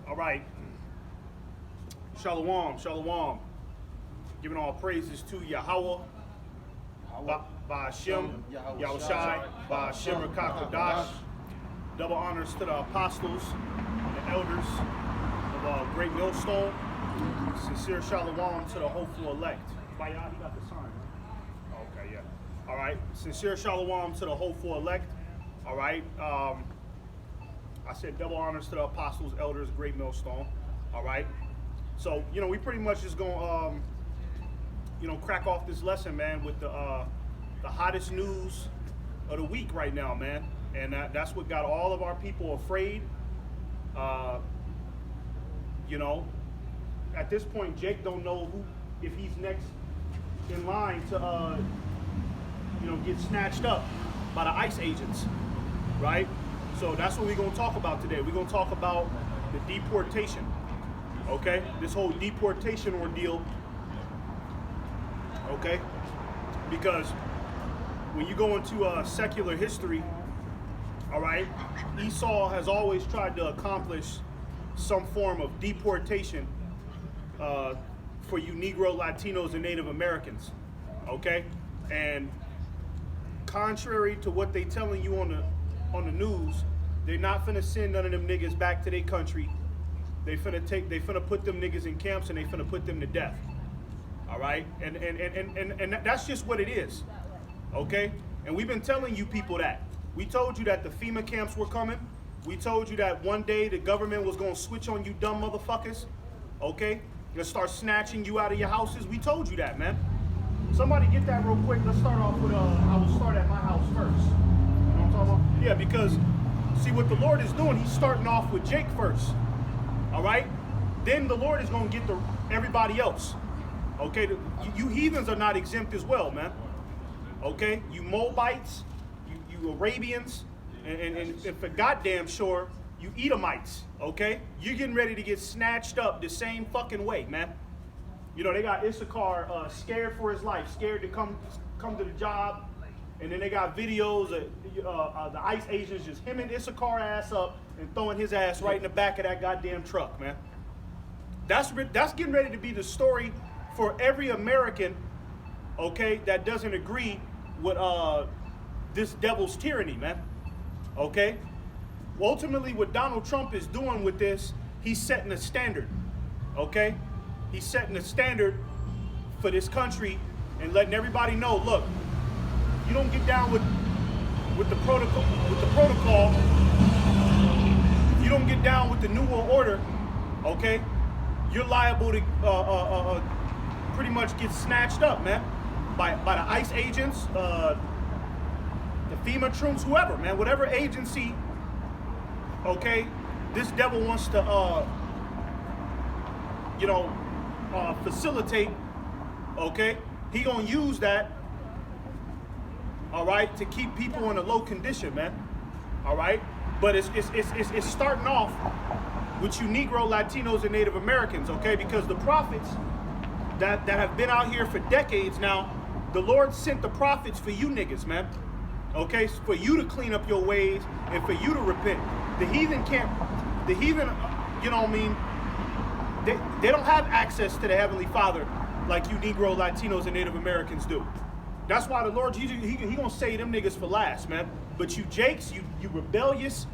All right. Shalom, shalom. Giving all praises to Yahweh, Ba'ashem, Yahushai, Ba'ashem Rakakadash. Double honors to the apostles, the elders of Great Millstone. Sincere shalom to the hopeful elect. Bayah, he got the sign, right? Okay, yeah. All right. Sincere shalom to the hopeful elect. All right. I said double honors to the apostles, elders, Great Millstone. All right. So, we pretty much just going to, crack off this lesson, man, with the hottest news of the week right now, man. And that's what got all of our people afraid. At this point, Jake don't know if he's next in line to, get snatched up by the ICE agents, right? So that's what we're going to talk about today. We're going to talk about the deportation, okay? This whole deportation ordeal, okay? Because when you go into secular history, all right, Esau has always tried to accomplish some form of deportation for you Negro, Latinos, and Native Americans, okay? And contrary to what they telling you on the news, they're not finna send none of them niggas back to their country. They finna put them niggas in camps and they finna put them to death. All right? And that's just what it is. Okay? And we've been telling you people that. We told you that the FEMA camps were coming. We told you that one day the government was gonna switch on you dumb motherfuckers. Okay? Gonna start snatching you out of your houses. We told you that, man. Somebody get that real quick. Let's start off with I will start at my house first. You know what I'm talking about? Yeah, because see what the Lord is doing, he's starting off with Jake first. All right? Then the Lord is going to get everybody else. Okay? You heathens are not exempt as well, man. Okay? You Moabites, you Arabians, and for goddamn sure, you Edomites. Okay? You're getting ready to get snatched up the same fucking way, man. They got Issachar scared for his life, scared to come to the job. And then they got videos of the ICE agents just hemming Issachar ass up and throwing his ass right in the back of that goddamn truck, man. That's getting ready to be the story for every American, okay, that doesn't agree with this devil's tyranny, man. Okay? Ultimately, what Donald Trump is doing with this, he's setting a standard, okay? He's setting a standard for this country and letting everybody know, look, you don't get down with the protocol. If you don't get down with the New World Order, okay, you're liable to pretty much get snatched up, man, by the ICE agents, the FEMA troops, whoever, man, whatever agency, okay, this devil wants to, facilitate, okay, he gonna use that. All right, to keep people in a low condition, man. All right, but it's starting off with you Negro, Latinos, and Native Americans, okay? Because the prophets that have been out here for decades now, the Lord sent the prophets for you niggas, man. Okay, for you to clean up your ways and for you to repent. The heathen can't. The heathen, you know what I mean? They don't have access to the Heavenly Father like you Negro, Latinos, and Native Americans do. That's why the Lord, he gonna save them niggas for last, man. But you Jakes, you rebellious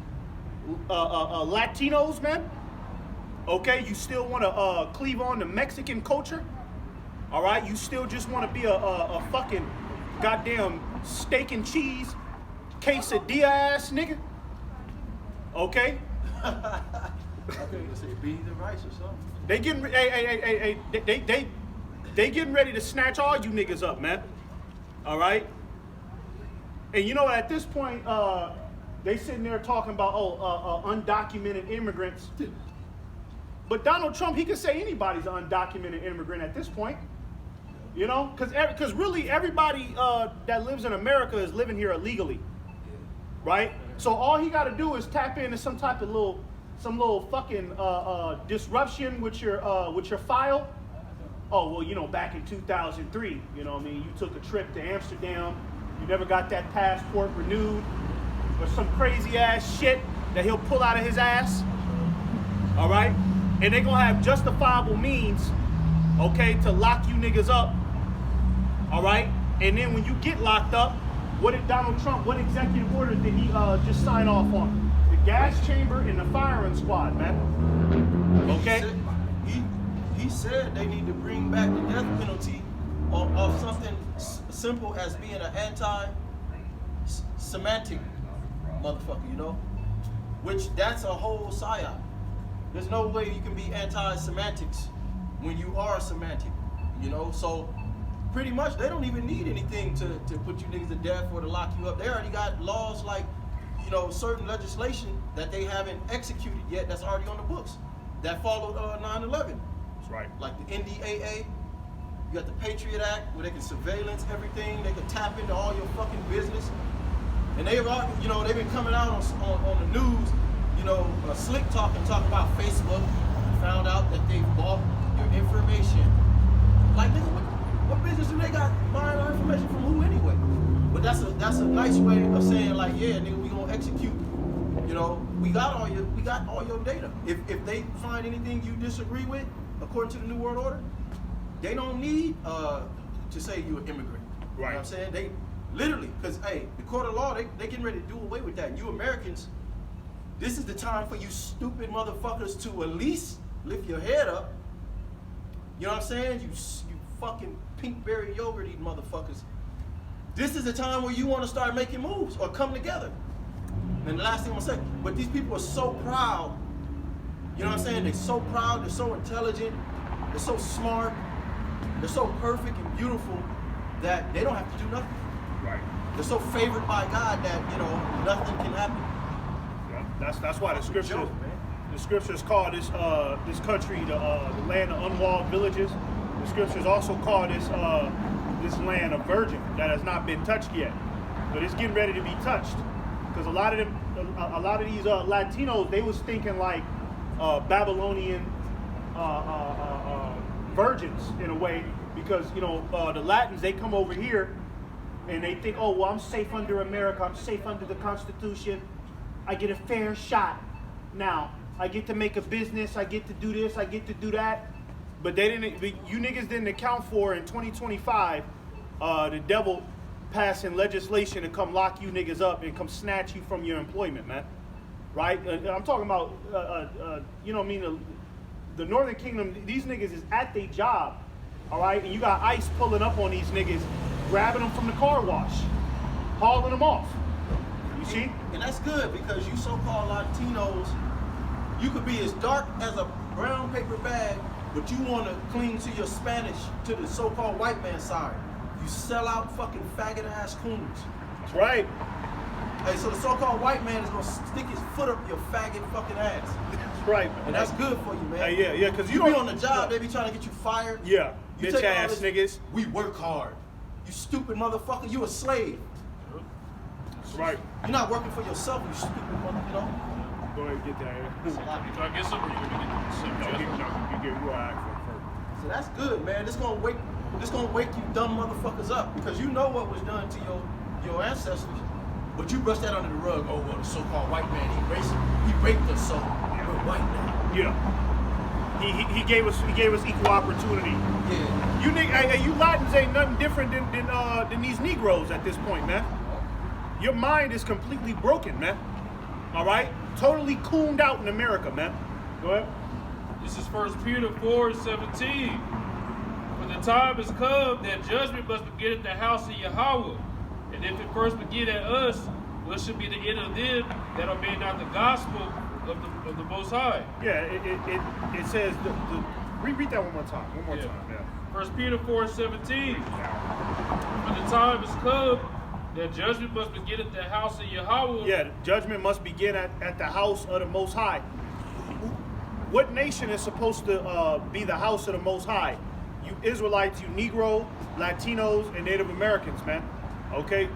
Latinos, man. Okay, you still want to cleave on to Mexican culture. All right, you still just want to be a fucking goddamn steak and cheese quesadilla ass nigga. Okay. Okay, let's say beans and rice or something. They getting they getting ready to snatch all you niggas up, man. All right, and at this point, they sitting there talking about undocumented immigrants. But Donald Trump, he can say anybody's an undocumented immigrant at this point, because really everybody that lives in America is living here illegally, right? So all he got to do is tap into some type of little fucking disruption with your file. Oh, well, back in 2003, you took a trip to Amsterdam, you never got that passport renewed, or some crazy ass shit that he'll pull out of his ass. all right? And they gonna have justifiable means, okay, to lock you niggas up, all right? And then when you get locked up, what did Donald Trump, what executive order did he just sign off on? The gas chamber and the firing squad, man. Okay? He said they need to bring back the death penalty of something simple as being an anti-semantic motherfucker, you know? Which that's a whole psyop. There's no way you can be anti-semantics when you are semantic, you know? So pretty much they don't even need anything to put you niggas to death or to lock you up. They already got laws like, you know, certain legislation that they haven't executed yet that's already on the books that followed 9/11. That's right. Like the NDAA, you got the Patriot Act where they can surveillance everything, they can tap into all your fucking business. And they've been coming out on the news, you know, slick talk about Facebook. Found out that they bought your information. Like, nigga, what business do they got buying our information from who anyway? But that's a nice way of saying like, yeah, nigga, we gonna execute. You know, we got all your data. If they find anything you disagree with, according to the New World Order, they don't need to say you're an immigrant. Right. You know what I'm saying? They literally, because hey, the court of law, they getting ready to do away with that. You Americans, this is the time for you stupid motherfuckers to at least lift your head up. You know what I'm saying? You fucking pinkberry yogurt eating motherfuckers. This is the time where you want to start making moves or come together. And the last thing I'm gonna say, but these people are so proud. You know what I'm saying? They're so proud, they're so intelligent, they're so smart, they're so perfect and beautiful that they don't have to do nothing. Right. They're so favored by God that, you know, nothing can happen. Yeah. That's why the scriptures, Joke, man. the scriptures call this country the land of unwalled villages. The scriptures also call this land a virgin that has not been touched yet, but it's getting ready to be touched. Because a lot of these Latinos, they was thinking like Babylonian virgins in a way, because you know the Latins, they come over here and they think, oh well, I'm safe under America, I'm safe under the Constitution, I get a fair shot now, I get to make a business, I get to do this, I get to do that. But you niggas didn't account for in 2025 the devil passing legislation to come lock you niggas up and come snatch you from your employment, man. Right? I'm talking about, you know what I mean, the Northern Kingdom, these niggas is at their job, all right? And you got ICE pulling up on these niggas, grabbing them from the car wash, hauling them off. You see? And that's good because you so-called Latinos, you could be as dark as a brown paper bag, but you want to cling to your Spanish, to the so-called white man side. You sell out fucking faggot ass coons. That's right. Hey, so the so-called white man is gonna stick his foot up your faggot fucking ass. That's right. And that's good for you, man. Hey, yeah, because you be on the job, they be trying to get you fired. Yeah, You bitch take all ass this, niggas. We work hard. You stupid motherfucker, you a slave. That's right. You're not working for yourself, you stupid motherfucker, you know? Go ahead and get that. You try to get some, or you gonna get some No, justice? you get real act first. So that's good, man. This gonna wake you dumb motherfuckers up because you know what was done to your ancestors, but you brush that under the rug. Oh well, the so-called white man, he raped us, so we're white now. Yeah. He gave us equal opportunity. Yeah. You Latins ain't nothing different than these Negroes at this point, man. Your mind is completely broken, man. All right, totally cooned out in America, man. Go ahead. This is 1 Peter 4:17. For the time has come that judgment must begin at the house of Yahweh. And if it first begin at us, what should be the end of them that obey not the gospel of the Most High? Yeah, it says read that one more time. One more time. Yeah. 1 Peter 4:17. For the time has come that judgment must begin at the house of Yahweh. Yeah, judgment must begin at the house of the Most High. What nation is supposed to be the house of the Most High? You Israelites, you Negro, Latinos, and Native Americans, man. Okay?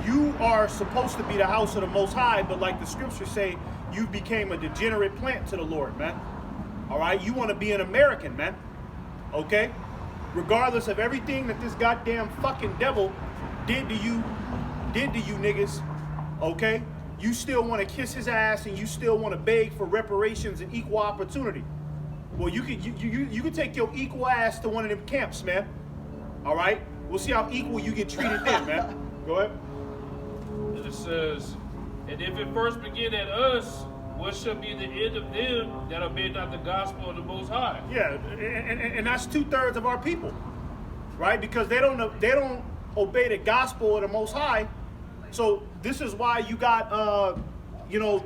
You are supposed to be the house of the Most High, but like the scriptures say, you became a degenerate plant to the Lord, man. All right? You want to be an American, man. Okay? Regardless of everything that this goddamn fucking devil did to you niggas, okay? you still want to kiss his ass and you still want to beg for reparations and equal opportunity. Well, you can take your equal ass to one of them camps, man. All right? We'll see how equal you get treated then, man. Go ahead. And it says, and if it first begin at us, what shall be the end of them that obey not the gospel of the Most High? Yeah, and that's 2/3 of our people, right? Because they don't obey the gospel of the Most High. So this is why you got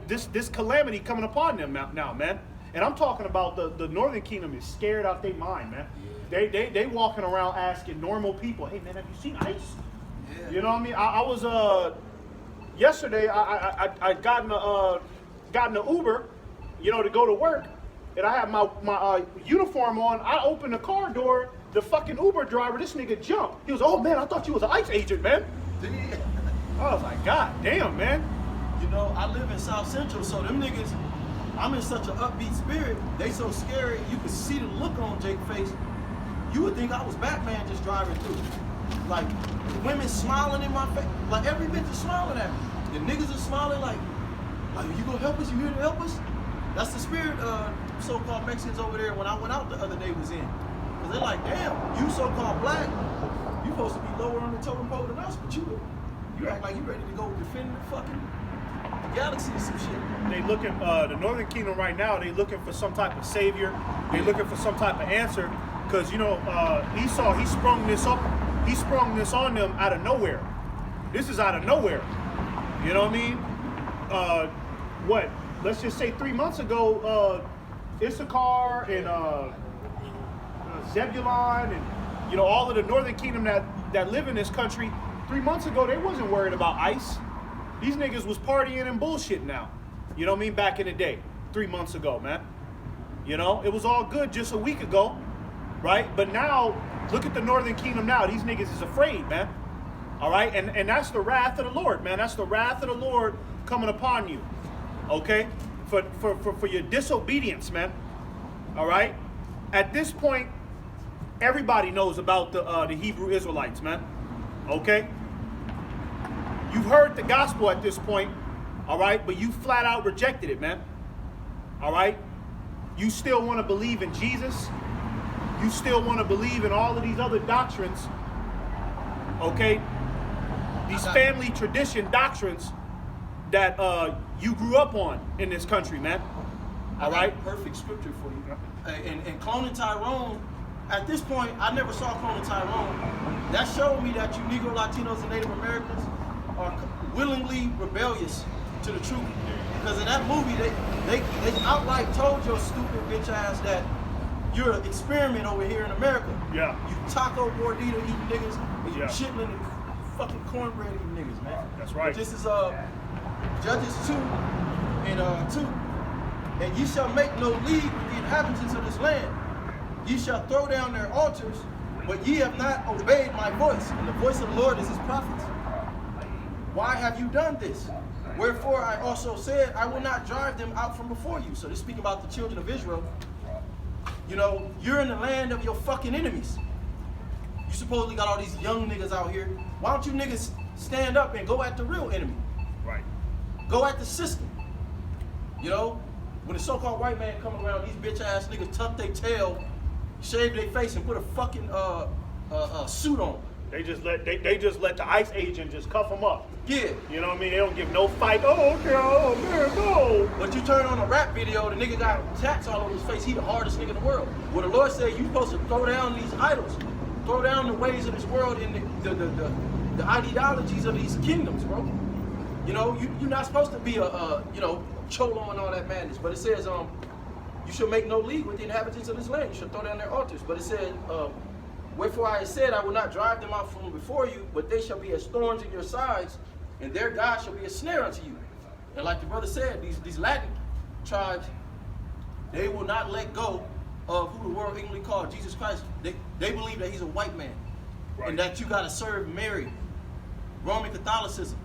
this calamity coming upon them now, man. And I'm talking about the Northern Kingdom is scared out their mind, man. They walking around asking normal people, hey man, have you seen ICE? Yeah. You know what I mean? I was yesterday I got in the Uber, to go to work, and I had my uniform on. I opened the car door. The fucking Uber driver, this nigga jumped. He was, oh man, I thought you was an ICE agent, man. I was like, God damn, man. I live in South Central, so them niggas, I'm in such an upbeat spirit. They so scary. You could see the look on Jake's face. You would think I was Batman just driving through. Like, women smiling in my face. Like, every bitch is smiling at me. The niggas are smiling like, you gonna help us? You here to help us? That's the spirit so-called Mexicans over there when I went out the other day was in. Cause they're like, damn, you so-called black, you supposed to be lower on the totem pole than us, but you act like you ready to go defend the fucking galaxy or some shit. They looking, the Northern Kingdom right now, they looking for some type of savior. They looking for some type of answer. Cause Esau, he sprung this on them out of nowhere. This is out of nowhere. You know what I mean? Let's just say 3 months ago, Issachar and Zebulon and all of the Northern Kingdom that live in this country, 3 months ago they wasn't worried about ICE. These niggas was partying and bullshitting now. You know what I mean? Back in the day, 3 months ago, man. It was all good just a week ago, right? But now, look at the Northern Kingdom now. These niggas is afraid, man. All right? And that's the wrath of the Lord, man. That's the wrath of the Lord coming upon you. Okay? For your disobedience, man. All right? At this point, everybody knows about the Hebrew Israelites, man. Okay? You've heard the gospel at this point, all right? But you flat out rejected it, man. All right? You still want to believe in Jesus. You still want to believe in all of these other doctrines, okay? These family tradition doctrines that you grew up on in this country, man. All right? Perfect scripture for you. And cloning Tyrone, at this point, I never saw cloning Tyrone. That showed me that you Negro, Latinos, and Native Americans are willingly rebellious to the truth. Because in that movie, they outright told your stupid bitch ass that you're an experiment over here in America. Yeah. You taco gordita eating niggas, and you Yeah. chitlin and fucking cornbread eating niggas, man. That's right. But this is Judges 2 and 2. And ye shall make no league with the inhabitants of this land. Ye shall throw down their altars, but ye have not obeyed my voice. And the voice of the Lord is his prophets. Why have you done this? Wherefore I also said, I will not drive them out from before you. So they're speaking about the children of Israel. You're in the land of your fucking enemies. You supposedly got all these young niggas out here. Why don't you niggas stand up and go at the real enemy? Right. Go at the system. When the so-called white man come around, these bitch ass niggas tuck their tail, shave their face, and put a fucking suit on. They just let the ICE agent just cuff them up. Yeah. You know what I mean? They don't give no fight. Oh, okay, oh man, no. But you turn on a rap video, the nigga got tats all over his face. He the hardest nigga in the world. Well, the Lord said you supposed to throw down these idols, throw down the ways of this world and the ideologies of these kingdoms, bro. You're not supposed to be a cholo and all that madness. But it says you shall make no league with the inhabitants of this land. You shall throw down their altars. But it said, wherefore I said, I will not drive them out from before you, but they shall be as thorns in your sides, and their God shall be a snare unto you. And like the brother said, these Latin tribes, they will not let go of who the world ignorantly called Jesus Christ. They believe that he's a white man, right, and that you got to serve Mary, Roman Catholicism.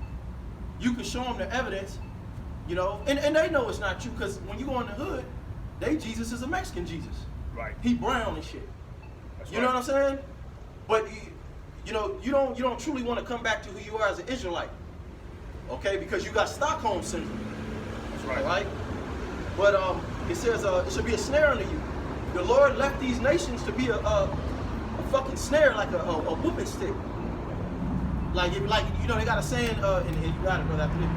You can show them the evidence, and they know it's not true, because when you go in the hood, Jesus is a Mexican Jesus. Right. He brown and shit. That's You know what I'm saying? But you don't truly want to come back to who you are as an Israelite. Okay, because you got Stockholm syndrome. That's right. All right. But it says it should be a snare unto you. The Lord left these nations to be a fucking snare, like a whooping stick. Like they got a saying, and you got it, brother. After this.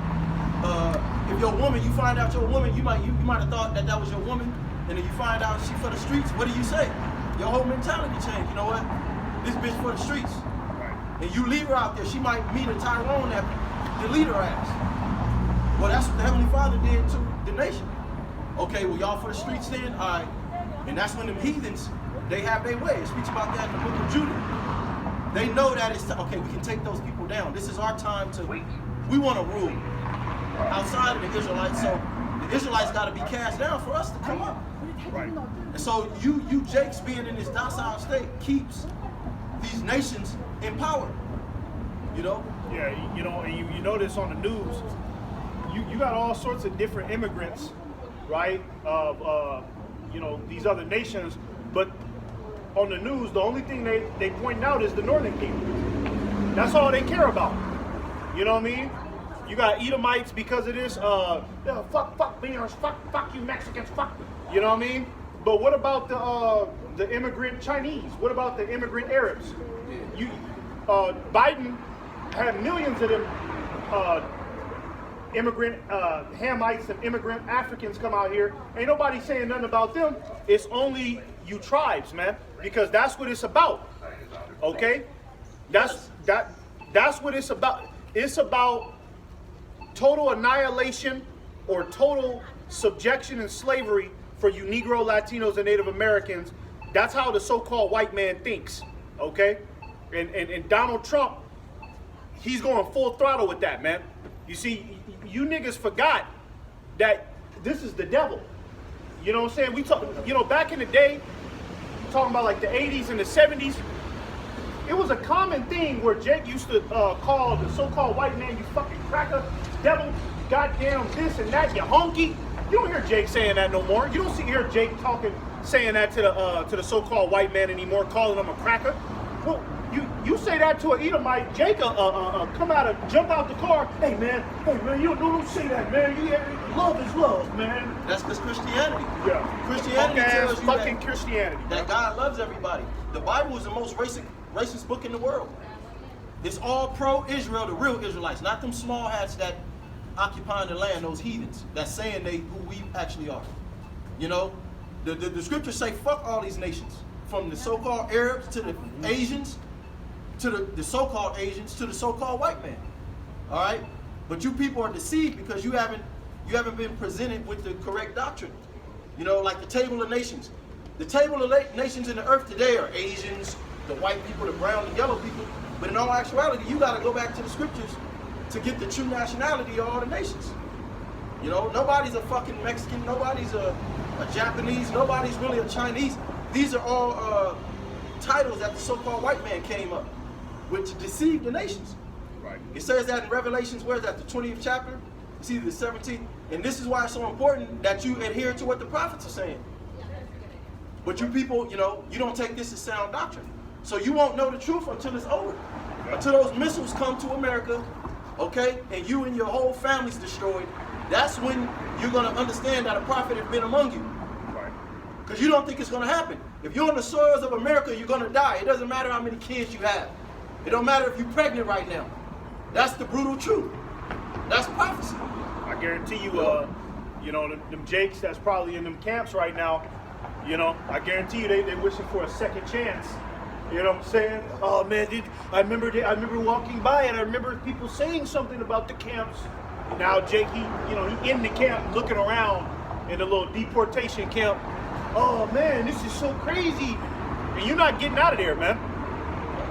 If you're a woman, you find out you're a woman, you might have thought that was your woman, and then you find out she for the streets. What do you say? Your whole mentality changed. You know what? This bitch for the streets. Right. And you leave her out there, she might meet a Tyrone that delete her ass. Well, that's what the Heavenly Father did to the nation. Okay, well, y'all for the streets then? All right. And that's when the heathens, they have their way. It speaks about that in the book of Judah. They know that it's, okay, we can take those people down. This is our time to, we want to rule outside of the Israelites. So the Israelites got to be cast down for us to come up. Right. And so you Jakes being in this docile state keeps these nations in power. You know? Yeah, you know, and you notice on the news, you got all sorts of different immigrants, right? Of these other nations, but on the news, the only thing they point out is the Northern Kingdom. That's all they care about. You know what I mean? You got Edomites because of this. Fuck bears, fuck you Mexicans, fuck. You know what I mean? But what about the immigrant Chinese? What about the immigrant Arabs? Biden had millions of them immigrant Hamites and immigrant Africans come out here. Ain't nobody saying nothing about them. It's only you tribes, man, because that's what it's about. Okay? That's what it's about. It's about total annihilation or total subjection and slavery for you Negro, Latinos, and Native Americans. That's how the so-called white man thinks. Okay? And Donald Trump, he's going full throttle with that, man. You see, you niggas forgot that this is the devil. You know what I'm saying? We talk, back in the day, talking about like the 80s and the 70s, it was a common thing where Jake used to call the so-called white man, you fucking cracker, devil, goddamn this and that, you honky. You don't hear Jake saying that no more. You don't hear Jake saying that to the so-called white man anymore, calling him a cracker. Well, you say that to an Edomite, Jake jump out the car. Hey man, you don't say that, man. Love is love, man. That's because Christianity. Yeah. Christianity tells you fucking that, Christianity. That God loves everybody. The Bible is the most racist book in the world. It's all pro-Israel, the real Israelites, not them small hats that occupying the land, those heathens that's saying who we actually are. You know, the scriptures say fuck all these nations, from the so-called Arabs to the Asians, to the so-called Asians, to the so-called white man. All right, but you people are deceived because you haven't been presented with the correct doctrine. You know, like the table of nations. The table of nations in the earth today are Asians, the white people, the brown, the yellow people. But in all actuality, you got to go back to the scriptures to get the true nationality of all the nations. You know, nobody's a fucking Mexican, nobody's a Japanese, nobody's really a Chinese. These are all titles that the so-called white man came up with to deceive the nations. Right. It says that in Revelations, where is that, the 20th chapter? It's either the 17th. And this is why it's so important that you adhere to what the prophets are saying. But you people, you don't take this as sound doctrine. So you won't know the truth until it's over. Until those missiles come to America, okay, and you and your whole family's destroyed, that's when you're going to understand that a prophet has been among you. Right. Because you don't think it's going to happen. If you're on the soils of America, you're going to die. It doesn't matter how many kids you have. It don't matter if you're pregnant right now. That's the brutal truth. That's prophecy. I guarantee you, them Jakes that's probably in them camps right now, I guarantee you they wishing for a second chance. You know what I'm saying? Oh man, I remember walking by and I remember people saying something about the camps. And now Jake, he in the camp looking around in the little deportation camp. Oh man, this is so crazy. And you're not getting out of there, man.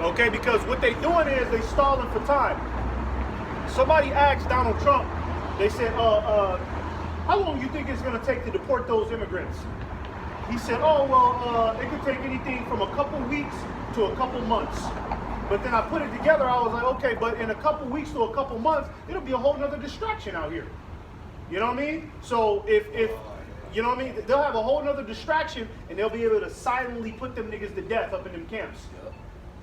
Okay, because what they doing is they stalling for time. Somebody asked Donald Trump, they said, how long do you think it's gonna take to deport those immigrants? He said, it could take anything from a couple weeks to a couple months. But then I put it together, I was like, okay, but in a couple weeks to a couple months, it'll be a whole nother distraction out here. You know what I mean? So if you know what I mean, they'll have a whole nother distraction and they'll be able to silently put them niggas to death up in them camps.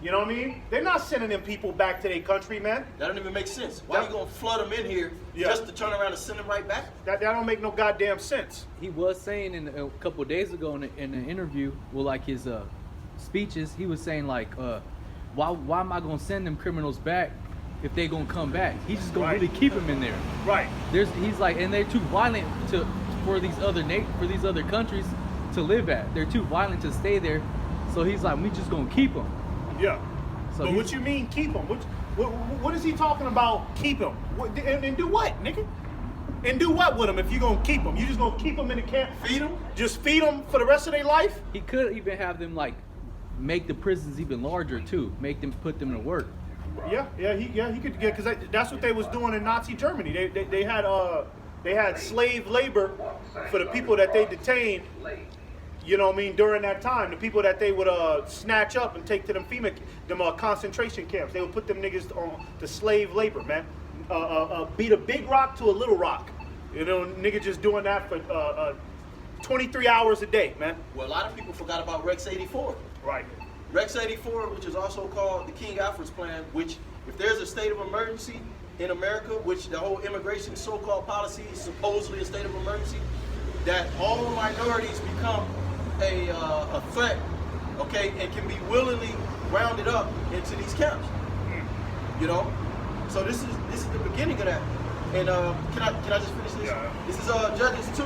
You know what I mean? They're not sending them people back to their country, man. That don't even make sense. Why you gonna flood them in here just to turn around and send them right back? That don't make no goddamn sense. He was saying a couple of days ago in an interview, well, like his speeches, he was saying like, why am I gonna send them criminals back if they gonna come back? He's just gonna really keep them in there. Right. He's like, and they're too violent for these other countries to live at. They're too violent to stay there. So he's like, we just gonna keep them. Yeah. So but what you mean keep them? What is he talking about? Keep them and do what, nigga? And do what with them if you gonna keep them? You just gonna keep them in the camp? Feed them? Just feed them for the rest of their life? He could even have them like make the prisons even larger too. Put them to work. Yeah, he could get, because that's what they was doing in Nazi Germany. They had slave labor for the people that they detained. You know what I mean? During that time, the people that they would snatch up and take to them concentration camps, they would put them niggas on the slave labor, man. Beat a big rock to a little rock. You know, nigga just doing that for 23 hours a day, man. Well, a lot of people forgot about Rex 84. Right. Rex 84, which is also called the King Alfred's Plan, which if there's a state of emergency in America, which the whole immigration so-called policy is supposedly a state of emergency, that all minorities become a threat, okay, and can be willingly rounded up into these camps. You know? So this is the beginning of that. And can I just finish this? Yeah. This is Judges 2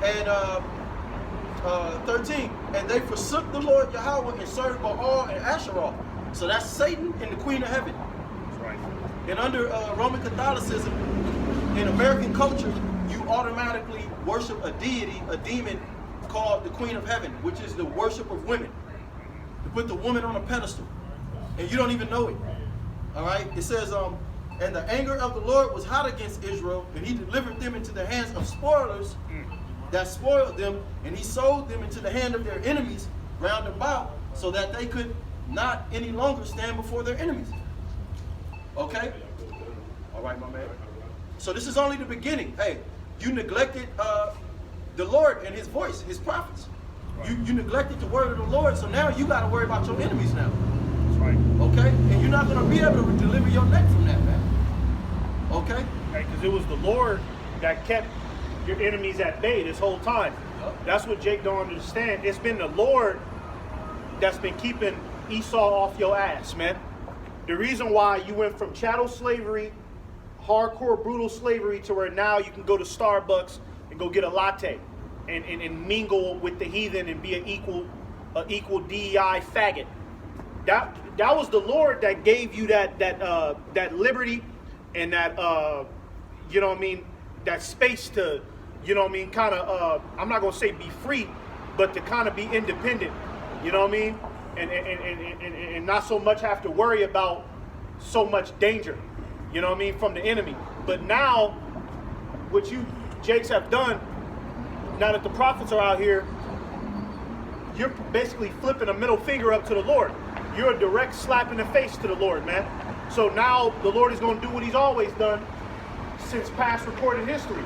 and 13. And they forsook the Lord Yahweh and served Baal and Asherah. So that's Satan and the Queen of Heaven. That's right. And under Roman Catholicism, in American culture, you automatically worship a deity, a demon called the Queen of Heaven, which is the worship of women. To put the woman on a pedestal. And you don't even know it. All right? It says, and the anger of the Lord was hot against Israel, and he delivered them into the hands of spoilers that spoiled them, and he sold them into the hand of their enemies round about, so that they could not any longer stand before their enemies. Okay? All right, my man. So this is only the beginning. Hey, you neglected the Lord and his voice, his prophets. Right. You neglected the word of the Lord, so now you got to worry about your enemies now. That's right. Okay? And you're not going to be able to deliver your neck from that, man. Okay? Because it was the Lord that kept your enemies at bay this whole time. Yep. That's what Jake don't understand. It's been the Lord that's been keeping Esau off your ass, man. The reason why you went from chattel slavery, hardcore brutal slavery, to where now you can go to Starbucks and go get a latte and mingle with the heathen and be an equal DEI faggot. That was the Lord that gave you that liberty and that you know what I mean, that space to, you know what I mean, kind of I'm not gonna say be free, but to kind of be independent, you know what I mean, and not so much have to worry about so much danger, you know what I mean, from the enemy. But now, what you Jakes have done, now that the prophets are out here, you're basically flipping a middle finger up to the Lord. You're a direct slap in the face to the Lord, man. So now the Lord is going to do what he's always done since past recorded history.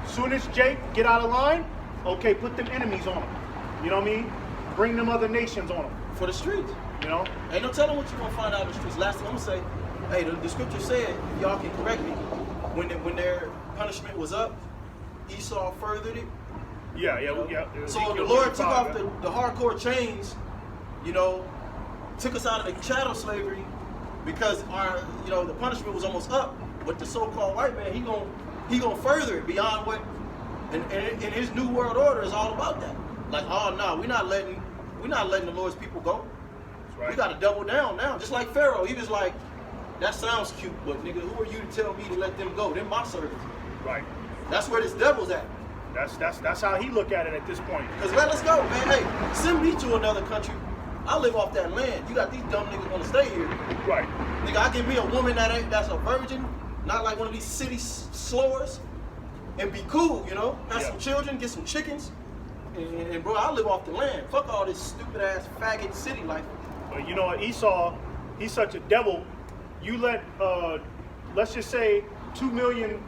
Soon as Jake get out of line, okay, put them enemies on him. You know what I mean? Bring them other nations on him. For the streets. You know? Ain't no telling what you're going to find out in the streets. Last thing I'm going to say, hey, the scripture said, if y'all can correct me, when their punishment was up, Esau furthered it. Yeah. So Ezekiel the Lord took 35, off man. the hardcore chains, you know, took us out of the chattel slavery because the punishment was almost up. But the so-called white man, he gonna further it beyond what, and his new world order is all about that. Like, oh no, we're not letting the Lord's people go. That's right. We got to double down now. Just like Pharaoh, he was like, that sounds cute, but nigga, who are you to tell me to let them go? They're my servants. Right. That's where this devil's at. That's how he look at it at this point. Because let us go, man. Hey, send me to another country. I live off that land. You got these dumb niggas want to stay here. Right. Nigga, I give me a woman that's a virgin, not like one of these city slores, and be cool, you know? Have some children, get some chickens, and bro, I live off the land. Fuck all this stupid ass faggot city life. But you know what, Esau, he's such a devil. You let, let's just say, 2 million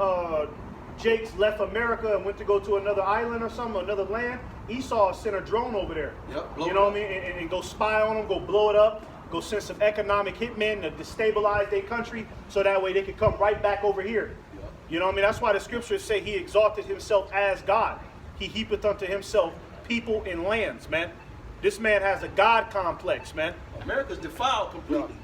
Jake's left America and went to go to another island or something, another land, Esau sent a drone over there. Yep, blow You it know up. what I mean? And go spy on them, go blow it up, go send some economic hitmen to destabilize their country so that way they could come right back over here. Yep. You know what I mean? That's why the scriptures say he exalted himself as God. He heapeth unto himself people and lands, man. This man has a God complex, man. America's defiled completely.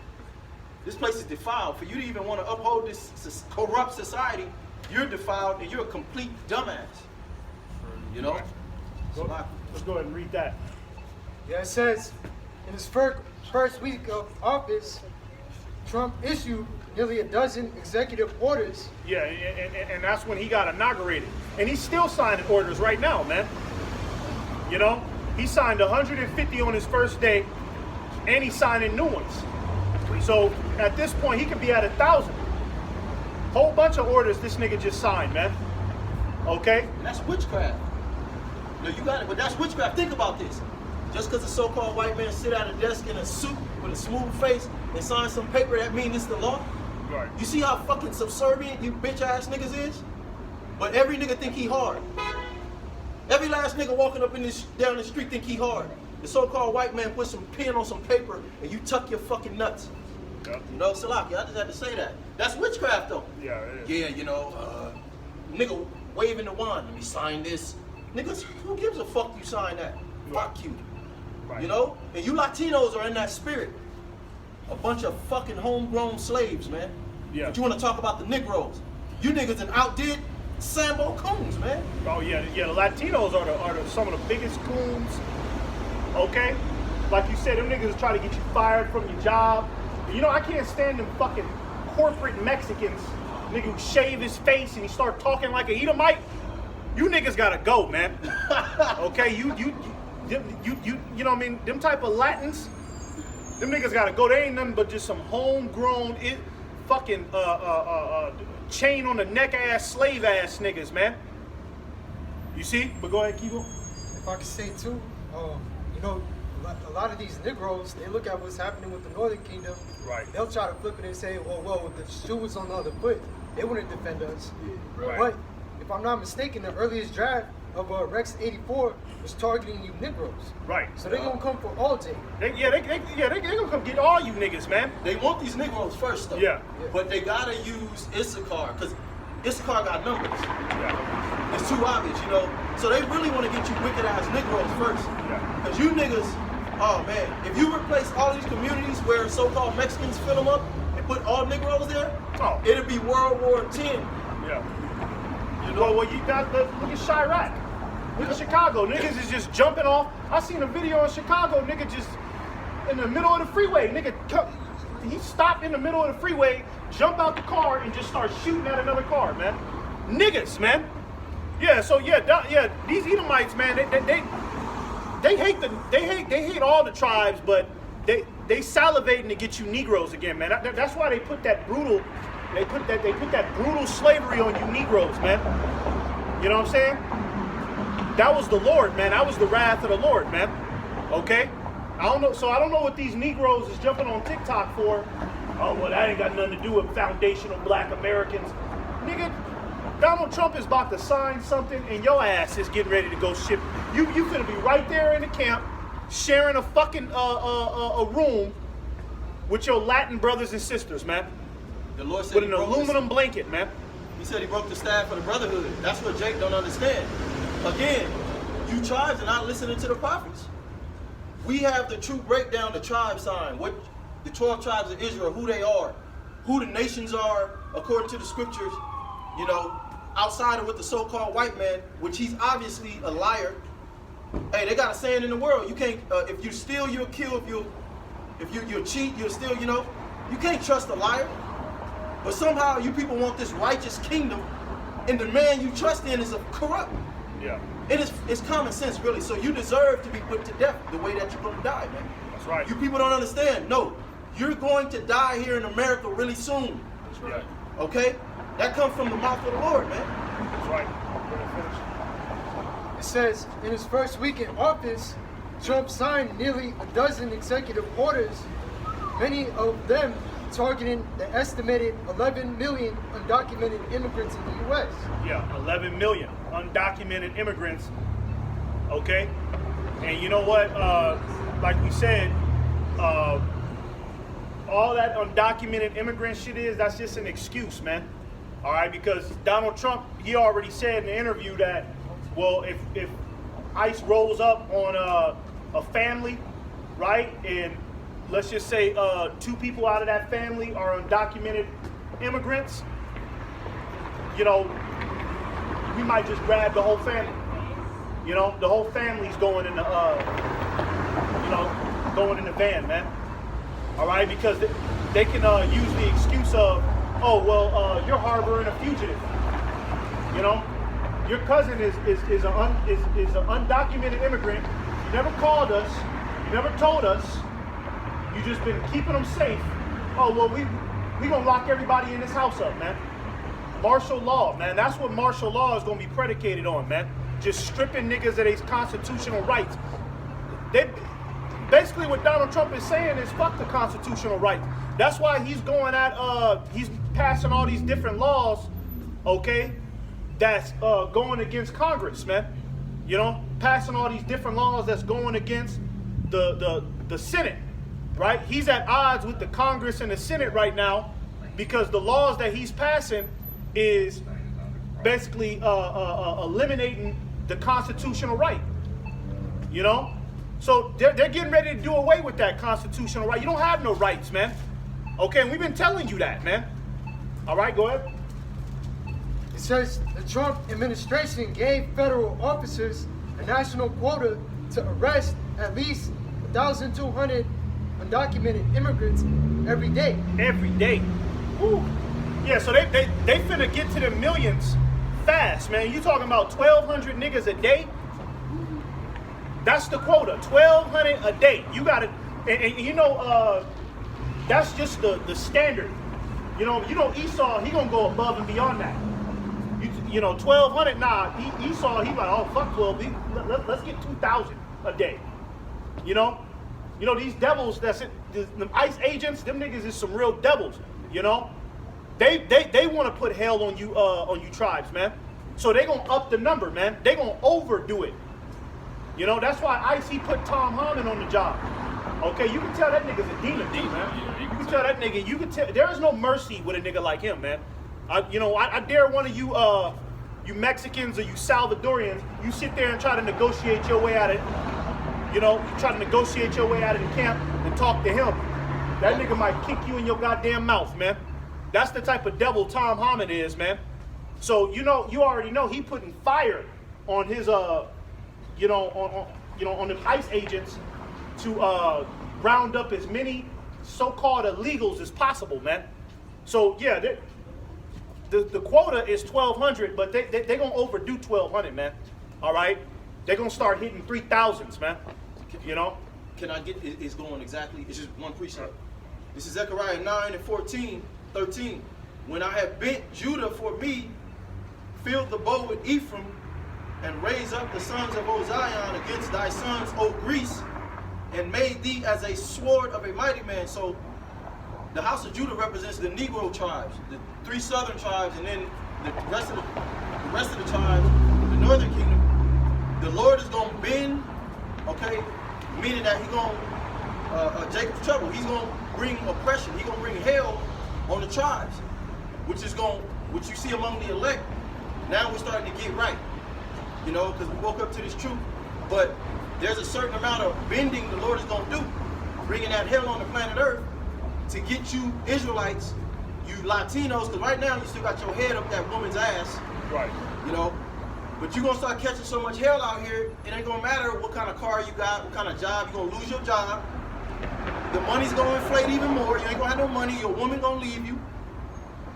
This place is defiled. For you to even want to uphold this corrupt society, you're defiled and you're a complete dumbass. You know? So Let's go ahead and read that. Yeah, it says, in his first week of office, Trump issued nearly a dozen executive orders. Yeah, and that's when he got inaugurated. And he's still signing orders right now, man. You know, he signed 150 on his first day, and he's signing new ones. So at this point, he could be at 1,000. Whole bunch of orders this nigga just signed, man. Okay? And that's witchcraft. No, you got it, but that's witchcraft. Think about this. Just because a so-called white man sit at a desk in a suit with a smooth face and sign some paper, that means it's the law? Right. You see how fucking subservient you bitch-ass niggas is? But every nigga think he hard. Every last nigga walking up down the street think he hard. The so-called white man put some pen on some paper and you tuck your fucking nuts. Yep. You know, Salaki, I just had to say that. That's witchcraft though. Yeah, it is. Yeah, you know, nigga waving the wand, let me sign this. Niggas, who gives a fuck you sign that? Fuck you. Right. You know? And you Latinos are in that spirit. A bunch of fucking homegrown slaves, man. Yeah. But you want to talk about the Negroes. You niggas done outdid Sambo Coons, man. Oh yeah, the Latinos are some of the biggest coons. Okay, like you said, them niggas try to get you fired from your job. You know, I can't stand them fucking corporate Mexicans, nigga who shave his face and he start talking like a Edomite. You niggas gotta go, man. Okay, you know what I mean? Them type of Latins, them niggas gotta go. They ain't nothing but just some homegrown fucking chain on the neck ass slave ass niggas, man. You see? But go ahead, keep going. If I could say too, you know, a lot of these Negroes, they look at what's happening with the Northern Kingdom. Right. They'll try to flip it and say, well, if the shoe was on the other foot, they wouldn't defend us. Right. But if I'm not mistaken, the earliest draft of Rex 84 was targeting you Negroes. Right. So they're gonna come for all day. They gonna come get all you niggas, man. They want these Negroes first, though. Yeah. But they gotta use Issachar, because Issachar got numbers. Yeah. It's too obvious, you know? So they really want to get you wicked-ass Negroes first. Yeah. Because you niggas, oh man, if you replace all these communities where so-called Mexicans fill them up and put all Negroes there, Oh. it'll be World War X. Yeah. You know? Well, you got look at Chirac. Look at Chicago. Niggas is just jumping off. I seen a video in Chicago. Nigga just in the middle of the freeway. He stopped in the middle of the freeway, jump out the car, and just start shooting at another car, man. Niggas, man. Yeah. So yeah. These Edomites, man. They hate all the tribes, but they salivating to get you Negroes again, man. That's why they put that brutal slavery on you Negroes, man. You know what I'm saying? That was the Lord, man. That was the wrath of the Lord, man. Okay? I don't know. So I don't know what these Negroes is jumping on TikTok for. Oh, well, that ain't got nothing to do with foundational black Americans. Nigga, Donald Trump is about to sign something and your ass is getting ready to go ship. You finna be right there in the camp sharing a fucking a room with your Latin brothers and sisters, man. The Lord said With he an broke aluminum blanket, man. He said he broke the staff of the brotherhood. That's what Jake don't understand. Again, you tribes are not listening to the prophets. We have the true breakdown, the tribe sign, what the 12 tribes of Israel, who they are, who the nations are, according to the scriptures, you know, outside of what the so-called white man, which he's obviously a liar. Hey, they got a saying in the world, you can't, if you steal, you'll kill. If you cheat, you'll steal, you know. You can't trust a liar. But somehow you people want this righteous kingdom, and the man you trust in is a corrupt. Yeah. It's common sense, really. So you deserve to be put to death the way that you're going to die, man. That's right. You people don't understand. No, you're going to die here in America really soon. That's right. Okay? That comes from the mouth of the Lord, man. That's right. Go ahead, finish. It says, in his first week in office, Trump signed nearly a dozen executive orders, many of them targeting the estimated 11 million undocumented immigrants in the U.S. Yeah, 11 million undocumented immigrants. Okay, and you know what? Like we said, all that undocumented immigrant shit that's just an excuse, man. All right, because Donald Trump, he already said in the interview that, well, if ICE rolls up on a family, right, and let's just say 2 people out of that family are undocumented immigrants, you know, we might just grab the whole family. You know, the whole family's going in the, going in the van, man. All right, because they can use the excuse of, oh, well, you're harboring a fugitive. You know, your cousin is an undocumented immigrant. You never called us. You never told us. You just been keeping them safe. Oh, well, we gonna lock everybody in this house up, man. Martial law, man. That's what martial law is gonna be predicated on, man. Just stripping niggas of their constitutional rights. Basically what Donald Trump is saying is fuck the constitutional rights. That's why he's going at, he's passing all these different laws, okay, that's going against Congress, man. You know, passing all these different laws that's going against the Senate, right? He's at odds with the Congress and the Senate right now because the laws that he's passing is basically eliminating the constitutional right, you know? So they're getting ready to do away with that constitutional right. You don't have no rights, man. Okay, and we've been telling you that, man. All right, go ahead. It says the Trump administration gave federal officers a national quota to arrest at least 1,200 undocumented immigrants every day. Every day. Woo. Yeah, so they finna get to the millions fast, man. You talking about 1,200 niggas a day? That's the quota, 1,200 a day. You got it, and you know, that's just the standard. You know, Esau, he gonna go above and beyond that. You know, 1,200. Nah, Esau, he like, oh fuck, 12. Let's get 2,000 a day. You know, these devils. That's it. The ICE agents, them niggas is some real devils. You know, they want to put hell on you tribes, man. So they gonna up the number, man. They gonna overdo it. You know, that's why ICE put Tom Harmon on the job. Okay, you can tell that nigga's a demon, man. Yeah, You can tell that nigga. You can tell there is no mercy with a nigga like him, man. I dare one of you, you Mexicans or you Salvadorians, you sit there and try to negotiate your way out of, you try to negotiate your way out of the camp and talk to him. That nigga might kick you in your goddamn mouth, man. That's the type of devil Tom Harmon is, man. So you already know he putting fire on his on the ICE agents to round up as many so-called illegals as possible, man. So yeah, the quota is 1,200, but they gonna overdo 1,200, man. All right, they gonna start hitting 3,000s, man. You know. Can I get it's going exactly? It's just one precept. This is Zechariah 9:13. When I have bent Judah for me, filled the bow with Ephraim, and raised up the sons of Ozion against thy sons, O Greece, and made thee as a sword of a mighty man. So the house of Judah represents the Negro tribes, the 3 southern tribes, and then the rest of the tribes, the northern kingdom. The Lord is going to bend, okay, meaning that he's going to Jacob's trouble. He's going to bring oppression. He's going to bring hell on the tribes, which you see among the elect. Now we're starting to get right, because we woke up to this truth. But there's a certain amount of bending the Lord is going to do, bringing that hell on the planet Earth to get you Israelites, you Latinos, because right now you still got your head up that woman's ass. Right. But you're going to start catching so much hell out here, it ain't going to matter what kind of car you got, what kind of job, you're going to lose your job. The money's going to inflate even more. You ain't going to have no money. Your woman going to leave you,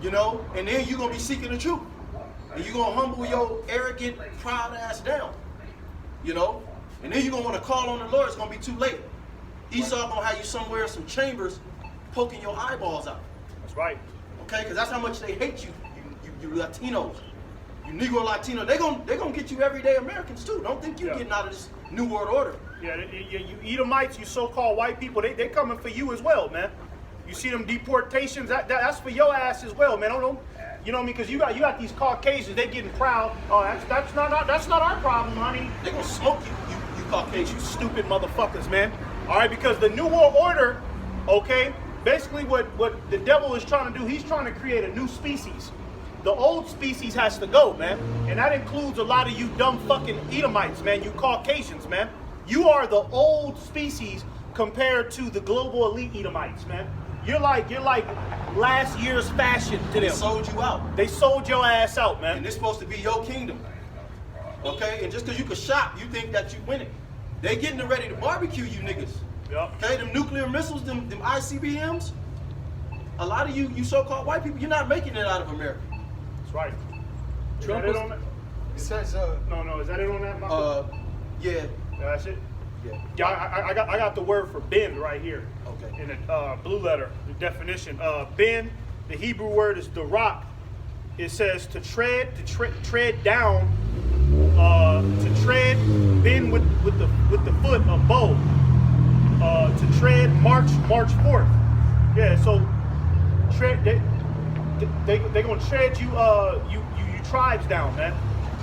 and then you're going to be seeking the truth. And you're going to humble your arrogant, proud ass down, and then you're going to want to call on the Lord. It's going to be too late. Esau going to have you somewhere in some chambers poking your eyeballs out. That's right. Okay, because that's how much they hate you, you Latinos. You Negro Latino, they're gonna get you everyday Americans too. Don't think you're getting out of this New World Order. Yeah, you Edomites, you so-called white people, they coming for you as well, man. You see them deportations? That's for your ass as well, man. Don't, you know what I mean? Because you got these Caucasians, they getting proud. Oh, that's not our problem, honey. They gonna smoke you Caucasians. You stupid motherfuckers, man. All right, because the New World Order, okay, basically what the devil is trying to do, he's trying to create a new species. The old species has to go, man. And that includes a lot of you dumb fucking Edomites, man. You Caucasians, man. You are the old species compared to the global elite Edomites, man. You're like last year's fashion to They them. sold you out. They sold your ass out, And man. this supposed to be your kingdom. Okay? And just because you can shop, you think that you winning. They getting ready to barbecue you niggas. Yup. Okay? Them nuclear missiles, them ICBMs. A lot of you so-called white people, you're not making it out of America. That's right. Is Trump that it was- on that? It says, No, is that it on that? Malcolm? Yeah. That's it? Yeah. Yeah, I got the word for bend right here. Okay. In the blue letter, the definition. Bend, the Hebrew word is the rock. It says to tread down, to tread, bend with the foot, a bow. To tread, march forth. Yeah, so tread. They gonna tread you tribes down, man.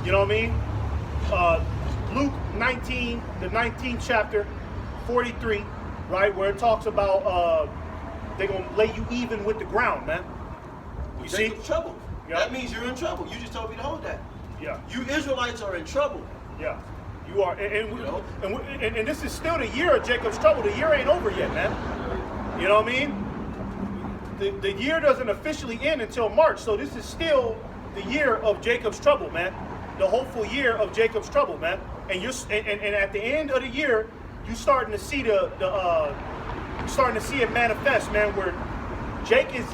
You know what I mean? Luke 19, the 19th chapter, 43, right, where it talks about they're gonna lay you even with the ground, man. You see? Jacob's trouble. Yeah. That means you're in trouble. You just told me to hold that. Yeah, You Israelites are in trouble. yeah. You are, You know? and this is still the year of Jacob's trouble. The year ain't over yet, man. You know what I mean? The year doesn't officially end until March, so this is still the year of Jacob's trouble, man. The hopeful year of Jacob's trouble, man. And you're and at the end of the year, you starting to see you're starting to see it manifest, man. Where Jake is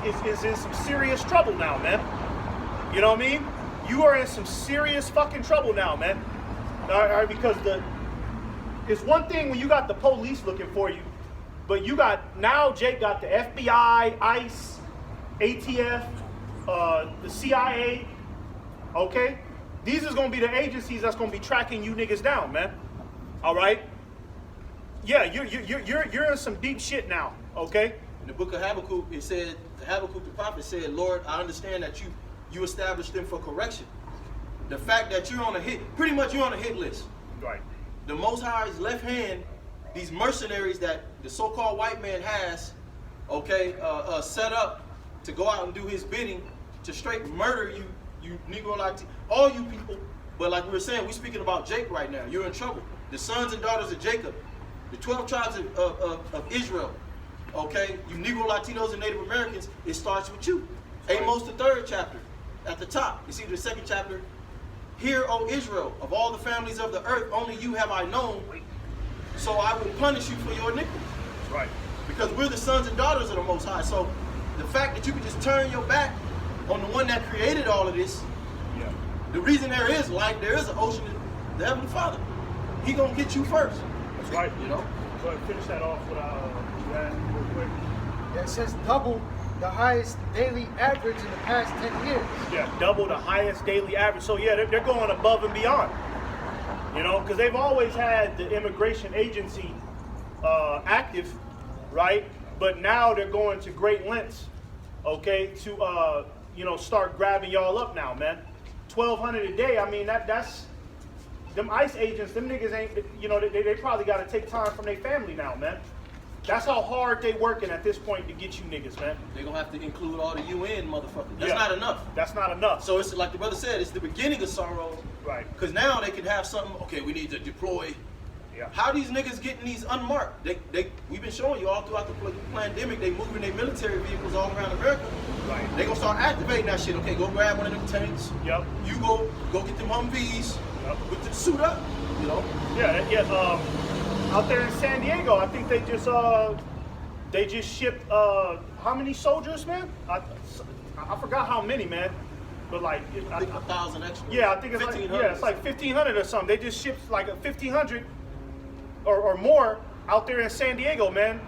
in some serious trouble now, man. You know what I mean? You are in some serious fucking trouble now, man. All right, because it's one thing when you got the police looking for you, but you got now Jake got the FBI, ICE, ATF, the CIA. Okay, these is gonna be the agencies that's gonna be tracking you niggas down, man. All right. Yeah, you're in some deep shit now. Okay. In the book of Habakkuk, it said, Habakkuk the prophet said, Lord, I understand that you established them for correction. The fact that you're on a pretty much you're on a hit list. Right. The Most High's left hand, these mercenaries that the so-called white man has, okay, set up to go out and do his bidding, to straight murder you Negro Latino, all you people. But like we were saying, we're speaking about Jake right now. You're in trouble. The sons and daughters of Jacob, the 12 tribes of Israel, okay, you Negro Latinos and Native Americans, it starts with you. Amos the 3rd chapter, at the top. You see the 2nd chapter. Hear, O Israel, of all the families of the earth, only you have I known, so I will punish you for your iniquity. That's right. Because we're the sons and daughters of the Most High. So the fact that you can just turn your back on the one that created all of this, Yeah. the reason there is life, there is an ocean, the Heavenly Father. He gonna get you first. That's right. You know? Go ahead, finish that off with that real quick. yeah, it says double the highest daily average in the past 10 years. Yeah, double the highest daily average. So yeah, they're going above and beyond. You know, because they've always had the immigration agency active, right? But now they're going to great lengths, okay, to start grabbing y'all up now, man. 1,200 a day. I mean, that's them ICE agents. Them niggas ain't. You know, they probably got to take time from their family now, man. That's how hard they working at this point to get you niggas, man. They're gonna have to include all the UN motherfuckers. That's Yeah. not enough. That's not enough. So it's like the brother said, it's the beginning of sorrow. Right. Because now they can have something, okay, we need to deploy. Yeah. How these niggas getting these unmarked? We've been showing you all throughout the pandemic, they moving their military vehicles all around America. Right. They gonna start activating that shit. Okay, go grab one of them tanks. Yep. You go get them Humvees Yep. with the suit up, you know? Yeah. Out there in San Diego, I think they just shipped how many soldiers, man? I forgot how many, man. But like, I think 1,000 extra. yeah, I think it's like 1,500. it's like 1,500 or something. They just shipped like 1,500 or more out there in San Diego, man.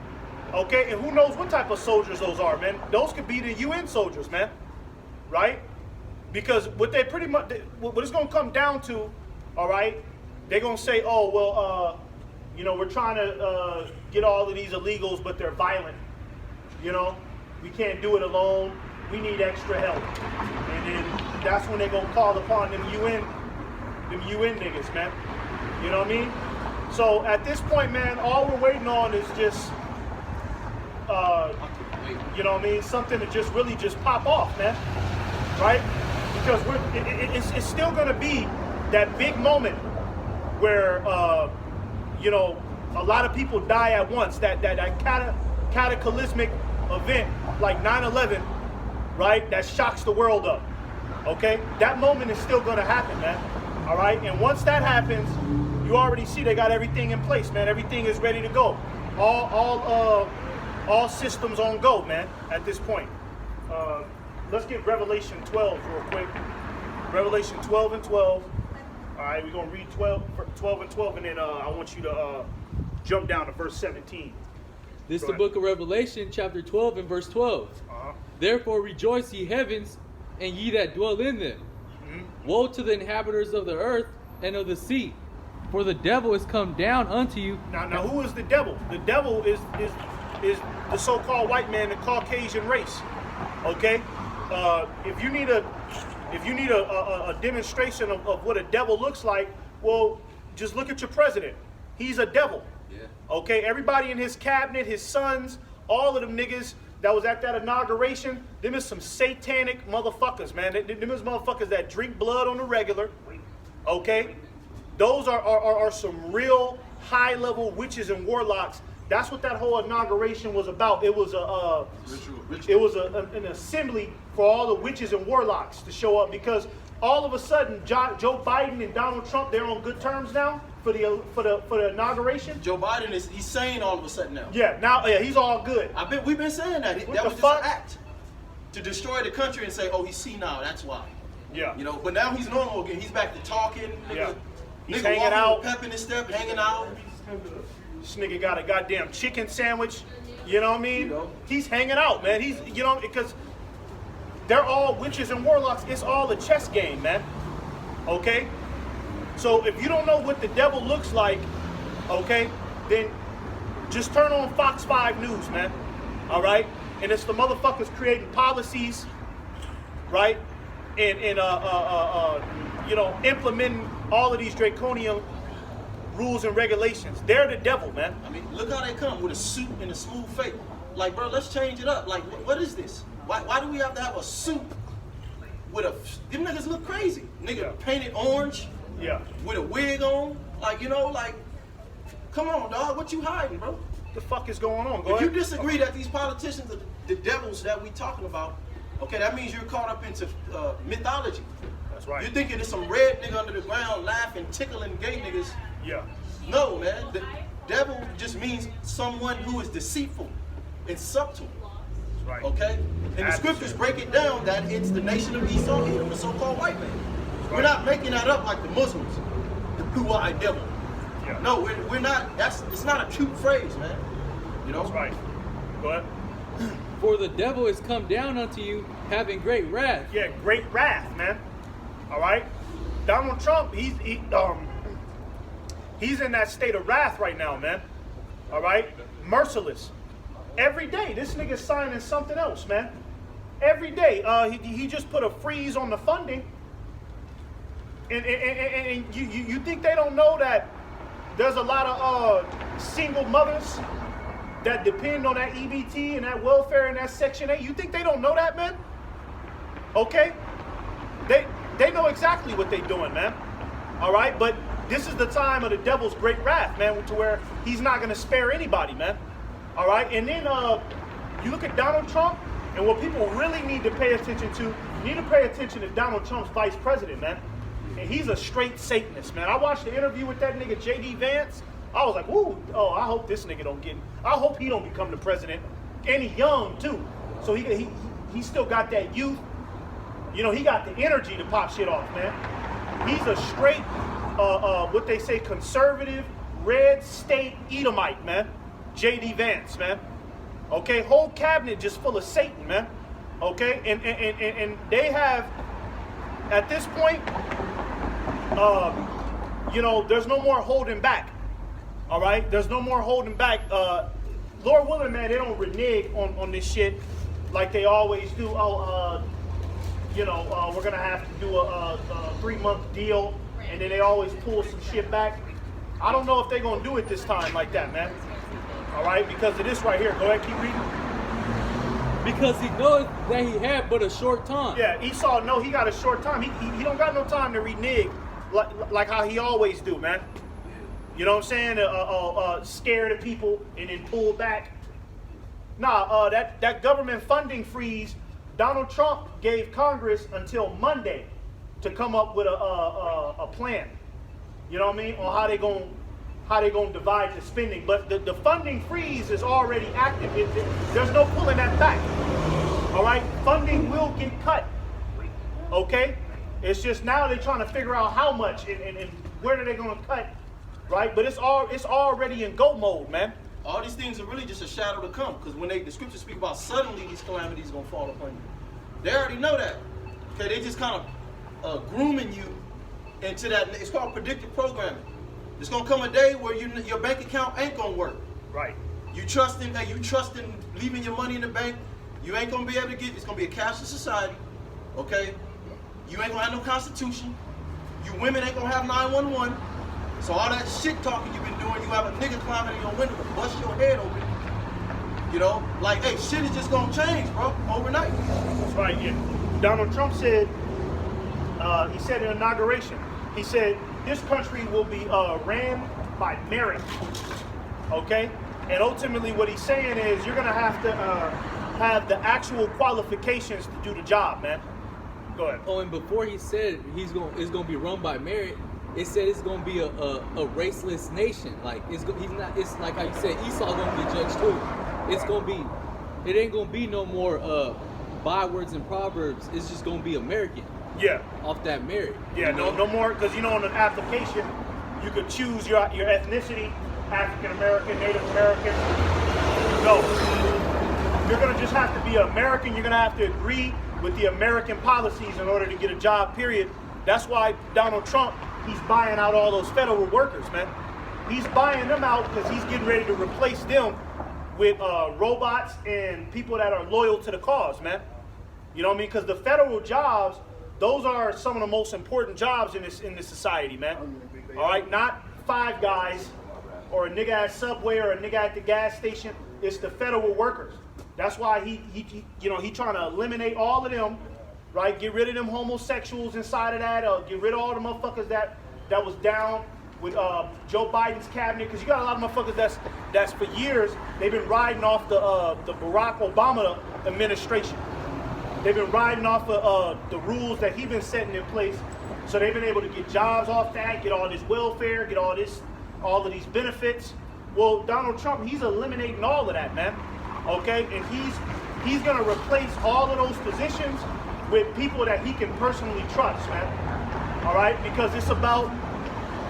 Okay, and who knows what type of soldiers those are, man? Those could be the UN soldiers, man. Right? Because what they pretty much, what it's gonna come down to, all right? They're gonna say, oh well, we're trying to get all of these illegals, but they're violent. You know, We can't do it alone. We need extra help. And then that's when they're gonna call upon them UN niggas, man. You know what I mean? So at this point, man, all we're waiting on is just, you know what I mean, something to just really just pop off, man. Right? Because it's still gonna be that big moment where, you know, a lot of people die at once. That cataclysmic event like 9/11, right? That shocks the world up. Okay? That moment is still gonna happen, man. All right? And once that happens, you already see they got everything in place, man. Everything is ready to go. All systems on go, man, at this point. Let's get Revelation 12 real quick. Revelation 12 and 12. All right, we're going to read 12 and 12, and then I want you to jump down to verse 17. This is Go the ahead. book of Revelation, chapter 12 and verse 12. Therefore rejoice, ye heavens, and ye that dwell in them. Woe to the inhabitants of the earth and of the sea, for the devil is come down unto you. Now, who is the devil? The devil is the so-called white man, the Caucasian race. Okay, if you need a demonstration of what a devil looks like, well, just look at your president. He's a devil. Yeah. Okay, everybody in his cabinet, his sons, all of them niggas that was at that inauguration, them is some satanic motherfuckers, man. Them is motherfuckers that drink blood on the regular. Okay, those are some real high-level witches and warlocks. That's what that whole inauguration was about. It was an assembly for all the witches and warlocks to show up, because all of a sudden Joe Biden and Donald Trump, they're on good terms now for the inauguration. Joe Biden he's sane all of a sudden now. Yeah, now he's all good. We've been saying that. What That the was fuck? just an act to destroy the country and say, oh, he's senile, that's why. Yeah, You know, but now he's normal again. He's back to talking. Nigga, Yeah. He's nigga hanging walking out. with pep in his step, hanging out. this nigga got a goddamn chicken sandwich. You know what I mean? You know? He's hanging out, man. He's, you know, because they're all witches and warlocks. It's all a chess game, man. Okay? So if you don't know what the devil looks like, okay, then just turn on Fox 5 News, man. All right? And it's the motherfuckers creating policies, right? And you know, implementing all of these draconian rules and regulations. They're the devil, man. I mean, look how they come with a suit and a smooth face. Like, bro, let's change it up. Like, what is this? Why do we have to have a suit with a... Them niggas look crazy. Nigga Yeah. painted orange Yeah. with a wig on. Like, you know, like, come on, dog. What you hiding, bro? What the fuck is going on? Go If you ahead. disagree that these politicians are the devils that we talking about, okay, that means you're caught up into mythology. That's right. You're thinking there's some red nigga under the ground laughing, tickling gay niggas. Yeah. No, man. The devil just means someone who is deceitful and subtle. That's right. Okay? And the scriptures break it down that it's the nation of Esau, Edom, the so-called white man. We're not making that up like the Muslims, the blue-eyed devil. Yeah. No, we're not. It's not a cute phrase, man. You know? That's right. Go ahead. For the devil is come down unto you, having great wrath. Yeah, great wrath, man. All right. Donald Trump, he's in that state of wrath right now, man. All right. Merciless. Every day, this nigga's signing something else, man. Every day, he just put a freeze on the funding. And you think they don't know that there's a lot of single mothers that depend on that EBT and that welfare and that Section 8? You think they don't know that, man? Okay? They know exactly what they're doing, man. All right? But this is the time of the devil's great wrath, man, to where he's not going to spare anybody, man. All right? And then you look at Donald Trump, and what people really need to pay attention to, you need to pay attention to Donald Trump's vice president, man. And he's a straight Satanist, man. I watched the interview with that nigga J.D. Vance. I was like, ooh, oh, I hope this nigga don't get, I hope he don't become the president. And he's young, too. So he still got that youth. You know, he got the energy to pop shit off, man. He's a straight, what they say, conservative, red state Edomite, man. J.D. Vance, man. Okay, whole cabinet just full of Satan, man. Okay, and they have, at this point, you know, there's no more holding back. All right, there's no more holding back. Lord willing, man, they don't renege on this shit. like they always do. We're gonna have to do a 3-month deal, and then they always pull some shit back. I don't know if they're gonna do it this time like that, man. All right, because of this right here. Go ahead, keep reading. Because he knows that he had but a short time. Yeah, Esau, no, he got a short time. He don't got no time to renege like how he always do, man. You know what I'm saying? Scare the people and then pull back. Nah, that government funding freeze, Donald Trump gave Congress until Monday to come up with a plan. You know what I mean? On how they gonna divide the spending. But the funding freeze is already active. There's no pulling that back. All right, funding will get cut. Okay, it's just now they're trying to figure out how much and where are they gonna cut, right? But it's already in go mode, man. All these things are really just a shadow to come, because when the scriptures speak about suddenly these calamities gonna fall upon you, they already know that. Okay, they just kind of grooming you into that. It's called predictive programming. It's gonna come a day where your bank account ain't gonna work. Right. You trusting leaving your money in the bank. You ain't gonna be able to get. It's gonna be a cashless society. Okay. You ain't gonna have no constitution. You women ain't gonna have 911. So all that shit talking you've been doing, you have a nigga climbing in your window to bust your head open. You know, like, hey, shit is just gonna change, bro, overnight. That's right. Yeah. Donald Trump said, he said in inauguration, he said, this country will be ran by merit. Okay? And ultimately what he's saying is you're gonna have to have the actual qualifications to do the job, man. Go ahead. Oh, and before he said it's gonna be run by merit, it said it's gonna be a raceless nation. Like it's like how you said Esau gonna be judged too. It ain't gonna be no more bywords and proverbs. It's just gonna be American. Yeah. Off that merit. Yeah, no more, because on an application you could choose your ethnicity, African American, Native American. No. You're gonna just have to be American. You're gonna have to agree with the American policies in order to get a job, period. That's why Donald Trump, he's buying out all those federal workers, man. He's buying them out because he's getting ready to replace them with robots and people that are loyal to the cause, man. You know what I mean? Because the federal jobs, those are some of the most important jobs in this society, man. All right, not Five Guys or a nigga at Subway or a nigga at the gas station. It's the federal workers. That's why he trying to eliminate all of them, right? Get rid of them homosexuals inside of that. Get rid of all the motherfuckers that was down with Joe Biden's cabinet. Because you got a lot of motherfuckers that's for years they've been riding off the Barack Obama administration. They've been riding off the rules that he's been setting in place. So they've been able to get jobs off that, get all this welfare, get all of these benefits. Well, Donald Trump, he's eliminating all of that, man. Okay, and he's gonna replace all of those positions with people that he can personally trust, man. All right, because it's about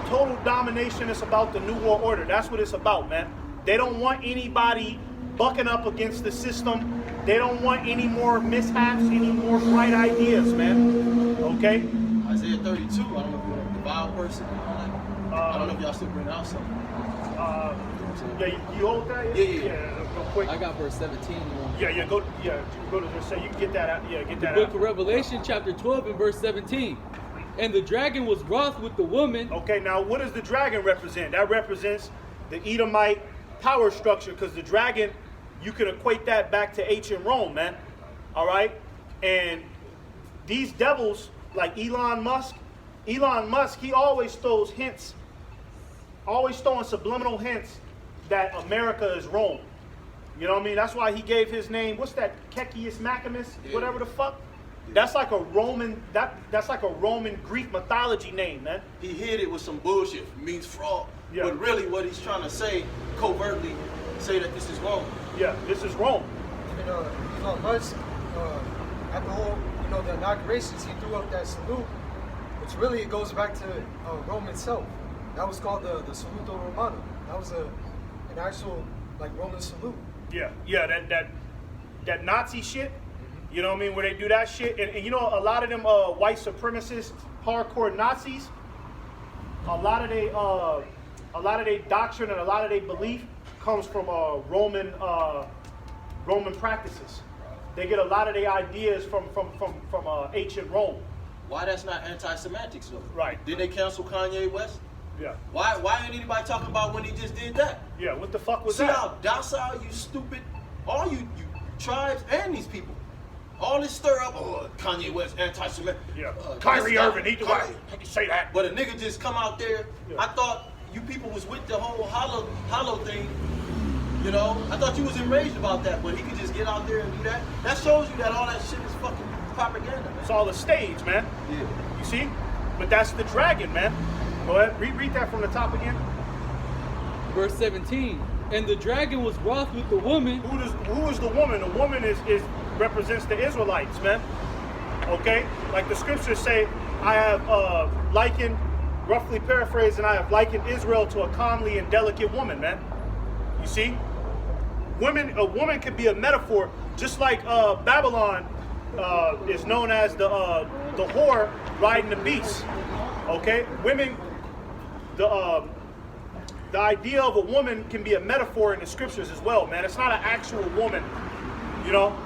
total domination. It's about the New World Order. That's what it's about, man. They don't want anybody bucking up against the system. They don't want any more mishaps, any more bright ideas, man. Okay? Isaiah 32, I don't know if you're a devout person and all that. I don't know if y'all still bring out something. Yeah, you hold that? Yeah. Real quick. I got verse 17. Go to this. So you can get that out. Yeah, get that The book out. of Revelation, chapter 12 and verse 17. And the dragon was wroth with the woman. Okay, now what does the dragon represent? That represents the Edomite power structure, because the dragon, you can equate that back to ancient Rome, man. All right? And these devils, like Elon Musk, he always throws hints, always throwing subliminal hints that America is Rome. You know what I mean? That's why he gave his name, what's that, Kekius Maximus, whatever the fuck? That's like a Roman, that's like a Roman Greek mythology name, man. He hid it with some bullshit, means fraud. Yeah. But really what he's trying to say, covertly, say that this is wrong. Yeah, this is Rome. And Elon Musk, at the whole, the inaugurations, he threw up that salute, which really it goes back to Rome itself. That was called the Saluto Romano. That was an actual Roman salute. Yeah, that Nazi shit. You know what I mean? Where they do that shit, and a lot of them white supremacist, hardcore Nazis. A lot of their doctrine and a lot of their belief comes from Roman practices. They get a lot of their ideas from ancient Rome. Why that's not anti-semantics though? Right. Did they cancel Kanye West? Yeah. Why ain't anybody talking about when he just did that? Yeah. What the fuck was See that? how docile you stupid, all you tribes and these people. All this stir up, oh, Kanye West, anti-Semitic. Yeah. Kyrie Irving, he do Kyrie. how you say that? But a nigga just come out there. Yeah. I thought you people was with the whole hollow thing. You know, I thought you was enraged about that, but he could just get out there and do that. That shows you that all that shit is fucking propaganda, man. It's all a stage, man. Yeah. You see? But that's the dragon, man. Go ahead, read that from the top again. Verse 17. And the dragon was wroth with the woman. Who is the woman? The woman is represents the Israelites, man. Okay? Like the scriptures say, I have likened, roughly paraphrasing, I have likened Israel to a comely and delicate woman, man. You see? A woman could be a metaphor, just like Babylon is known as the whore riding the beast. Okay? Women, the idea of a woman can be a metaphor in the scriptures as well, man. It's not an actual woman, you know?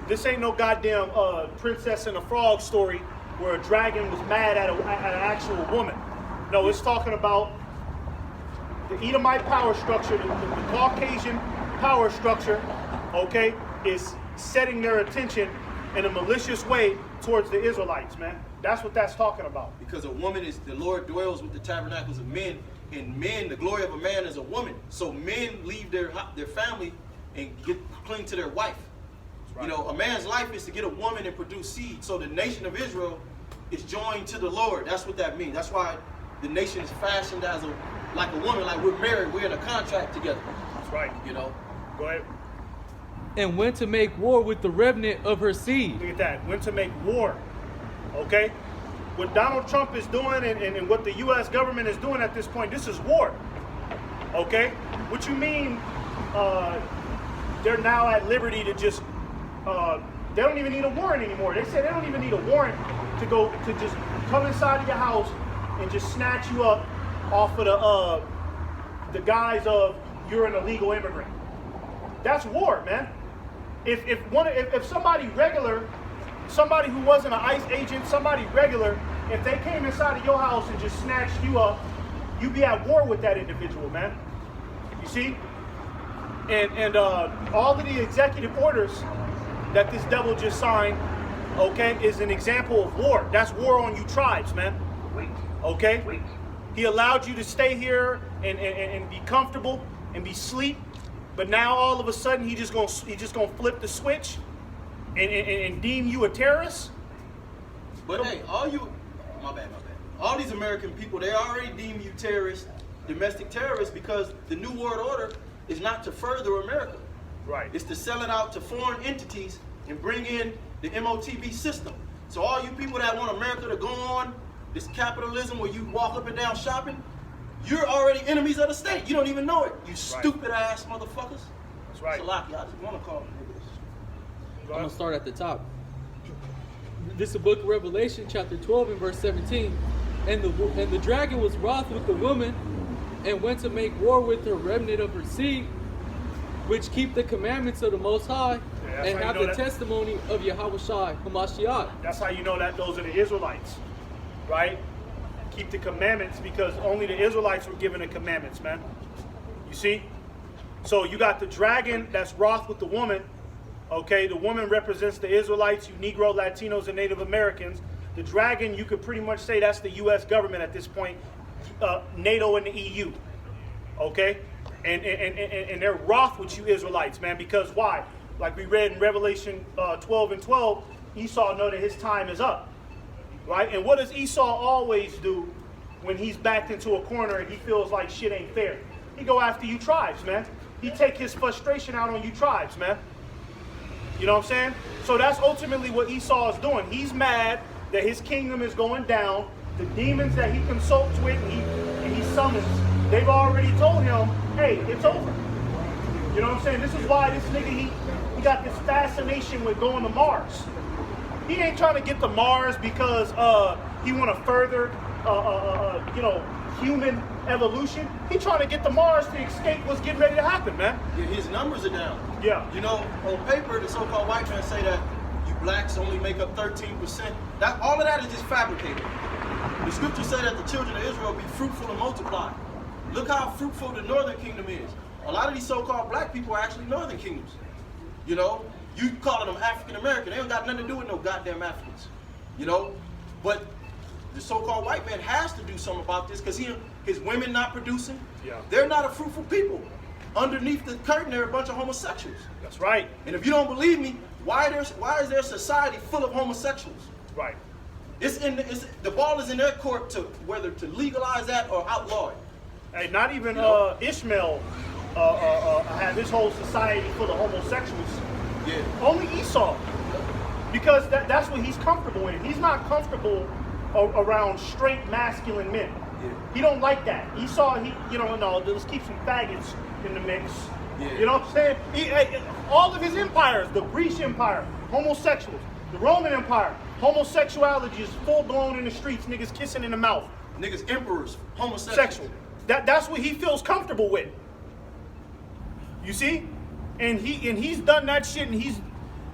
This ain't no goddamn Princess and the Frog story where a dragon was mad at an actual woman. No, it's talking about the Edomite power structure, the Caucasian power structure, okay, is setting their attention in a malicious way towards the Israelites, man. That's what that's talking about. Because a woman is, the Lord dwells with the tabernacles of men, and men, the glory of a man is a woman. So men leave their family and cling to their wife. Right. You know, a man's life is to get a woman and produce seed. So the nation of Israel is joined to the Lord. That's what that means. That's why the nation is fashioned as like a woman, like we're married, we're in a contract together. That's right. You know? Go ahead. And went to make war with the remnant of her seed. Look at that. Went to make war. Okay? What Donald Trump is doing and what the U.S. government is doing at this point, this is war. Okay? What you mean they're now at liberty to just, they don't even need a warrant anymore. They say they don't even need a warrant to just come inside of your house and just snatch you up off of the guise of you're an illegal immigrant. That's war, man. If somebody regular, somebody who wasn't an ICE agent, somebody regular, if they came inside of your house and just snatched you up, you'd be at war with that individual, man. You see? And all of the executive orders that this devil just signed, okay, is an example of war. That's war on you tribes, man. Okay? He allowed you to stay here and be comfortable and be asleep, but now all of a sudden he just gonna flip the switch and deem you a terrorist. But hey, my bad. All these American people, they already deem you terrorists, domestic terrorists, because the New World Order is not to further America. Right. It's to sell it out to foreign entities and bring in the MOTB system. So all you people that want America to go on this capitalism where you walk up and down shopping, you're already enemies of the state. You don't even know it. You stupid ass motherfuckers. That's right. Salaki, I just want to call them niggas. I'm going to start at the top. This is the book of Revelation, chapter 12 and verse 17. And the dragon was wroth with the woman and went to make war with her remnant of her seed, which keep the commandments of the Most High and have the testimony of Yahweh Shai Hamashiach. That's how you know that those are the Israelites, right? Keep the commandments because only the Israelites were given the commandments, man. You see? So you got the dragon that's wroth with the woman. Okay, the woman represents the Israelites, you Negro, Latinos, and Native Americans. The dragon, you could pretty much say that's the U.S. government at this point, NATO and the EU. Okay? And they're wroth with you Israelites, man, because why? Like we read in Revelation 12 and 12, Esau know that his time is up. Right? And what does Esau always do when he's backed into a corner and he feels like shit ain't fair? He go after you tribes, man. He take his frustration out on you tribes, man. You know what I'm saying? So that's ultimately what Esau is doing. He's mad that his kingdom is going down. The demons that he consults with and he summons, they've already told him, hey, it's over. You know what I'm saying? This is why this nigga, he got this fascination with going to Mars. He ain't trying to get to Mars because he want to further, human evolution. He trying to get the Mars to escape what's getting ready to happen, man. Yeah, his numbers are down. Yeah. You know, on paper, the so-called white man say that you blacks only make up 13%. That all of that is just fabricated. The scriptures say that the children of Israel be fruitful and multiply. Look how fruitful the northern kingdom is. A lot of these so-called black people are actually northern kingdoms. You know, you calling them African American, they don't got nothing to do with no goddamn Africans. You know, but the so-called white man has to do something about this because his women not producing. Yeah. They're not a fruitful people. Underneath the curtain, there are a bunch of homosexuals. That's right. And if you don't believe me, why is there a society full of homosexuals? Right. The ball is in their court to whether to legalize that or outlaw it. Hey, not even Ishmael had his whole society full of homosexuals. Yeah. Only Esau. Because that's what he's comfortable in. He's not comfortable around straight masculine men. Yeah. He don't like that. Esau, no, let's keep some faggots in the mix. Yeah. You know what I'm saying? All of his empires, the Grecian Empire, homosexuals. The Roman Empire, homosexuality is full blown in the streets, niggas kissing in the mouth. Niggas emperors, homosexuals. Sexual. That's what he feels comfortable with. You see? And he's done that shit, and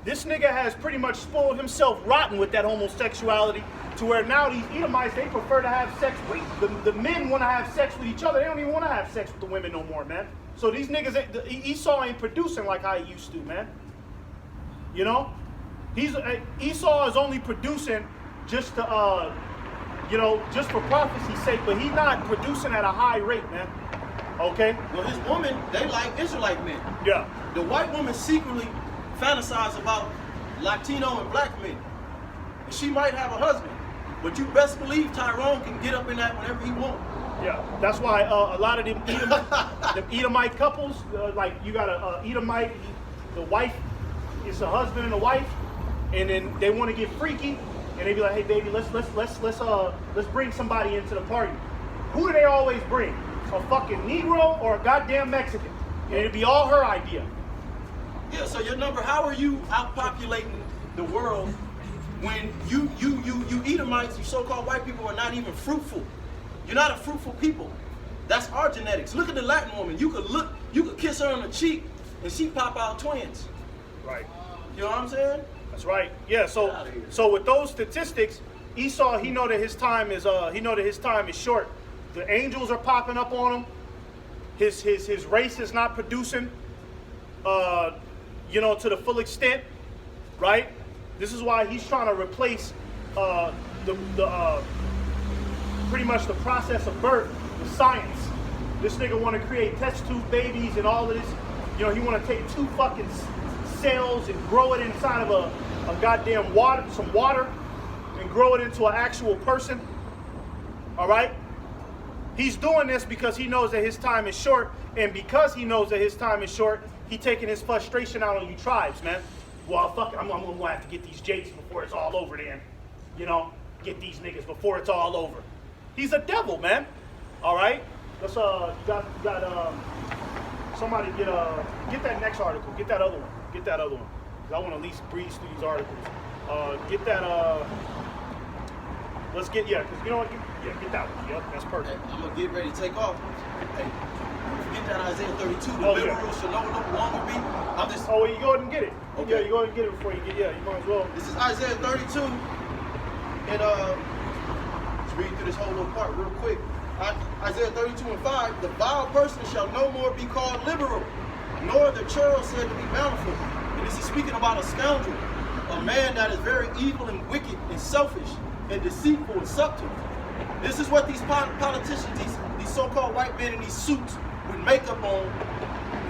this nigga has pretty much spoiled himself rotten with that homosexuality to where now these Edomites, they prefer to have sex with the men want to have sex with each other. They don't even want to have sex with the women no more, man. So these niggas, Esau ain't producing like how he used to, man. You know? Esau is only producing just to, just for prophecy's sake, but he's not producing at a high rate, man. Okay? Well, his woman, they like Israelite men. Yeah. The white woman secretly fantasize about Latino and black men. And she might have a husband, but you best believe Tyrone can get up in that whenever he wants. Yeah, that's why a lot of them Edomite couples, like you got a Edomite, the wife, it's a husband and a wife, and then they want to get freaky, and they be like, hey baby, let's bring somebody into the party. Who do they always bring? A fucking Negro or a goddamn Mexican? And it'd be all her idea. Yeah, so your number, how are you outpopulating the world when you Edomites, you so-called white people are not even fruitful? You're not a fruitful people. That's our genetics. Look at the Latin woman. You could kiss her on the cheek and she pop out twins. Right. You know what I'm saying? That's right. Yeah. So with those statistics, Esau, he know that his time is short. The angels are popping up on him. His race is not producing, to the full extent, right? This is why he's trying to replace pretty much the process of birth with science. This nigga want to create test tube babies and all of this. He want to take 2 fucking cells and grow it inside of a goddamn some water, and grow it into an actual person. All right? He's doing this because he knows that his time is short, and because he knows that his time is short, he taking his frustration out on you tribes, man. Well, fuck it, I'm gonna have to get these jakes before it's all over then. Get these niggas before it's all over. He's a devil, man. All right? Let's somebody get that next article. Get that other one. Get that other one. 'Cause I want to at least breeze through these articles. Get that let's get because you know what? Get that one. Yep, that's perfect. Hey, I'm gonna get ready to take off. Hey, forget that Isaiah 32. The Oh, liberal yeah. shall no longer be. I'm just. Oh, well, you go ahead and get it. Okay. Yeah, you go ahead and get it before you get. Yeah, you might as well. This is Isaiah 32, and let's read through this whole little part real quick. Isaiah 32 and 5. The vile person shall no more be called liberal, nor the churl said to be bountiful. And this is speaking about a scoundrel, a man that is very evil and wicked and selfish and deceitful and subtle. This is what these politicians, these so-called white men in these suits with makeup on,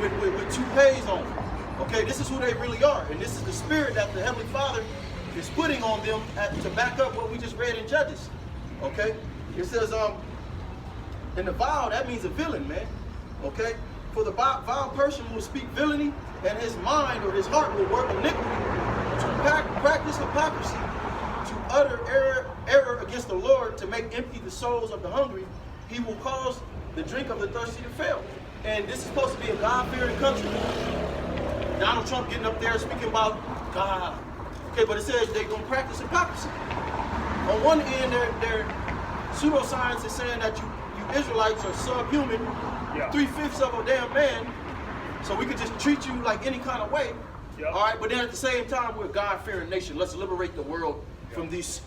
with toupees on. Okay, this is who they really are. And this is the spirit that the Heavenly Father is putting on them to back up what we just read in Judges. Okay? It says, and the vile, that means a villain, man. Okay? For the vile person will speak villainy, and his mind or his heart will work iniquity, to practice hypocrisy, to utter error against the Lord, to make empty the souls of the hungry. He will cause the drink of the thirsty to fail. And this is supposed to be a God-fearing country. Donald Trump getting up there speaking about God. Okay, but it says they're going to practice hypocrisy. On one end, their pseudoscience is saying that you you Israelites are subhuman, Yeah. 3/5 of a damn man, so we could just treat you like any kind of way. Yeah. All right, but then at the same time, we're a God-fearing nation. Let's liberate the world from these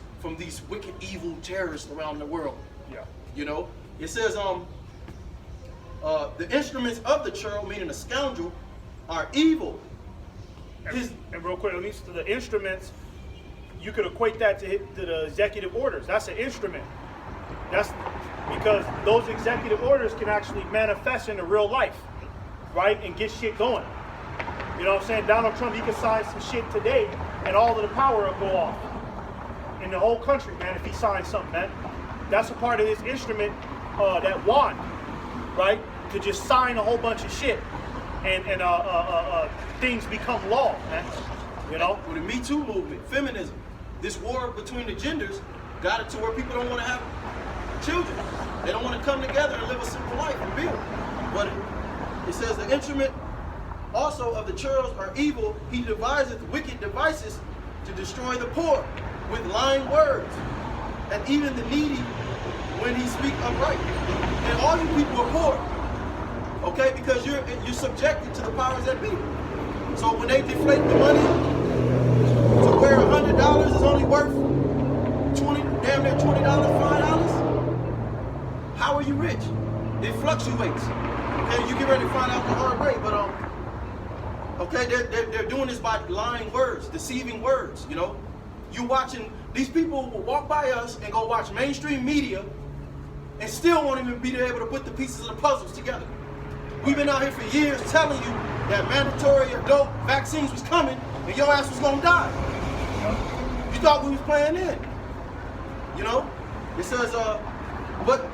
wicked, evil terrorists around the world. Yeah. You know, it says the instruments of the churl, meaning a scoundrel, are evil. And real quick, at least the instruments, you could equate that to the executive orders. That's an instrument. That's because those executive orders can actually manifest into real life, right? And get shit going. You know what I'm saying? Donald Trump, he can sign some shit today and all of the power will go off in the whole country, man, if he signs something, man. That's a part of this instrument, that wand, right? To just sign a whole bunch of shit and things become law, man. You know? With the Me Too movement, feminism, this war between the genders got it to where people don't want to have children. They don't want to come together and live a simple life and build. But it says the instrument also of the churls are evil. He deviseth wicked devices to destroy the poor with lying words, and even the needy when he speak upright. And all you people are poor, okay? Because you're subjected to the powers that be. So when they deflate the money to where $100 is only worth damn near $20, $5, how are you rich? It fluctuates. Okay, you get ready to find out the hard way, but okay, they're doing this by lying words, deceiving words. You know, you watching these people will walk by us and go watch mainstream media, and still won't even be able to put the pieces of the puzzles together. We've been out here for years telling you that mandatory adult vaccines was coming and your ass was gonna die. You thought we was playing in. You know? It says, but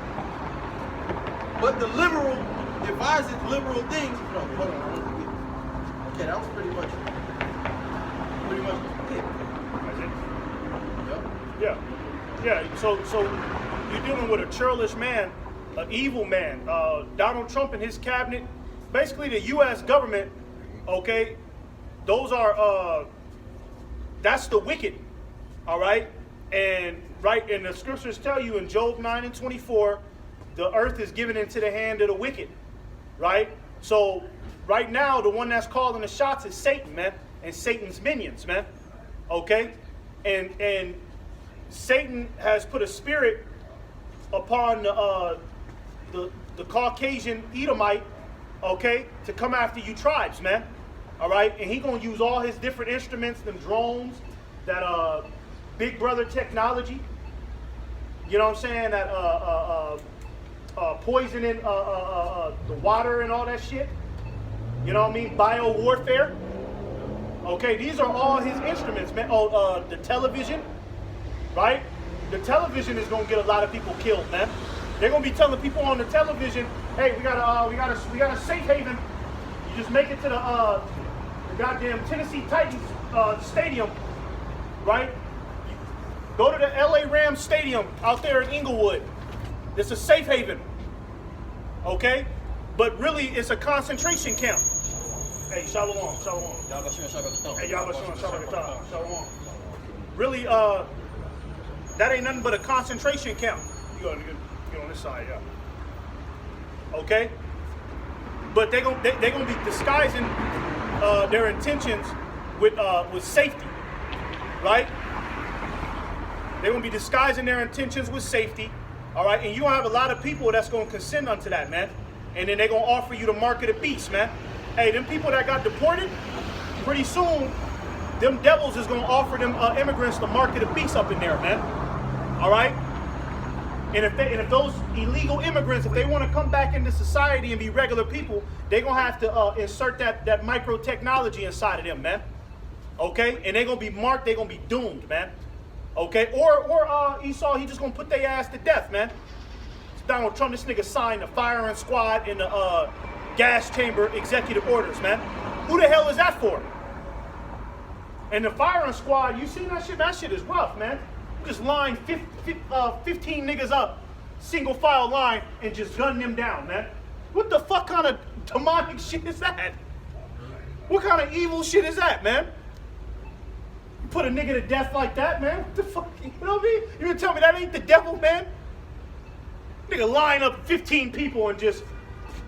the liberal deviseth liberal things. No, hold on. Okay, that was pretty much it. That's it. Yep. Yeah. Yeah. So you're dealing with a churlish man, an evil man. Donald Trump and his cabinet, basically the U.S. government, okay, those are, that's the wicked, all right? And the scriptures tell you in Job 9:24, the earth is given into the hand of the wicked, right? So right now, the one that's calling the shots is Satan, man, and Satan's minions, man, okay? And Satan has put a spirit upon the Caucasian Edomite, okay, to come after you tribes, man. All right, and he gonna use all his different instruments, them drones, that Big Brother technology. You know what I'm saying? That poisoning the water and all that shit. You know what I mean? Bio warfare. Okay, these are all his instruments, man. The television, right? The television is gonna get a lot of people killed, man. They're gonna be telling people on the television, "Hey, we got a safe haven. You just make it to the goddamn Tennessee Titans stadium, right? You go to the LA Rams stadium out there in Inglewood. It's a safe haven, okay? But really, it's a concentration camp." Hey, shalom, shalom. Hey, y'all shalom. Really, that ain't nothing but a concentration camp. You gotta get on this side, yeah. Okay? But they're gonna be disguising their intentions with safety, right? They're gonna be disguising their intentions with safety, all right? And you gonna have a lot of people that's gonna consent unto that, man. And then they're gonna offer you the mark of the beast, man. Hey, them people that got deported, pretty soon, them devils is gonna offer them immigrants the mark of the beast up in there, man. All right? And if those illegal immigrants, if they want to come back into society and be regular people, they're gonna have to insert that micro technology inside of them, man. Okay? And they're gonna be marked, they're gonna be doomed, man. Okay? Or Esau, he just gonna put their ass to death, man. It's Donald Trump, this nigga signed the firing squad and the gas chamber executive orders, man. Who the hell is that for? And the firing squad, you seen that shit? That shit is rough, man. Just line 15 niggas up, single file line, and just gun them down, man. What the fuck kind of demonic shit is that? What kind of evil shit is that, man? You put a nigga to death like that, man? What the fuck? You know what I mean? You gonna tell me that ain't the devil, man? Nigga line up 15 people and just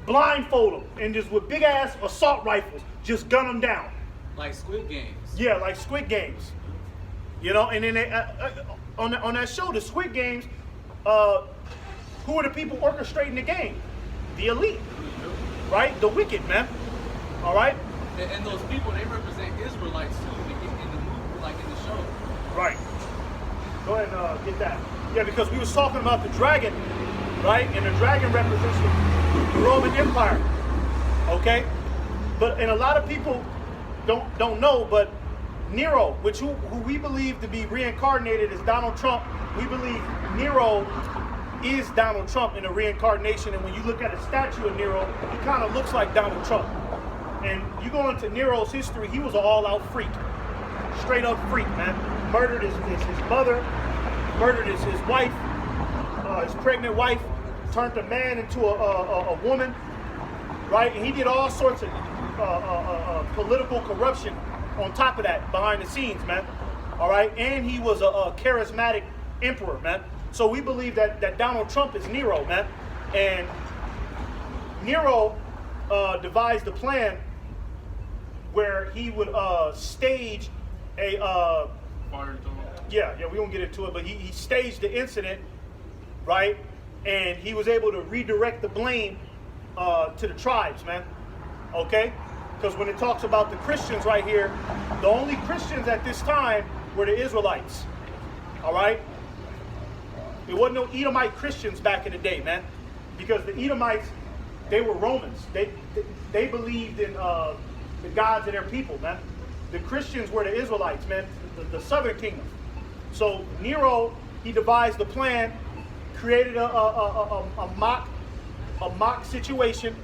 blindfold them, and just with big ass assault rifles, just gun them down. Like Squid Games. Yeah, like Squid Games. You know, and then they, on that show, the Squid Games, who are the people orchestrating the game? The elite, right? The wicked, man. All right? And those people, they represent Israelites too in the movie, like in the show. Right. Go ahead and get that. Yeah, because we was talking about the dragon, right? And the dragon represents the Roman Empire. Okay? But and a lot of people don't know, but Nero, who we believe to be reincarnated as Donald Trump, we believe Nero is Donald Trump in a reincarnation. And when you look at a statue of Nero, he kind of looks like Donald Trump. And you go into Nero's history, he was an all-out freak. Straight up freak, man. Murdered his mother, murdered his wife, his pregnant wife, turned a man into a woman, right? And he did all sorts of political corruption on top of that, behind the scenes, man. All right? And he was a charismatic emperor, man. So we believe that Donald Trump is Nero, man. And Nero devised a plan where he would stage a Fire dome. yeah, we won't get into it, but he staged the incident, right? And he was able to redirect the blame to the tribes, man. Okay? Because when it talks about the Christians right here, the only Christians at this time were the Israelites. All right? There wasn't no Edomite Christians back in the day, man. Because the Edomites, they were Romans. They believed in the gods of their people, man. The Christians were the Israelites, man, the southern kingdom. So Nero, he devised a plan, created a mock situation,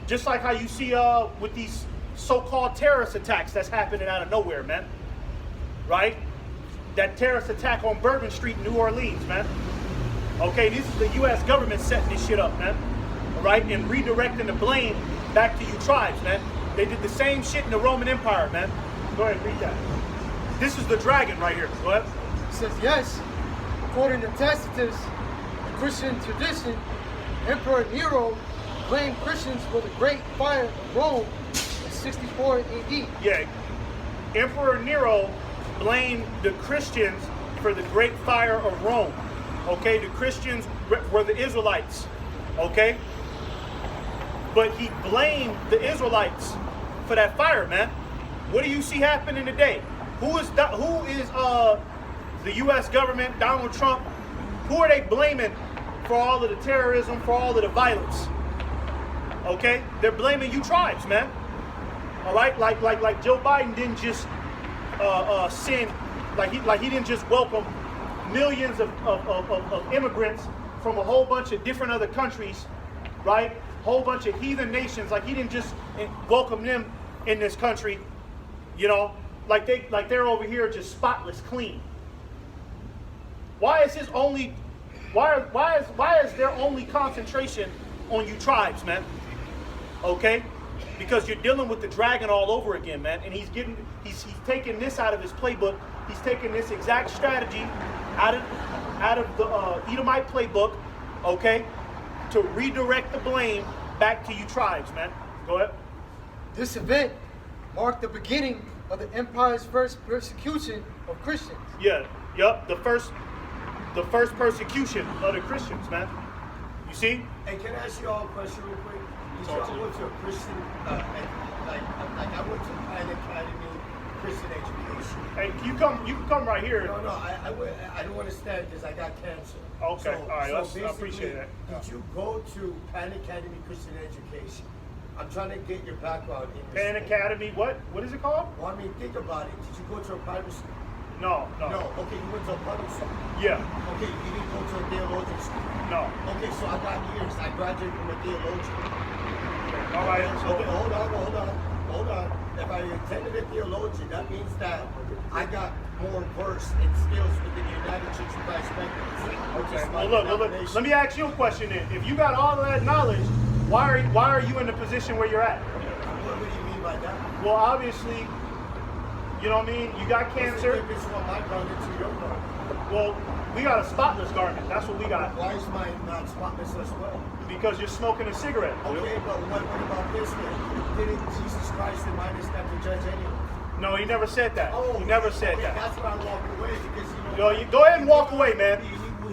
just like how you see with these so-called terrorist attacks that's happening out of nowhere, man. Right? That terrorist attack on Bourbon Street in New Orleans, man. Okay, this is the U.S. government setting this shit up, man. All right, and redirecting the blame back to you tribes, man. They did the same shit in the Roman Empire, man. Go ahead, read that. This is the dragon right here. Go ahead. It says, yes, according to Tacitus, the Christian tradition, Emperor Nero blamed Christians for the Great Fire of Rome in 64 AD. Yeah, Emperor Nero blamed the Christians for the Great Fire of Rome. Okay, the Christians were the Israelites. Okay, but he blamed the Israelites for that fire, man. What do you see happening today? Who is the U.S. government, Donald Trump? Who are they blaming for all of the terrorism, for all of the violence? Okay, they're blaming you tribes, man. All right, like Joe Biden didn't just send, like he didn't just welcome millions of immigrants from a whole bunch of different other countries, right? Whole bunch of heathen nations. Like he didn't just welcome them in this country, you know, like they're over here just spotless clean. Why is his only? Why is their only concentration on you tribes, man? Okay, because you're dealing with the dragon all over again, man, and he's taking this out of his playbook. He's taking this exact strategy out of the Edomite playbook, okay, to redirect the blame back to you tribes, man. Go ahead. This event marked the beginning of the empire's first persecution of Christians. Yeah, yup, the first persecution of the Christians, man. You see? Hey, can I ask you all a question real quick? I went to a Christian, like I went to Pine Academy Christian education. Hey, you can come right here. No, I don't want to stand because I got cancer. Okay, all right, I basically, appreciate that. Did you go to Pan Academy Christian Education? I'm trying to get your background in this. Pan Academy, what is it called? Well, I mean, think about it. Did you go to a private school? No. No. Okay, you went to a public school. Yeah, Okay, you didn't go to a theologian school. no. Okay, so I got years. I graduated from a theologian. All right, so Okay, hold on. If I attended a theologian, that means that I got more versed in skills within the United Church of Christ okay. Well, look. Let me ask you a question then. If you got all of that knowledge, why are you in the position where you're at? What do you mean by that? Well, obviously, you know what I mean. You got What's the cancer. difference from my brother to your brother? Well, we got a spotless garment. That's what we got. Why is mine not spotless as well? Because you're smoking a cigarette. Okay, but what about this then? Didn't Jesus Christ remind us not to judge anyone? No, he never said that. He never said okay, that. That's why I walked away because you know. Yo, you go ahead and walk away, man.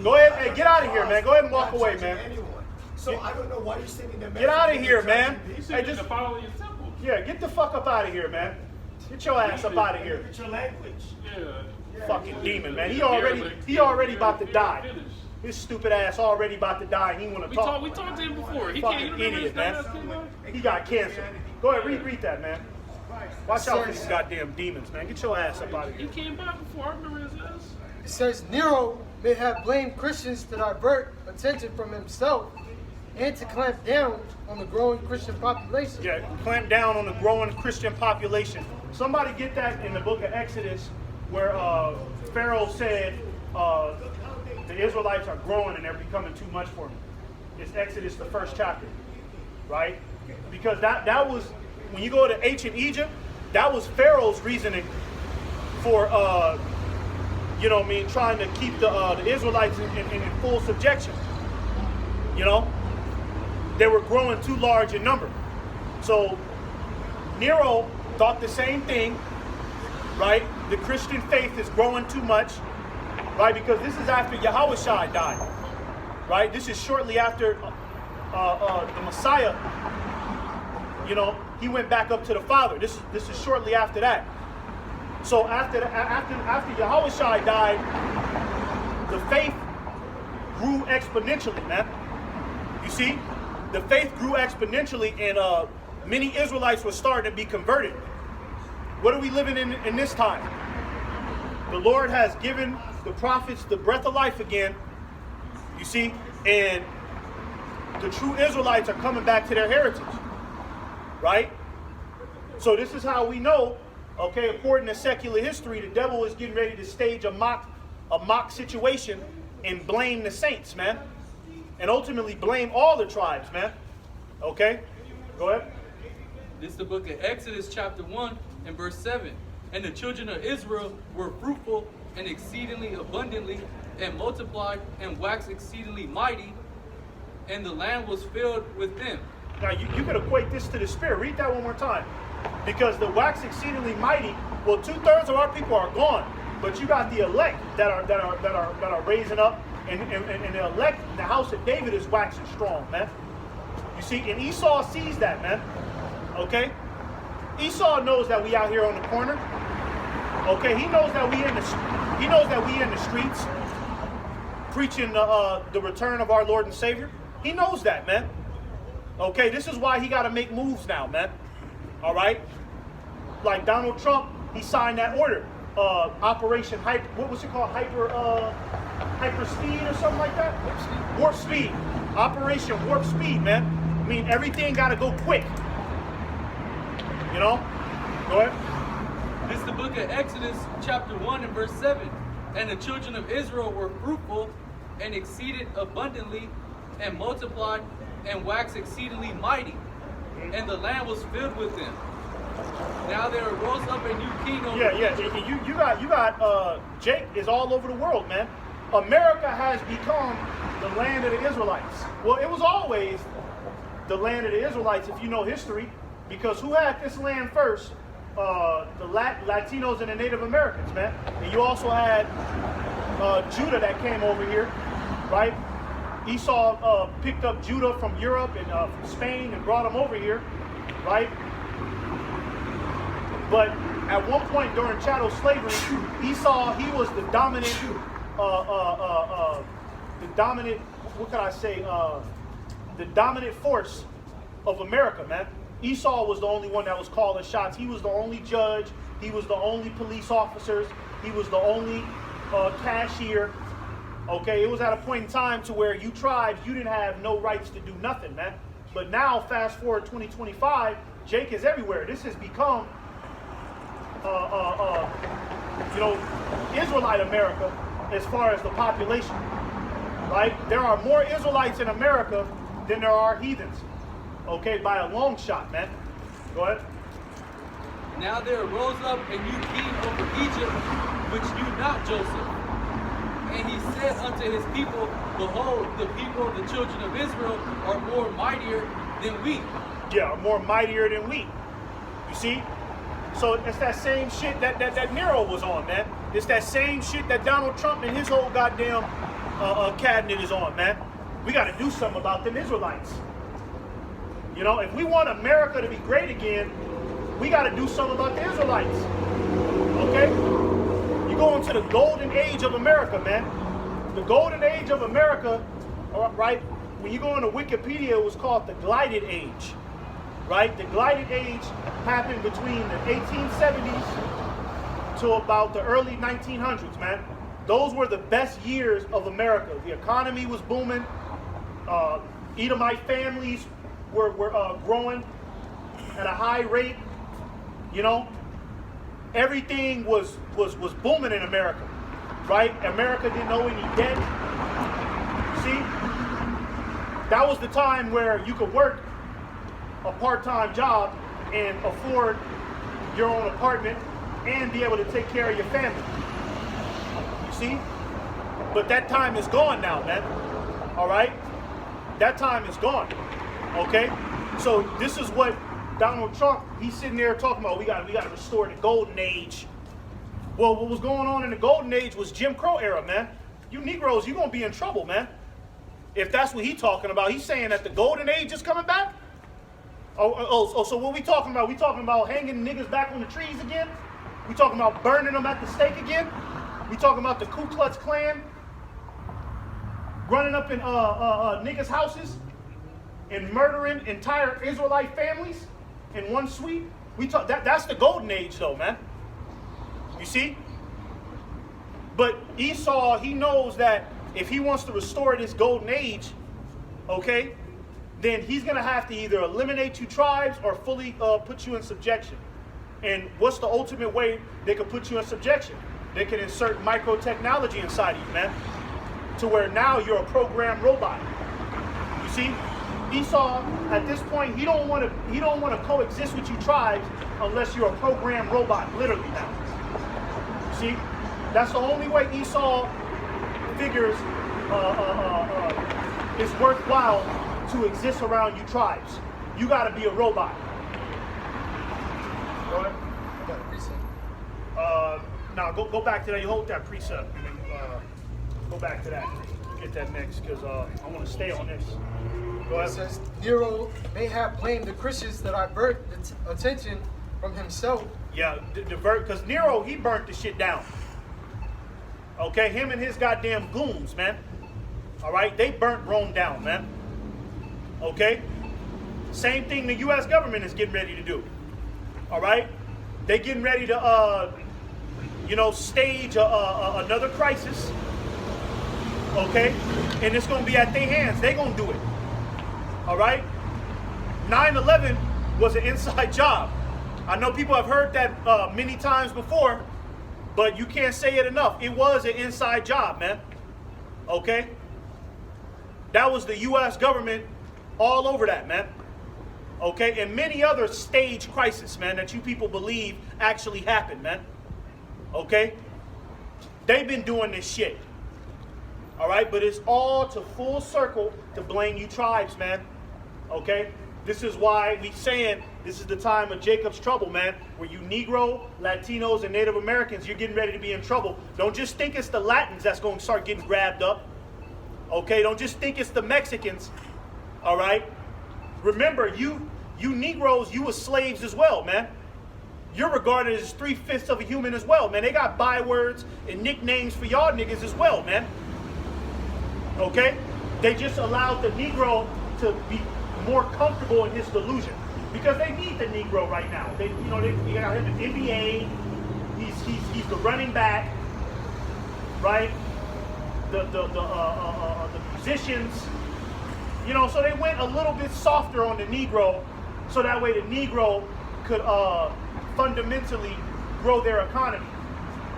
Go ahead, hey, get out of here, man. Go ahead and walk Not away, judging man. anyone. So I don't know why you're sitting there. Get out of here, man. You Hey, said just to follow your temple. yeah, get the fuck up out of here, man. Get your ass up out of here. Look at your language. Yeah. Fucking demon, man. He already about to die. His stupid ass already about to die, and he want to talk. We talked to him before. He Fucking can't. You remember idiot, his man. last name? He got cancer. Go ahead, read that, man. Watch out for these goddamn demons, man. Get your ass up out of He here. came by before. I remember his ass. It says Nero may have blamed Christians to divert attention from himself and to clamp down on the growing Christian population. Yeah, clamp down on the growing Christian population. Somebody get that in the book of Exodus, where Pharaoh said the Israelites are growing and they're becoming too much for me. It's Exodus, the first chapter, right? Because that was, when you go to ancient Egypt, that was Pharaoh's reasoning for, you know what I mean, trying to keep the Israelites in full subjection. You know? They were growing too large in number. So Nero thought the same thing, right? The Christian faith is growing too much, right? Because this is after Yahushua died, right? This is shortly after the Messiah, you know, he went back up to the Father. This is shortly after that. So after Yahushua died, the faith grew exponentially, man. You see? The faith grew exponentially, and many Israelites were starting to be converted. What are we living in this time? The Lord has given the prophets the breath of life again, you see, and the true Israelites are coming back to their heritage, right? So this is how we know, okay, according to secular history, the devil is getting ready to stage a mock situation and blame the saints, man. And ultimately blame all the tribes, man. Okay? Go ahead. This is the book of Exodus chapter 1 and verse 7. And the children of Israel were fruitful and exceedingly abundantly, and multiplied and waxed exceedingly mighty, and the land was filled with them. Now you could equate this to the Spirit. Read that one more time. Because the wax exceedingly mighty, well, 2/3 of our people are gone. But you got the elect that are raising up. And the elect, the house of David is waxing strong, man. You see, and Esau sees that, man. Okay? Esau knows that we out here on the corner. Okay, he knows that we in the streets preaching the return of our Lord and Savior. He knows that, man. Okay, this is why he got to make moves now, man. All right? Like Donald Trump, he signed that order. Operation Hyper, what was it called? Hyper Speed or something like that? Warp Speed. Operation Warp Speed, man. I mean, everything got to go quick. You know? Go ahead. This is the book of Exodus chapter 1 and verse 7. And the children of Israel were fruitful and exceeded abundantly and multiplied and waxed exceedingly mighty. And the land was filled with them. Now there arose up a new king over Egypt. You got Jake is all over the world, man. America has become the land of the Israelites. Well, it was always the land of the Israelites, if you know history, because who had this land first? The Latinos and the Native Americans, man. And you also had Judah that came over here, right? Esau picked up Judah from Europe and from Spain and brought them over here, right? But at one point during chattel slavery, Esau, he was the dominant, what can I say, the dominant force of America, man. Esau was the only one that was calling shots. He was the only judge. He was the only police officers. He was the only cashier. Okay, it was at a point in time to where you tribes, you didn't have no rights to do nothing, man. But now, fast forward 2025, Jake is everywhere. This has become you know, Israelite America as far as the population, right? There are more Israelites in America than there are heathens, okay, by a long shot, man. Go ahead. Now there arose up a new king over Egypt, which knew not Joseph. And he said unto his people, behold, the people of the children of Israel are more mightier than we. Yeah, more mightier than we. You see? So it's that same shit that Nero was on, man. It's that same shit that Donald Trump and his whole goddamn cabinet is on, man. We got to do something about them Israelites. You know, if we want America to be great again, we got to do something about the Israelites. Okay? You go into the golden age of America, man. The golden age of America, right? When you go into Wikipedia, it was called the Glided Age. Right? The Glided Age happened between the 1870s to about the early 1900s, man. Those were the best years of America. The economy was booming. Edomite families were growing at a high rate. You know, everything was booming in America, right? America didn't owe any debt. See, that was the time where you could work a part-time job and afford your own apartment and be able to take care of your family. You see? But that time is gone now, man. All right? That time is gone. Okay? So this is what Donald Trump, he's sitting there talking about, we got to restore the golden age. Well, what was going on in the golden age was Jim Crow era, man. You Negroes, you're going to be in trouble, man. If that's what he's talking about. He's saying that the golden age is coming back? Oh, so what we talking about? We talking about hanging niggas back on the trees again? We talking about burning them at the stake again? We talking about the Ku Klux Klan running up in niggas' houses and murdering entire Israelite families in one sweep? That's the golden age, though, man. You see? But Esau, he knows that if he wants to restore this golden age, okay, then he's going to have to either eliminate you tribes or fully put you in subjection. And what's the ultimate way they can put you in subjection? They can insert microtechnology inside of you, man, to where now you're a programmed robot. You see? Esau, at this point, he don't want to coexist with you tribes unless you're a programmed robot, literally now. You see? That's the only way Esau figures it's worthwhile to exist around you tribes. You got to be a robot. Go ahead. I got a precept. Now go back to that. You hold that precept and then go back to that. Get that next because I want to stay on this. Go It ahead. says Nero may have blamed the Christians that divert attention from himself. Yeah, divert because Nero, he burnt the shit down. Okay, him and his goddamn goons, man. All right, they burnt Rome down, man. Okay, same thing the U.S. government is getting ready to do. All right, they getting ready to, stage another crisis. Okay, and it's gonna be at their hands. They gonna do it. All right, 9/11 was an inside job. I know people have heard that many times before, but you can't say it enough. It was an inside job, man. Okay, that was the U.S. government all over that, man. Okay, and many other stage crises, man, that you people believe actually happened, man. Okay, they've been doing this shit. All right, but it's all to full circle to blame you tribes, man. Okay, this is why we saying this is the time of Jacob's trouble, man. Where you Negro, Latinos, and Native Americans, you're getting ready to be in trouble. Don't just think it's the Latins that's going to start getting grabbed up. Okay, don't just think it's the Mexicans. All right, remember you Negroes, you were slaves as well, man. You're regarded as 3/5 of a human as well, man. They got bywords and nicknames for y'all niggas as well, man. Okay, they just allowed the Negro to be more comfortable in his delusion because they need the Negro right now. They got him in NBA. He's the running back, right? The musicians, so they went a little bit softer on the Negro, so that way the Negro could fundamentally grow their economy.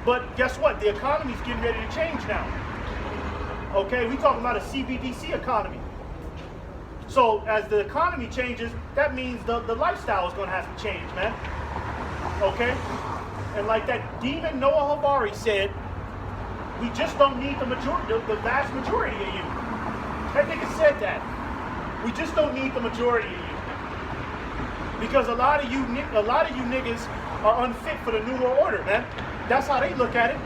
But guess what? The economy's getting ready to change now. Okay, we talking about a CBDC economy. So as the economy changes, that means the lifestyle is going to have to change, man. Okay? And like that demon Noah Habari said, We just don't need the majority, the vast majority of you. That nigga said that. We just don't need the majority of you. Because a lot of you niggas are unfit for the New World Order, man. That's how they look at it.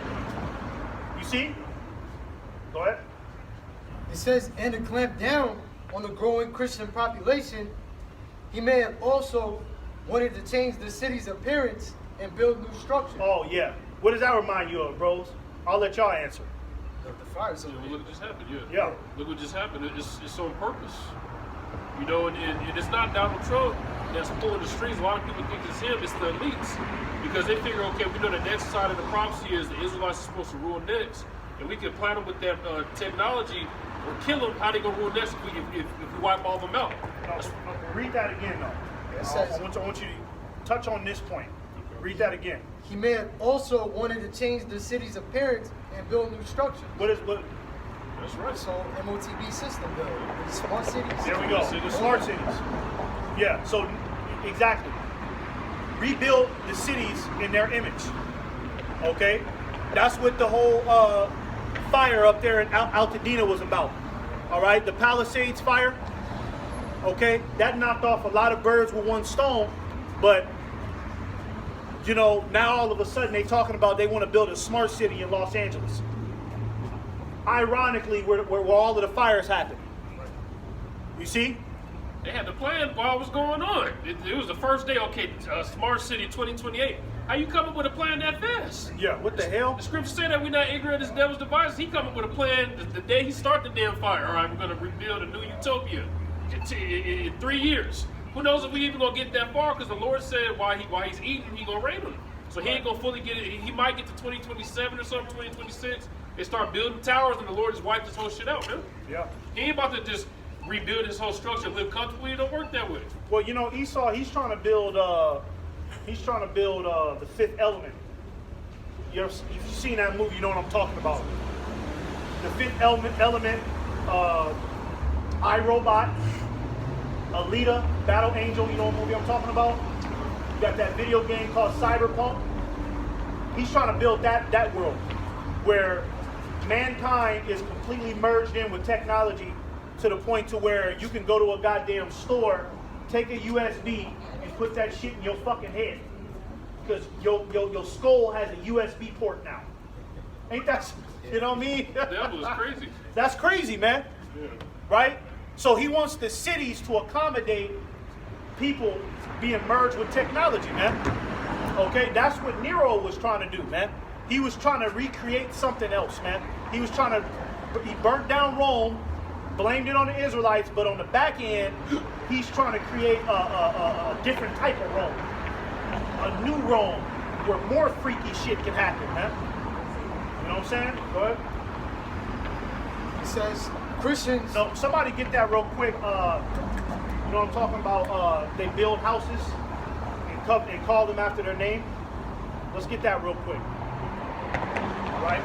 You see? Go ahead. It says, and to clamp down on the growing Christian population, he may have also wanted to change the city's appearance and build new structure. Oh, yeah. What does that remind you of, bros? I'll let y'all answer. The fire zone. Yeah, well, look what just happened. Yeah. Yeah. Look what just happened. It's on purpose. You know, and it's not Donald Trump that's pulling the strings. A lot of people think it's him. It's the elites because they figure, okay, we know the next side of the prophecy is the Israelites are supposed to rule next, and we can plant them with that technology or kill them. How they gonna rule next if we wipe all of them out? No, read that again, though. It says, I want you to touch on this point. Read that again. he may have also wanted to change the city's appearance and build new structure. What? That's right. So MOTB system build, the smart cities. There we go. Cities. Smart cities. Yeah. So exactly. Rebuild the cities in their image. Okay. That's what the whole fire up there in Altadena was about. All right. The Palisades fire. Okay. That knocked off a lot of birds with one stone, but you know, now all of a sudden they talking about they want to build a smart city in Los Angeles. Ironically, where all of the fires happen. You see? They had the plan while it was going on. It was the first day. Okay, Smart City 2028. How you come up with a plan that fast? Yeah, what the hell? The scriptures say that we're not ignorant of this devil's devices. He come up with a plan the day he start the damn fire. All right, we're going to rebuild a new utopia in 3 years. Who knows if we even gonna get that far? Because the Lord said while he's eating, he gonna rain them. So he ain't gonna fully get it. He might get to 2027 or something, 2026. They start building towers, and the Lord just wiped this whole shit out, man. Yeah. He ain't about to just rebuild his whole structure, live comfortably. It don't work that way. Well, you know, Esau, he's trying to build the Fifth Element. If you've seen that movie, you know what I'm talking about. The Fifth Element, iRobot, Alita, Battle Angel, you know what movie I'm talking about? You got that video game called Cyberpunk. He's trying to build that world where mankind is completely merged in with technology to the point to where you can go to a goddamn store, take a USB, and put that shit in your fucking head. Because your skull has a USB port now. Ain't that, you know what I mean? That was crazy. That's crazy, man. Yeah. Right? So he wants the cities to accommodate people being merged with technology, man. Okay, that's what Nero was trying to do, man. He was trying to recreate something else, man. He burnt down Rome, blamed it on the Israelites, but on the back end, he's trying to create a different type of Rome. A new Rome where more freaky shit can happen, man. You know what I'm saying? Go ahead. It says Christians. No, somebody get that real quick. You know what I'm talking about? They build houses and call them after their name. Let's get that real quick. All right?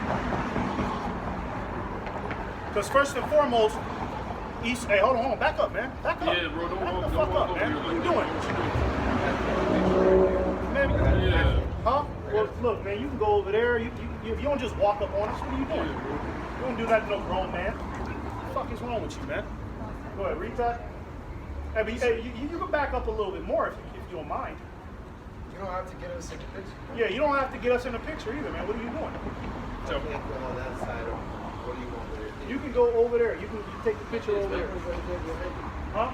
Because first and foremost, hey, hold on, back up, man. Back up. Yeah, bro, don't back walk, the don't fuck walk up, over man. here What like you doing? Man, Yeah. huh? Well, look, man, you can go over there. You don't just walk up on us. What are you doing? You don't do that to no grown man. What the fuck is wrong with you, man? Go ahead, read that. Hey, but, you can back up a little bit more if you don't mind. You don't have to get us in the picture. Yeah, you don't have to get us in the picture either, man. What are you doing? Tell me. You can go over there. You can take the picture over there. Huh?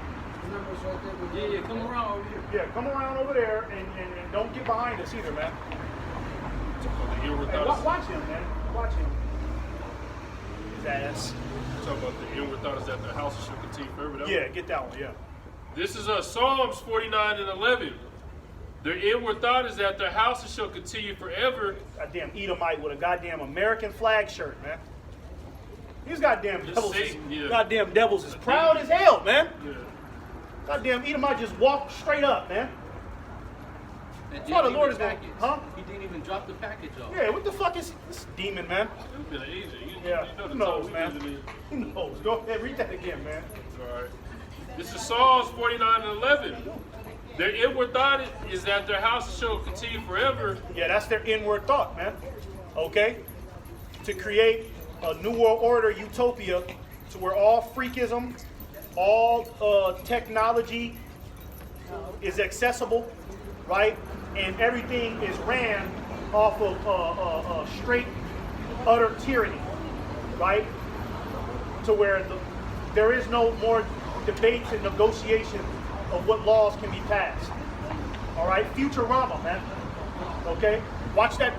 Yeah, come around over here. Yeah, come around over there and don't get behind us either, man. Hey, watch him, man. Watch him. His ass. Talking about the inward thought is that the house should continue forever. Yeah, get that one, yeah. This is Psalms 49 and 11. Their inward thought is that their houses shall continue forever. Goddamn Edomite with a goddamn American flag shirt, man. These goddamn devils, Satan, yeah. goddamn devils is proud as hell, man. Yeah. Goddamn Edomite just walked straight up, man. And That's why the didn't Lord even is going, package. huh? He didn't even drop the package off. Yeah, what the fuck is this demon, man? You've been an Asian. Yeah, You know who the knows, time man? we live in. Who knows? Go ahead, read that again, man. All right. This is Psalms 49 and 11. Their inward thought is that their houses shall continue forever. Yeah, that's their inward thought, man. Okay? to create a new world order utopia to where all freakism, all technology is accessible, right? And everything is ran off of straight, utter tyranny, right? To where there is no more debates and negotiations of what laws can be passed. All right, Futurama, man. Okay, watch that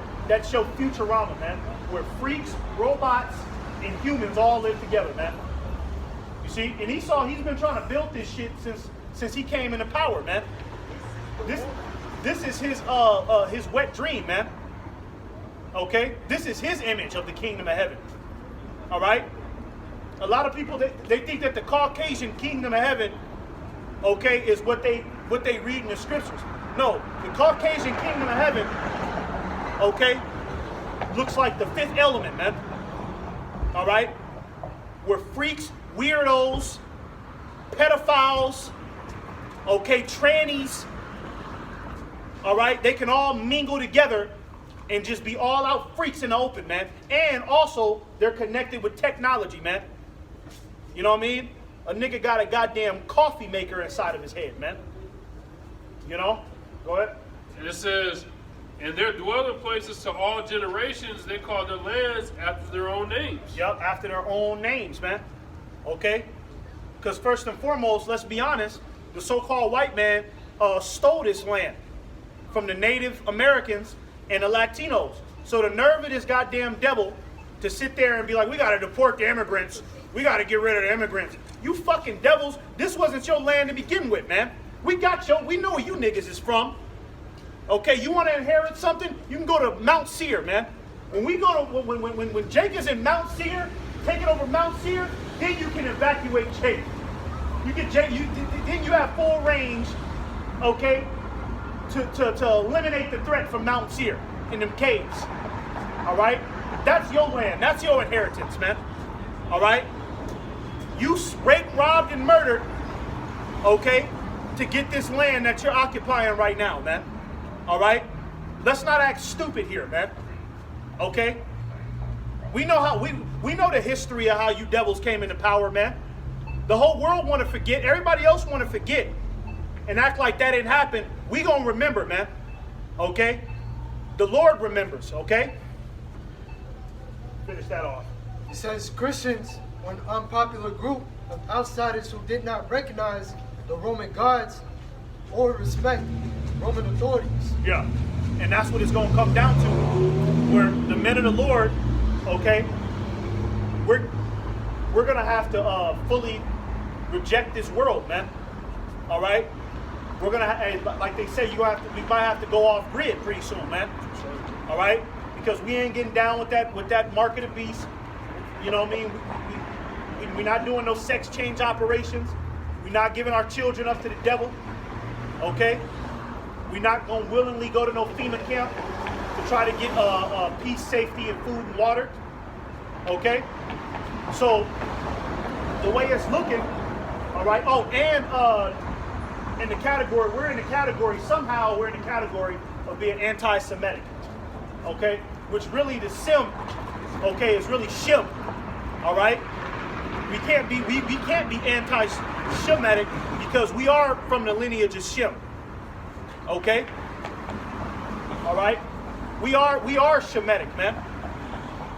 show Futurama, man, where freaks, robots, and humans all live together, man. You see, and he's been trying to build this shit since he came into power, man. This is his wet dream, man. Okay, this is his image of the kingdom of heaven. All right, a lot of people they think that the Caucasian kingdom of heaven, okay, is what they read in the scriptures. No, the Caucasian kingdom of heaven, okay, looks like the fifth element, man. All right, where freaks, weirdos, pedophiles, okay, trannies, all right, they can all mingle together and just be all out freaks in the open, man. And also, they're connected with technology, man. You know what I mean? A nigga got a goddamn coffee maker inside of his head, man. You know? Go ahead. And it says, and their dwelling places to all generations, they call their lands after their own names. Yup, after their own names, man. Okay? Because first and foremost, let's be honest, the so-called white man stole this land from the Native Americans and the Latinos. So the nerve of this goddamn devil to sit there and be like, we gotta deport the immigrants. We gotta get rid of the immigrants. You fucking devils, this wasn't your land to begin with, man. We know where you niggas is from. Okay, you wanna inherit something? You can go to Mount Seir, man. When we go to, when Jake is in Mount Seir, taking over Mount Seir, then you can evacuate Jake. You get Jake, then you have full range, okay, to eliminate the threat from Mount Seir in them caves. All right? That's your land. That's your inheritance, man. All right? You raped, robbed, and murdered, okay, to get this land that you're occupying right now, man. All right? Let's not act stupid here, man. Okay? We know we know the history of how you devils came into power, man. The whole world want to forget. Everybody else want to forget and act like that didn't happen. We gonna remember, man. Okay? The Lord remembers, okay? Finish that off. It says Christians were an unpopular group of outsiders who did not recognize the Roman gods or respect Roman authorities. Yeah. And that's what it's gonna come down to. Where the men of the Lord, okay, we're gonna have to fully reject this world, man. All right? We're gonna, like they say, we might have to go off grid pretty soon, man. All right, because we ain't getting down with that mark of the beast. You know what I mean? We're not doing no sex change operations. We're not giving our children up to the devil. Okay, we're not gonna willingly go to no FEMA camp to try to get peace, safety, and food and water. Okay, so the way it's looking, all right. Oh, and in the category, somehow we're in the category of being anti-Semitic, okay? Which really the sim, okay, is really shim, all right? We can't be anti-Shemitic because we are from the lineage of Shem, okay? All right? We are Shemitic, man,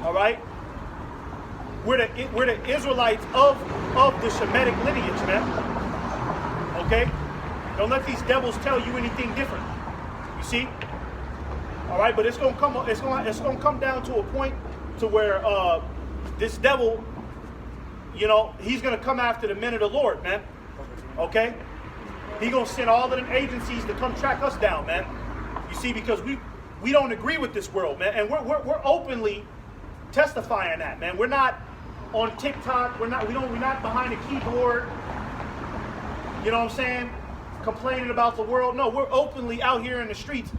all right? We're the Israelites of the Shemitic lineage, man, okay? Don't let these devils tell you anything different. You see? All right, but it's gonna come down to a point to where this devil, you know, he's gonna come after the men of the Lord, man. Okay? He's gonna send all of them agencies to come track us down, man. You see, because we don't agree with this world, man, and we're openly testifying that, man. We're not on TikTok. We're not behind a keyboard. You know what I'm saying? Complaining about the world. No, we're openly out here in the streets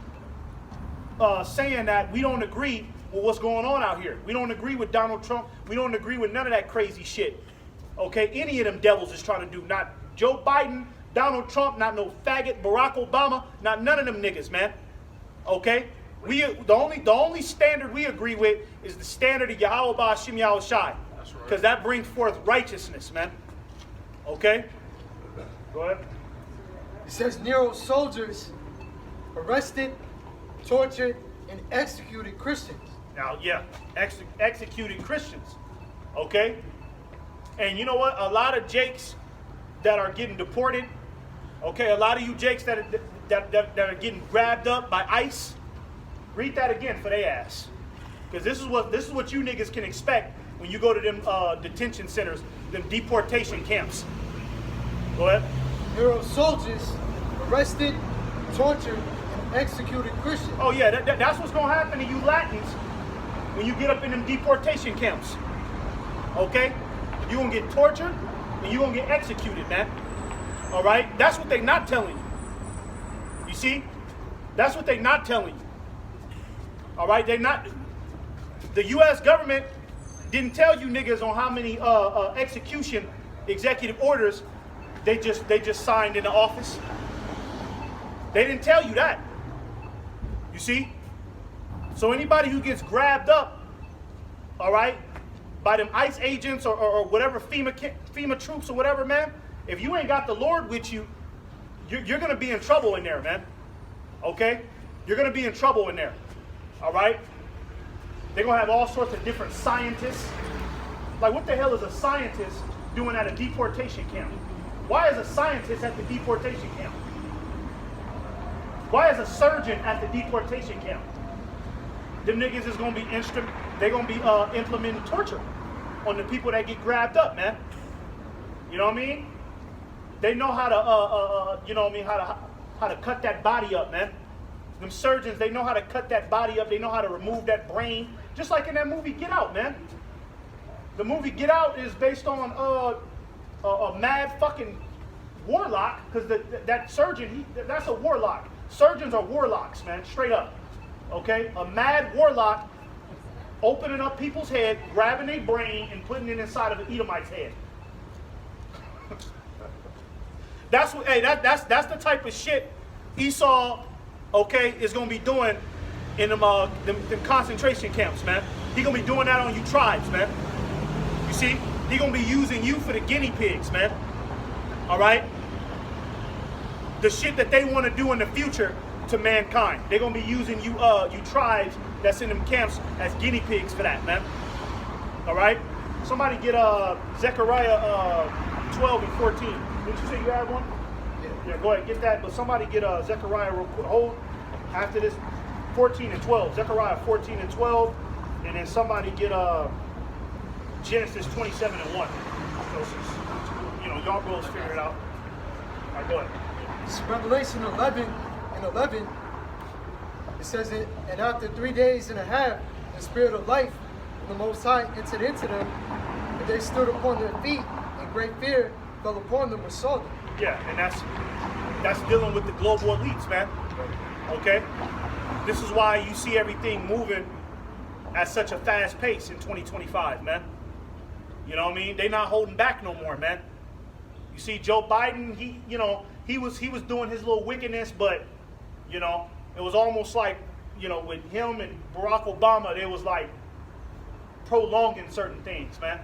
saying that we don't agree with what's going on out here. We don't agree with Donald Trump. We don't agree with none of that crazy shit. Okay, any of them devils is trying to do. Not Joe Biden, Donald Trump, not no faggot Barack Obama, not none of them niggas, man. Okay, The only standard we agree with is the standard of Yahweh Ba'ashim Yahweh Shai. Because that brings forth righteousness, man. Okay? Go ahead. It says Nero's soldiers arrested, tortured, and executed Christians. Now, yeah, executed Christians. Okay? And you know what? A lot of Jakes that are getting deported, okay, a lot of you Jakes that are getting grabbed up by ICE, read that again for their ass. Because this is what you niggas can expect when you go to them detention centers, them deportation camps. Go ahead. Nero's soldiers arrested, tortured, and executed Christians. Oh yeah, that's what's gonna happen to you Latins when you get up in them deportation camps. Okay? You're gonna get tortured and you're gonna get executed, man. All right? That's what they're not telling you. You see? That's what they're not telling you. All right? They're not. The U.S. government didn't tell you niggas on how many execution executive orders they just signed in the office. They didn't tell you that. You see? So anybody who gets grabbed up, all right, by them ICE agents or whatever FEMA troops or whatever, man, if you ain't got the Lord with you, you're going to be in trouble in there, man. Okay? You're going to be in trouble in there. All right? They're going to have all sorts of different scientists. Like, what the hell is a scientist doing at a deportation camp? Why is a scientist at the deportation camp? Why is a surgeon at the deportation camp? Them niggas is going to be they're going to be implementing torture on the people that get grabbed up, man. You know what I mean? They know how to, you know what I mean, how to cut that body up, man. Them surgeons, they know how to cut that body up. They know how to remove that brain. Just like in that movie Get Out, man. The movie Get Out is based on a mad fucking warlock, because that surgeon, that's a warlock. Surgeons are warlocks, man, straight up. Okay? A mad warlock opening up people's head, grabbing their brain, and putting it inside of an Edomite's head. That's the type of shit Esau, okay, is gonna be doing in them concentration camps, man. He gonna be doing that on you tribes, man. You see? He gonna be using you for the guinea pigs, man. All right? The shit that they want to do in the future to mankind. They're gonna be using you tribes that's in them camps as guinea pigs for that, man. All right? Somebody get Zechariah 12 and 14. Didn't you say you had one? Yeah, go ahead, get that. But somebody get Zechariah real quick. Hold after this 14 and 12. Zechariah 14 and 12. And then somebody get Genesis 27 and 1. So, you know, y'all girls figure it out. All right, go ahead. It's Revelation 11 and 11. It says it, and after 3 days and a half, the Spirit of life and the Most High entered into them, and they stood upon their feet, and great fear fell upon them and saw them. Yeah, and that's dealing with the global elites, man. Okay? This is why you see everything moving at such a fast pace in 2025, man. You know what I mean? They're not holding back no more, man. You see Joe Biden, he was doing his little wickedness, but, you know, it was almost like, you know, with him and Barack Obama, they was like prolonging certain things, man.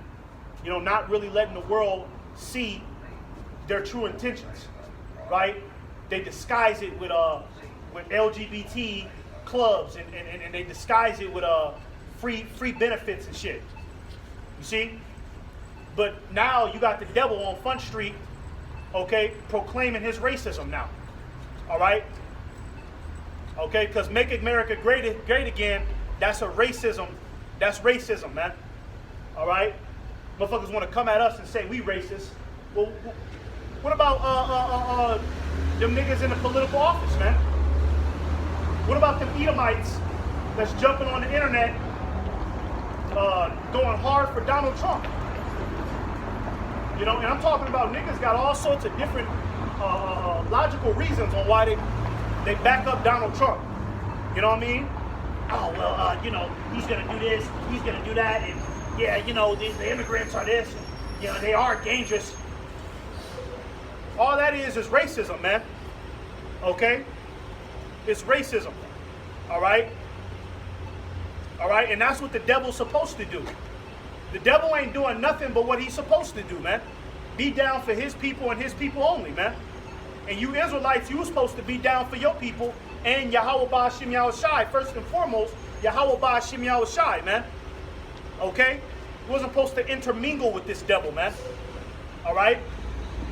You know, not really letting the world see their true intentions, right? They disguise it with LGBT clubs and they disguise it with free benefits and shit. You see? But now you got the devil on Front Street, okay, proclaiming his racism now. All right? Okay, because Make America Great Again, that's a racism. That's racism, man. All right? Motherfuckers want to come at us and say we racist. Well, what about them niggas in the political office, man? What about them Edomites that's jumping on the internet, going hard for Donald Trump? You know, and I'm talking about niggas got all sorts of different logical reasons on why they back up Donald Trump. You know what I mean? Oh, well, you know, he's going to do this, he's going to do that, and yeah, you know, the immigrants are this, and, you know, they are dangerous. All that is racism, man. Okay? It's racism. All right? All right, and that's what the devil's supposed to do. The devil ain't doing nothing but what he's supposed to do, man. Be down for his people and his people only, man. And you Israelites, you were supposed to be down for your people and Yahweh Ba'ashem Yahushai. First and foremost, Yahweh Ba'ashem Yahushai, man. Okay? You wasn't supposed to intermingle with this devil, man. All right?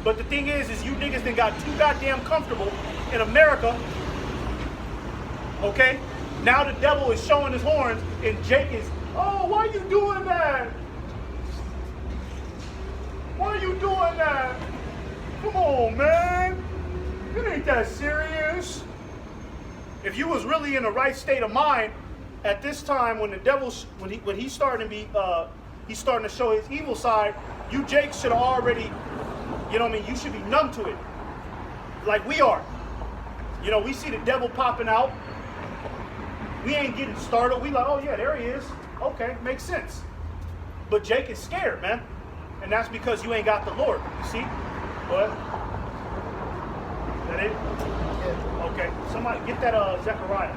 But the thing is you niggas done got too goddamn comfortable in America. Okay? Now the devil is showing his horns and Jake is, oh, why you doing that? Why you doing that? Come on, man. It ain't that serious. If you was really in the right state of mind at this time when the devil, when he's starting to be, he's starting to show his evil side, you Jake should have already, you know what I mean? You should be numb to it, like we are. You know, we see the devil popping out. We ain't getting startled. We like, oh yeah, there he is. Okay, makes sense. But Jake is scared, man. And that's because you ain't got the Lord. You see? What? Is that it? Yeah. Okay. Somebody get that Zechariah.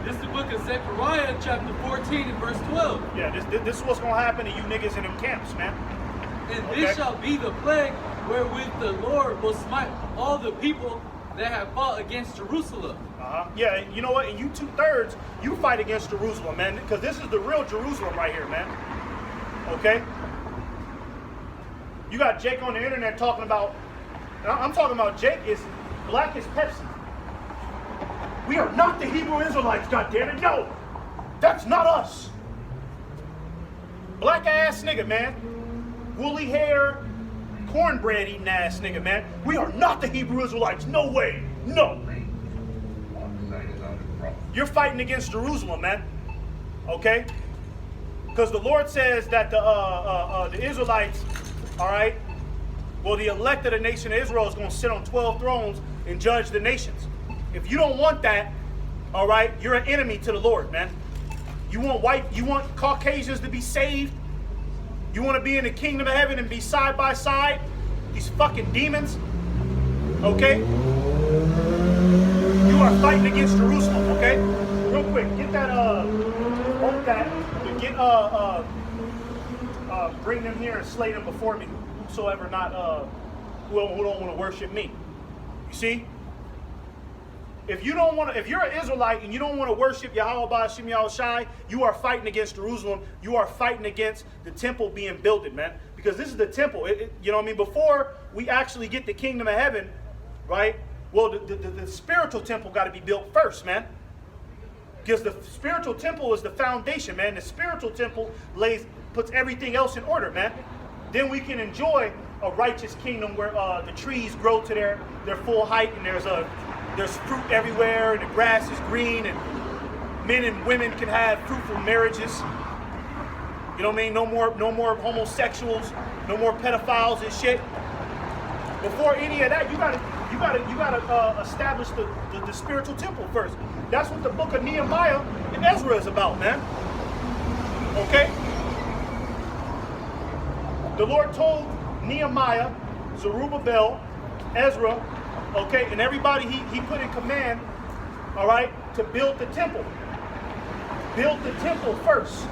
This is the book of Zechariah, chapter 14 and verse 12. Yeah, this is what's gonna happen to you niggas in them camps, man. And this shall be the plague wherewith the Lord will smite all the people that have fought against Jerusalem. Yeah, you know what? And you 2/3, you fight against Jerusalem, man, because this is the real Jerusalem right here, man. Okay? You got Jake on the internet talking about, I'm talking about Jake is black as Pepsi. We are not the Hebrew Israelites, goddammit. No, that's not us. Black ass nigga, man. Woolly hair, cornbread eating ass nigga, man. We are not the Hebrew Israelites. No way. No. You're fighting against Jerusalem, man. Okay? Because the Lord says that the Israelites, all right, well, the elect of the nation of Israel is going to sit on 12 thrones and judge the nations. If you don't want that, all right, you're an enemy to the Lord, man. You want Caucasians to be saved? You want to be in the kingdom of heaven and be side by side? These fucking demons? Okay? You are fighting against Jerusalem, okay? Real quick, get that, hold that, get, bring them here and slay them before me, whosoever not, who don't want to worship me. You see? If you don't want to, if you're an Israelite and you don't want to worship Yahweh Ba'ashem Yahushai, you are fighting against Jerusalem. You are fighting against the temple being built, man. Because this is the temple. You know what I mean? Before we actually get the kingdom of heaven, right? Well, the spiritual temple got to be built first, man. Because the spiritual temple is the foundation, man. The spiritual temple puts everything else in order, man. Then we can enjoy a righteous kingdom where the trees grow to their full height and there's fruit everywhere and the grass is green and men and women can have fruitful marriages. You know what I mean? No more homosexuals, no more pedophiles and shit. Before any of that, you gotta establish the spiritual temple first. That's what the book of Nehemiah and Ezra is about, man. Okay? The Lord told Nehemiah, Zerubbabel, Ezra, okay, and everybody he put in command, all right, to build the temple. Build the temple first.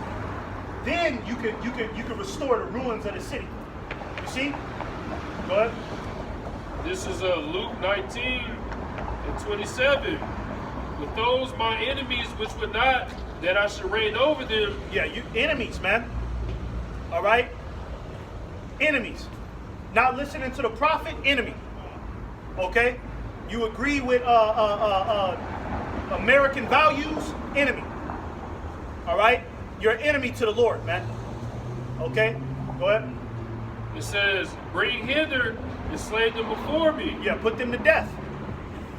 Then you can restore the ruins of the city. You see? Go ahead. This is Luke 19 and 27. With those my enemies which would not that I should reign over them. Yeah, you enemies, man. All right? Enemies. Not listening to the prophet, enemy. Okay? You agree with American values, enemy. All right? You're an enemy to the Lord, man. Okay? Go ahead. It says, bring hither and slay them before me. Yeah, put them to death.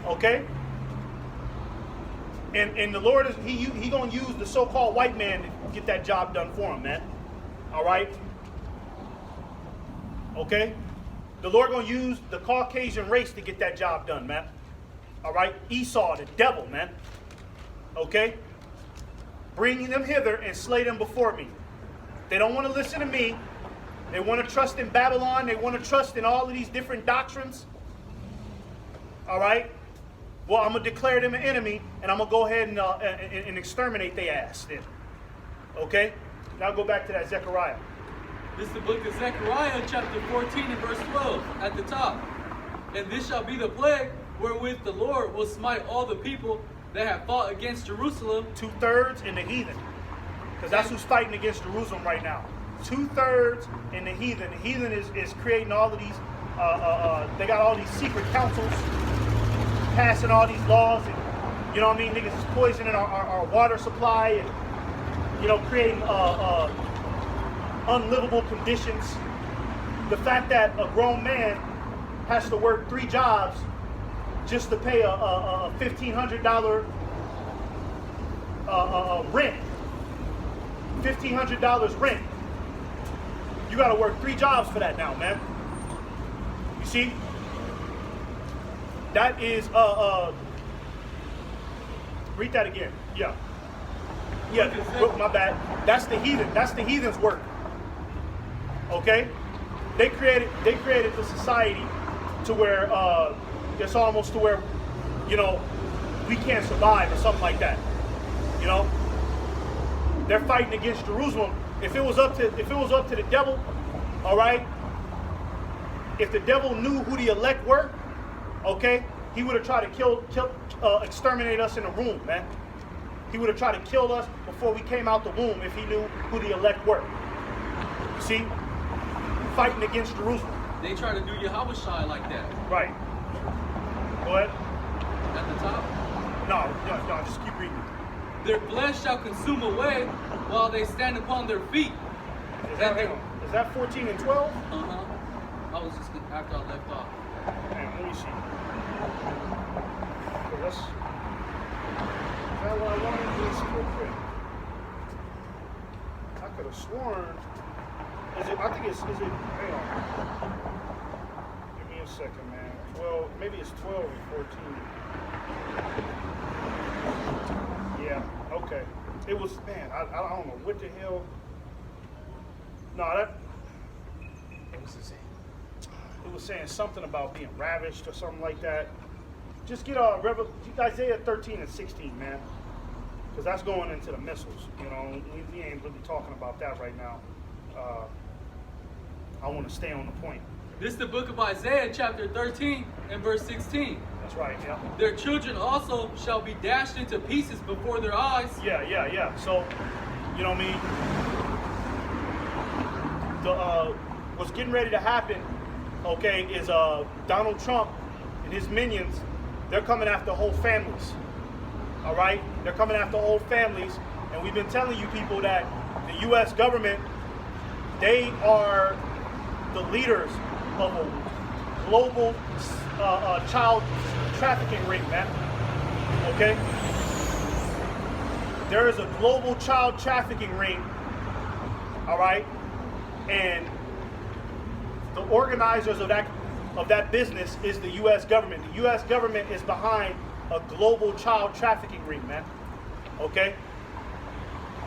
Okay? And the Lord is he gonna use the so-called white man to get that job done for him, man. All right? Okay? The Lord gonna use the Caucasian race to get that job done, man. All right? Esau, the devil, man. Okay? Bring them hither and slay them before me. They don't want to listen to me. They want to trust in Babylon. They want to trust in all of these different doctrines. All right? Well, I'm going to declare them an enemy, and I'm going to go ahead and exterminate their ass then. Okay? Now go back to that Zechariah. This is the book of Zechariah, chapter 14 and verse 12, at the top. And this shall be the plague wherewith the Lord will smite all the people that have fought against Jerusalem. 2/3 in the heathen. Because that's who's fighting against Jerusalem right now. 2/3 in the heathen. The heathen is creating all of these, they got all these secret councils, passing all these laws, and you know what I mean? Niggas is poisoning our water supply, and you know, creating unlivable conditions. The fact that a grown man has to work 3 jobs just to pay a $1,500 rent. $1,500 rent. You got to work 3 jobs for that now, man. You see? That is read that again. Yeah. Yeah, my bad. That's the heathen. That's the heathen's work. Okay? They created the society to where it's almost to where, you know, we can't survive or something like that. You know? They're fighting against Jerusalem. If it was up to the devil, all right? If the devil knew who the elect were, okay, he would have tried to exterminate us in a room, man. He would have tried to kill us before we came out the womb if he knew who the elect were. You see? Fighting against Jerusalem. They try to do Yahushua like that. Right. Go ahead. At the top. No, just keep reading. Their flesh shall consume away while they stand upon their feet. Is that 14 and 12? Uh-huh. I was just after I left off. Man, let me see. Is that what I wanted to do real quick? I could have sworn. Hang on. Give me a second, man. Well, maybe it's 12 and 14. Yeah, okay. It was, man, I don't know what the hell. No, what was it saying? It was saying something about being ravished or something like that. Just get Isaiah 13 and 16, man. Because that's going into the missiles. You know, we ain't really talking about that right now. I want to stay on the point. This is the book of Isaiah, chapter 13 and verse 16. That's right, yeah. Their children also shall be dashed into pieces before their eyes. Yeah. So, you know what I mean? What's getting ready to happen, okay, is Donald Trump and his minions, they're coming after whole families. All right? They're coming after whole families. And we've been telling you people that the U.S. government, they are the leaders of a global child trafficking ring, man. Okay? There is a global child trafficking ring, all right? And the organizers of that business is the U.S. government. The U.S. government is behind a global child trafficking ring, man. Okay?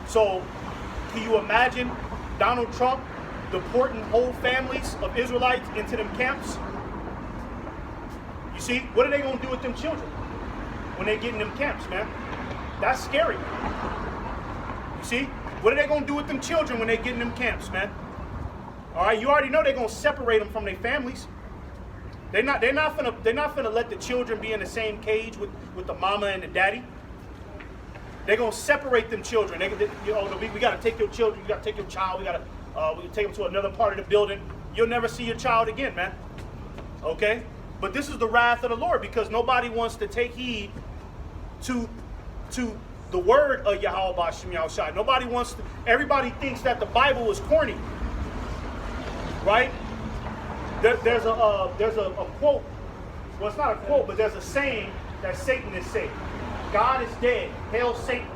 So, can you imagine Donald Trump deporting whole families of Israelites into them camps? You see, what are they going to do with them children when they get in them camps, man? That's scary. You see, what are they going to do with them children when they get in them camps, man? All right, you already know they're going to separate them from their families. They're not gonna let the children be in the same cage with the mama and the daddy. They're gonna separate them children. We gotta take your children. You gotta take your child. We gotta take them to another part of the building. You'll never see your child again, man. Okay? But this is the wrath of the Lord because nobody wants to take heed to the word of Yahweh B'Shem Yahushua. Nobody wants to. Everybody thinks that the Bible is corny, right? There's a quote. Well, it's not a quote, but there's a saying that Satanists say. God is dead. Hail Satan.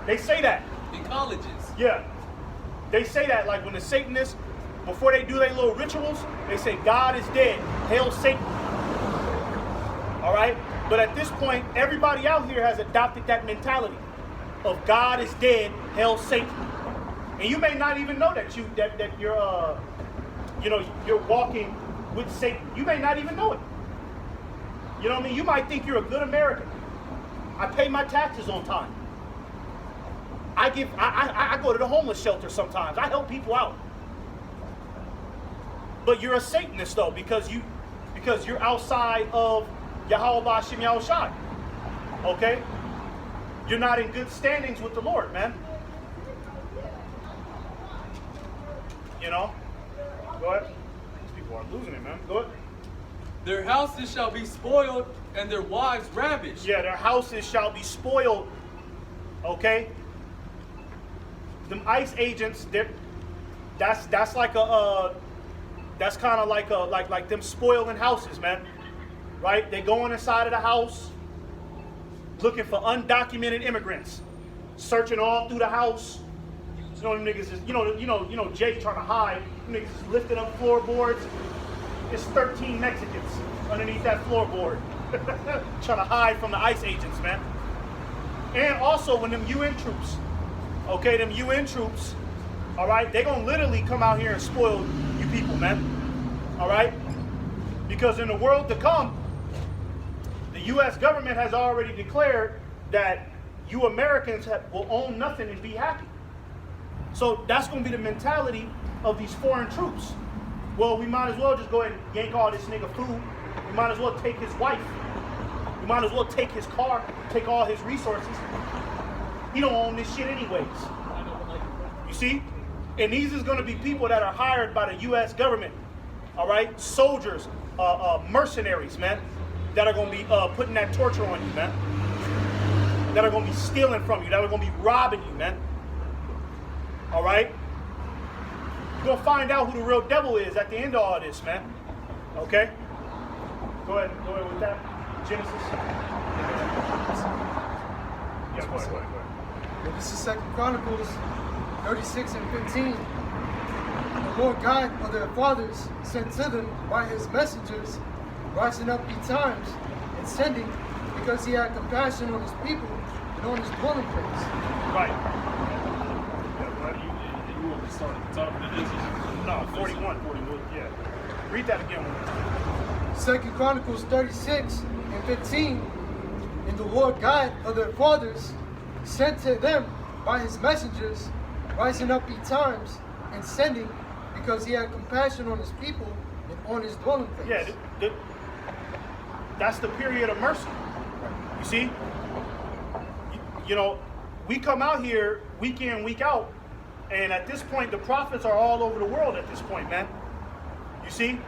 They say that. In colleges. Yeah. They say that like when the Satanists, before they do their little rituals, they say God is dead. Hail Satan. All right? But at this point, everybody out here has adopted that mentality of God is dead. Hail Satan. And you may not even know that you're walking with Satan. You may not even know it. You know what I mean? You might think you're a good American. I pay my taxes on time. I go to the homeless shelter sometimes. I help people out. But you're a Satanist though, because you're outside of Yahweh Ba'Shem Yahushai. Okay? You're not in good standings with the Lord, man. You know? Go ahead. These people are losing it, man. Go ahead. Their houses shall be spoiled and their wives ravished. Yeah, their houses shall be spoiled. Okay? Them ICE agents, that's like that's kind of like them spoiling houses, man. Right? They going inside of the house looking for undocumented immigrants, searching all through the house. You know them niggas is, you know Jake trying to hide. Them niggas is lifting up floorboards. It's 13 Mexicans underneath that floorboard, trying to hide from the ICE agents, man. And also when them UN troops, okay, them UN troops, all right, they gonna literally come out here and spoil you people, man. All right, because in the world to come, the U.S. government has already declared that you Americans will own nothing and be happy. So that's going to be the mentality of these foreign troops. Well, we might as well just go ahead and yank all this nigga food. We might as well take his wife. We might as well take his car, take all his resources. He don't own this shit anyways. You see? And these is going to be people that are hired by the U.S. government. All right? Soldiers, mercenaries, man. That are going to be putting that torture on you, man. That are going to be stealing from you. That are going to be robbing you, man. All right? You're going to find out who the real devil is at the end of all this, man. Okay? Go ahead with that. Genesis. Yeah, go ahead. This is 2 Chronicles 36 and 15. The Lord God of their fathers sent to them by his messengers, rising up betimes and sending, because he had compassion on his people and on his dwelling place. Right. You want to start at the top of this? No, 41. Yeah. Read that again. 2 Chronicles 36 and 15. And the Lord God of their fathers sent to them by his messengers, rising up betimes and sending, because he had compassion on his people and on his dwelling place. Yeah, that's the period of mercy. You see? You know, we come out here week in, week out, and at this point, the prophets are all over the world at this point, man. You see?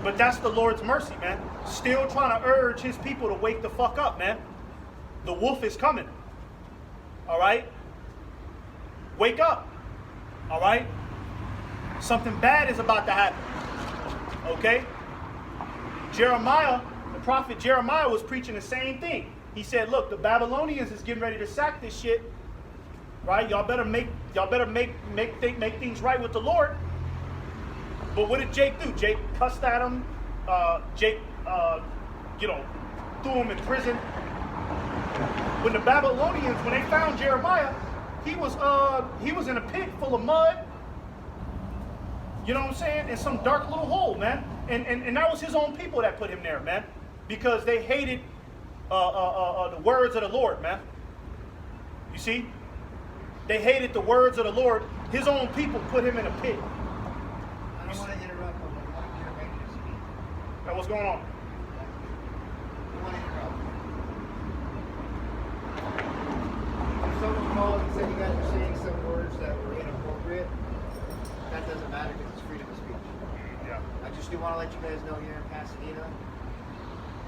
But that's the Lord's mercy, man. Still trying to urge his people to wake the fuck up, man. The wolf is coming. All right? Wake up. All right? Something bad is about to happen. Okay? Jeremiah, the prophet Jeremiah was preaching the same thing. He said, look, the Babylonians is getting ready to sack this shit. Right? Y'all better make things right with the Lord. But what did Jake do? Jake cussed at him. Jake threw him in prison. When the Babylonians, when they found Jeremiah, he was in a pit full of mud. You know what I'm saying? In some dark little hole, man. And that was his own people that put him there, man. Because they hated the words of the Lord, man. You see? They hated the words of the Lord. His own people put him in a pit. I don't want to interrupt, but I want you to make this speak. Now, what's going on? I want to interrupt. If someone called and said you guys were saying some words that were inappropriate, that doesn't matter because it's freedom of speech. Yeah. I just do want to let you guys know here in Pasadena,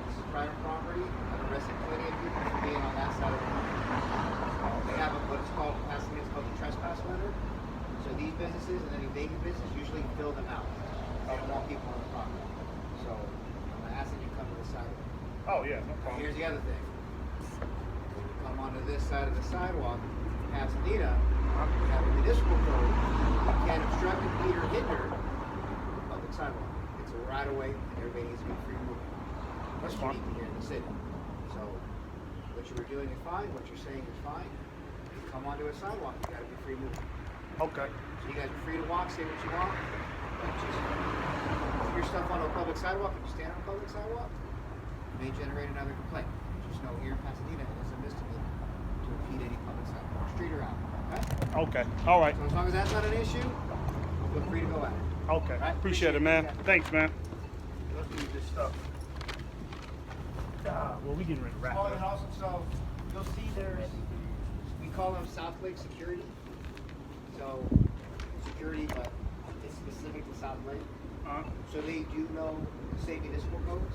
this is private property. I've arrested plenty of people for being on that side of the line. They have what's called, Pasadena, it's called the trespass letter. So these businesses and any vacant business usually fill them out. They don't want people on the property. So I'm going to ask that you come to the sidewalk. Oh, yeah, no problem. Here's the other thing. When you come onto this side of the sidewalk, Pasadena, we have a municipal code. You can't obstruct, impede, or hinder public sidewalk. It's a right of way, and everybody needs to be free movement. That's That's fine. unique here in the city. So what you were doing is fine. What you're saying is fine. You come onto a sidewalk, you got to be free movement. Okay. So you guys are free to walk, say what you want. But just put your stuff on a public sidewalk. If you stand on a public sidewalk, you may generate another complaint. Just know here in Pasadena, it is a misdemeanor to impede any public sidewalk. Okay. All right. So as long as that's not an issue, feel free to go at it. Okay. Right. Appreciate it, man. Yeah. Thanks, man. Let's do this stuff. Well, we getting ready to wrap Oh, it and up. also, so you'll see there's, we call them South Lake Security. So security, but it's specific to South Lake. So they do know state municipal codes.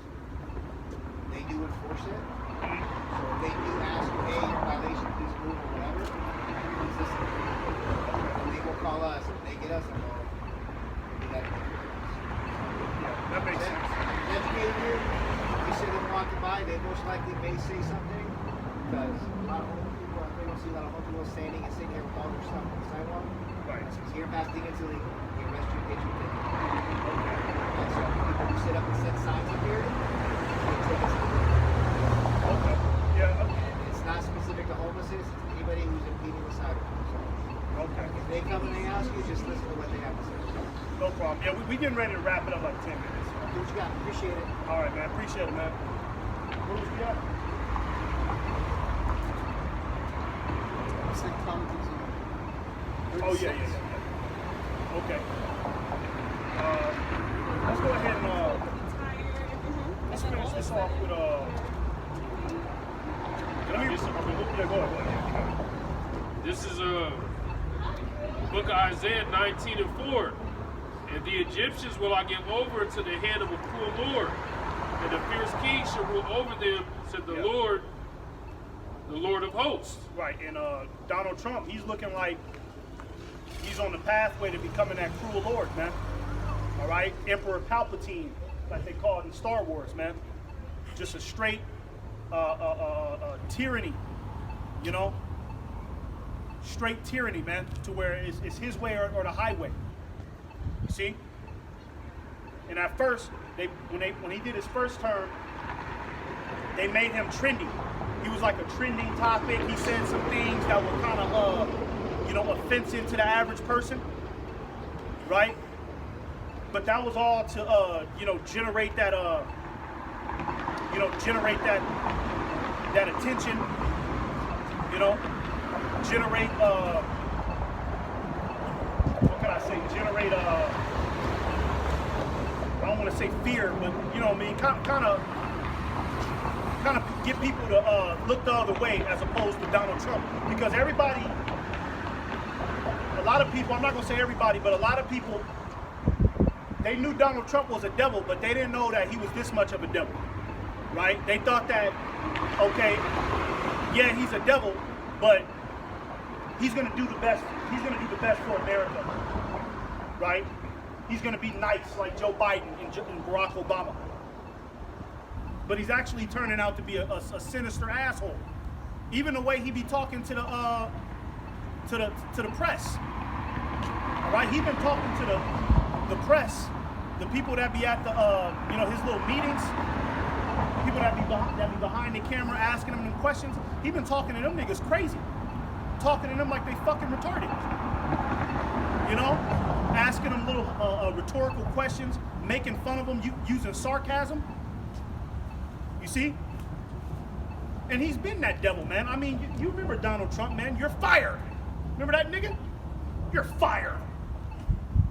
They do enforce it. So if they do ask you, hey, you're in violation, please move or whatever, please listen. And they will call us. If they get us involved, we'll do that. That makes sense. Educate you. If you see them walking by, they most likely may say something because a lot of homeless people, they don't see a lot of homeless people standing and sitting here with all their stuff on the sidewalk. Right. Because here in Pasadena, it's illegal. They arrest you, get you ticket. And so people who sit up and set signs up here, they take us. Okay. Yeah. Okay. It's not specific to homelessness. It's anybody who's impeding the sidewalk. So Okay. if they come and they ask you, just listen to what they have to say. No problem. Yeah, we getting ready to wrap it up like 10 minutes. Do what you got. Appreciate it. All right, man. Appreciate it, man. Where was we at? It's like commenting Oh, yeah. Okay. Let's go ahead and let's finish this off with let me yeah, go ahead. This is book of Isaiah 19:4. And the Egyptians will I give over to the hand of a cruel Lord, and the fierce king shall rule over them, said the Yeah. Lord of hosts. Right, and Donald Trump, he's looking like he's on the pathway to becoming that cruel lord, man. All right, Emperor Palpatine, like they call it in Star Wars, man. Just a straight tyranny, you know? Straight tyranny, man, to where it's his way or the highway. You see? And at first, when he did his first term, they made him trendy. He was like a trending topic. He said some things that were kind of, offensive to the average person, right? But that was all to, generate that, that attention, generate, what can I say? Generate, I don't want to say fear, but kind of get people to look the other way as opposed to Donald Trump, because a lot of people, I'm not gonna say everybody, but a lot of people, they knew Donald Trump was a devil, but they didn't know that he was this much of a devil, right? They thought that, okay, yeah, he's a devil, but he's gonna do the best. He's gonna do the best for America, right? He's gonna be nice like Joe Biden and Barack Obama. But he's actually turning out to be a sinister asshole. Even the way he be talking to the press. All right, he been talking to the press, the people that be at the his little meetings, people that be behind the camera asking him them questions. He been talking to them niggas crazy, talking to them like they fucking retarded. Asking them little rhetorical questions, making fun of them, using sarcasm. You see? And he's been that devil, man. I mean, you remember Donald Trump, man. You're fired. Remember that nigga? You're fired.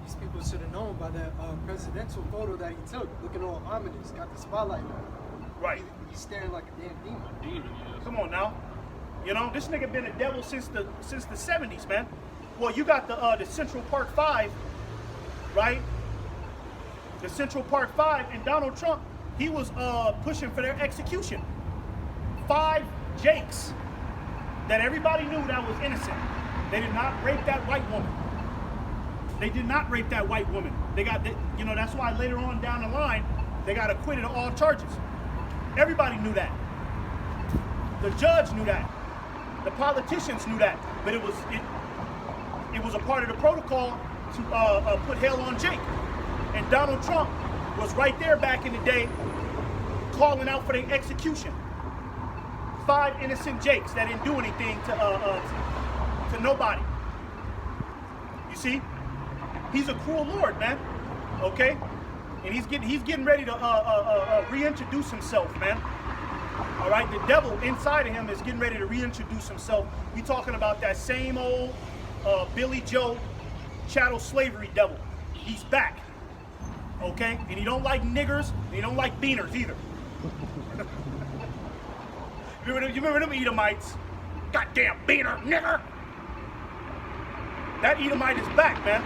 These people should have known by that presidential photo that he took, looking all ominous, got the spotlight on him. Right. He's staring like a damn demon. Demon, yes. Come on now. This nigga been a devil since the 70s, man. Well, you got the Central Park 5, right? The Central Park 5, and Donald Trump, he was pushing for their execution. 5 Jakes that everybody knew that was innocent. They did not rape that white woman. They did not rape that white woman. They got, that's why later on down the line, they got acquitted of all charges. Everybody knew that. The judge knew that. The politicians knew that. But it was a part of the protocol to put hell on Jake. And Donald Trump was right there back in the day calling out for their execution. 5 innocent Jakes that didn't do anything to nobody. You see? He's a cruel lord, man. Okay? And he's getting ready to reintroduce himself, man. All right? The devil inside of him is getting ready to reintroduce himself. We talking about that same old Billy Joe chattel slavery devil. He's back. Okay? And he don't like niggers, and he don't like beaners either. You remember them Edomites? Goddamn beaner, nigger! That Edomite is back, man.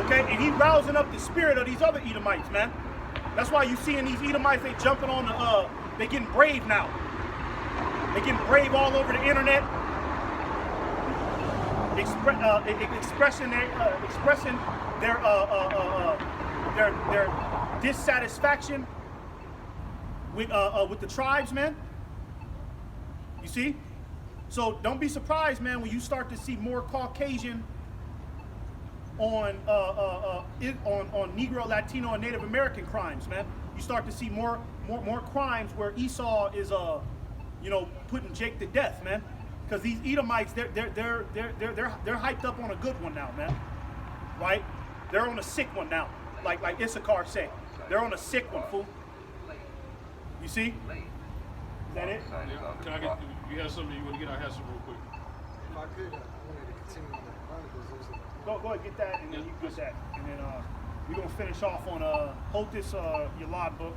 Okay? And he rousing up the spirit of these other Edomites, man. That's why you seeing these Edomites, they jumping on the, they getting brave now. They getting brave all over the internet. Expressing their dissatisfaction with the tribes, man. You see? So don't be surprised, man, when you start to see more Caucasian on Negro, Latino, and Native American crimes, man. You start to see more crimes where Esau is putting Jake to death, man. Because these Edomites, they're hyped up on a good one now, man. Right? They're on a sick one now, like Issachar said. They're on a sick one, fool. You see? Is that it? Can I get? You have something you want to get? I have some real quick. If I could, I wanted to continue on the Chronicles. Go ahead, get that, and then you get that, and then we're gonna finish off on Hotis Yalad book.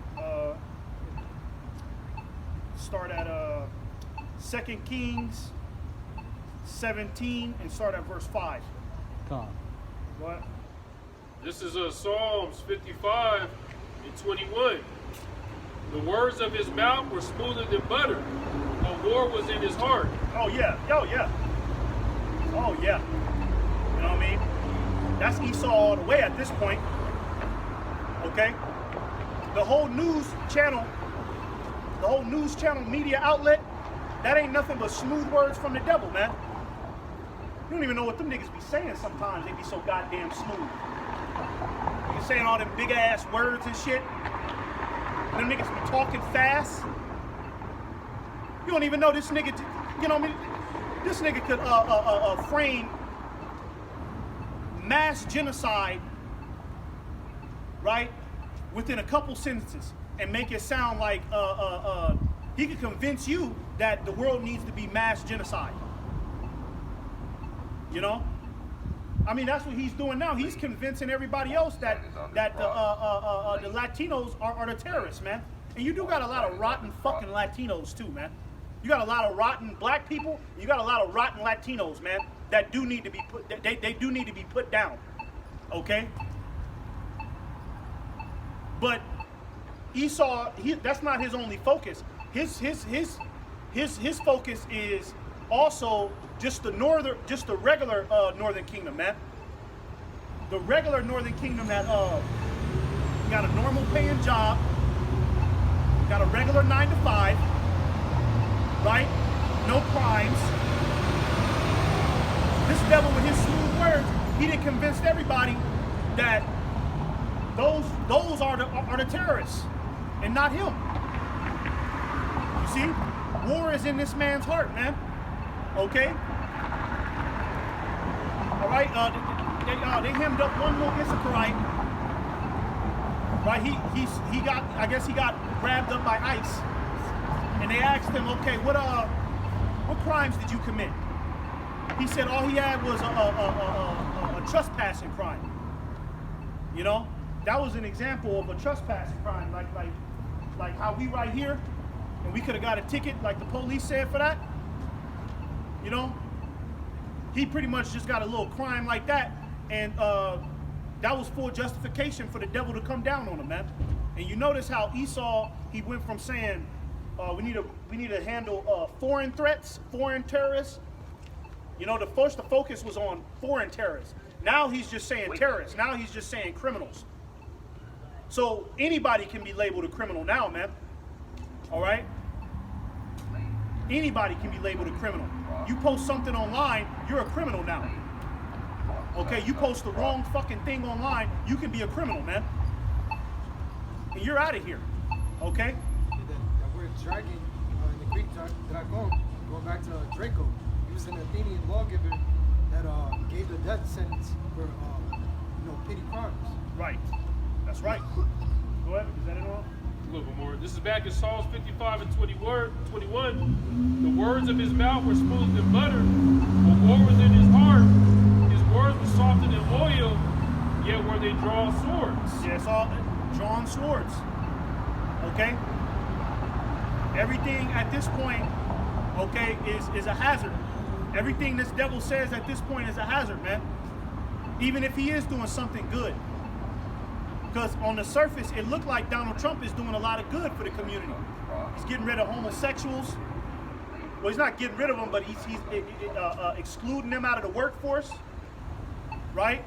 Start at 2 Kings 17 and start at verse 5. Come. What? This is Psalms 55 and 21. The words of his mouth were smoother than butter. A war was in his heart. Oh yeah, oh yeah, oh yeah. You know what I mean? That's Esau all the way at this point. Okay. The whole news channel media outlet, that ain't nothing but smooth words from the devil, man. You don't even know what them niggas be saying sometimes. They be so goddamn smooth. They be saying all them big ass words and shit. Them niggas be talking fast. You don't even know this nigga, you know what I mean? This nigga could frame mass genocide, right, within a couple sentences and make it sound like he could convince you that the world needs to be mass genocide. You know? I mean, that's what he's doing now. He's convincing everybody else that the Latinos are the terrorists, man. And you do got a lot of rotten fucking Latinos too, man. You got a lot of rotten black people. You got a lot of rotten Latinos, man, that do need to be put. They do need to be put down. Okay. But Esau, that's not his only focus. His focus is also just the regular Northern Kingdom, man. The regular Northern Kingdom that got a normal paying job, got a regular 9 to 5, right? No crimes. This devil with his smooth words, he done convinced everybody that those are the terrorists and not him. You see? War is in this man's heart, man. Okay? All right, they hemmed up one little Issacharite. Right, he got, I guess he got grabbed up by ICE, and they asked him, okay, what crimes did you commit? He said all he had was a trespassing crime. You know, that was an example of a trespassing crime, like how we right here, and we could have got a ticket, like the police said for that. You know, he pretty much just got a little crime like that, and that was full justification for the devil to come down on him, man. And you notice how Esau, he went from saying we need to handle foreign threats, foreign terrorists. You know, the focus was on foreign terrorists. Now he's just saying terrorists. Now he's just saying criminals. So anybody can be labeled a criminal now, man. All right? Anybody can be labeled a criminal. You post something online, you're a criminal now. Okay, you post the wrong fucking thing online, you can be a criminal, man. And you're out of here. Okay? That word dragon in the Greek, dragon, going back to Draco, he was an Athenian lawgiver that gave the death sentence for petty crimes. Right. That's right. Go ahead. Is that it all? A little bit more. This is back in Psalms 55 and 21. The words of his mouth were smoother than butter. A war was in his heart. words were softer than oil, yet were they drawn swords. Yeah, it's all drawn swords. Okay? Everything at this point, okay, is a hazard. Everything this devil says at this point is a hazard, man. Even if he is doing something good. Because on the surface, it looked like Donald Trump is doing a lot of good for the community. He's getting rid of homosexuals. Well, he's not getting rid of them, but he's excluding them out of the workforce, right?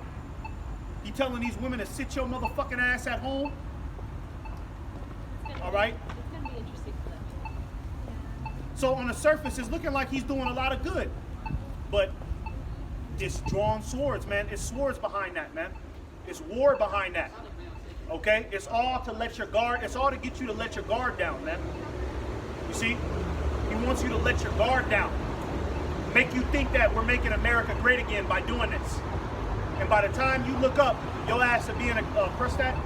He telling these women to sit your motherfucking ass at home. All right? It's going to be interesting for them. So on the surface, it's looking like he's doing a lot of good. But it's drawn swords, man. It's swords behind that, man. It's war behind that. Okay? It's all to let your guard, it's all to get you to let your guard down, man. You see? He wants you to let your guard down. Make you think that we're making America great again by doing this. And by the time you look up, your ass will be in a, press that.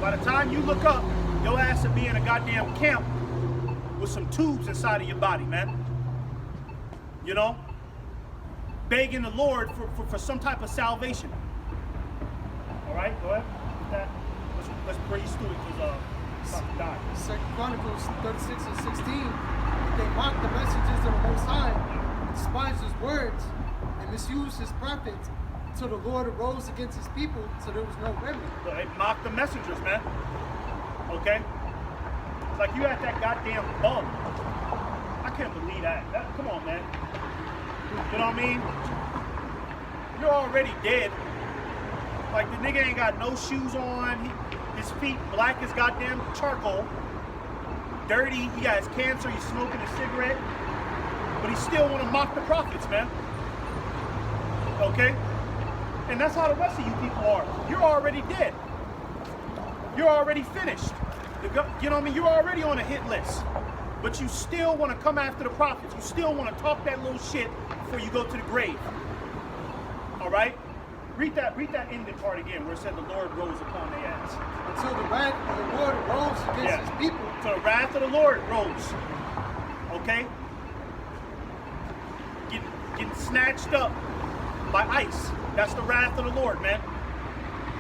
By the time you look up, your ass will be in a goddamn camp with some tubes inside of your body, man. You know? Begging the Lord for some type of salvation. All right, go ahead. That. Let's praise through it because it's about to die. 2 Chronicles 36 and 16, they mocked the messages of the Most High, despised his words, and misused his prophets, until the Lord arose against his people, so there was no remedy. So they mocked the messengers, man. Okay? It's like you had that goddamn bug. I can't believe that. Come on, man. You know what I mean? You're already dead. Like, the nigga ain't got no shoes on. His feet black as goddamn charcoal. Dirty. He got his cancer. He's smoking a cigarette. But he still want to mock the prophets, man. Okay? And that's how the rest of you people are. You're already dead. You're already finished. You know what I mean? You're already on a hit list. But you still want to come after the prophets. You still want to talk that little shit before you go to the grave. All right? Read that ending part again where it said the Lord rose upon their ass. Until the wrath of the Lord arose against his people. So the wrath of the Lord rose. Okay? Getting snatched up by ice. That's the wrath of the Lord, man.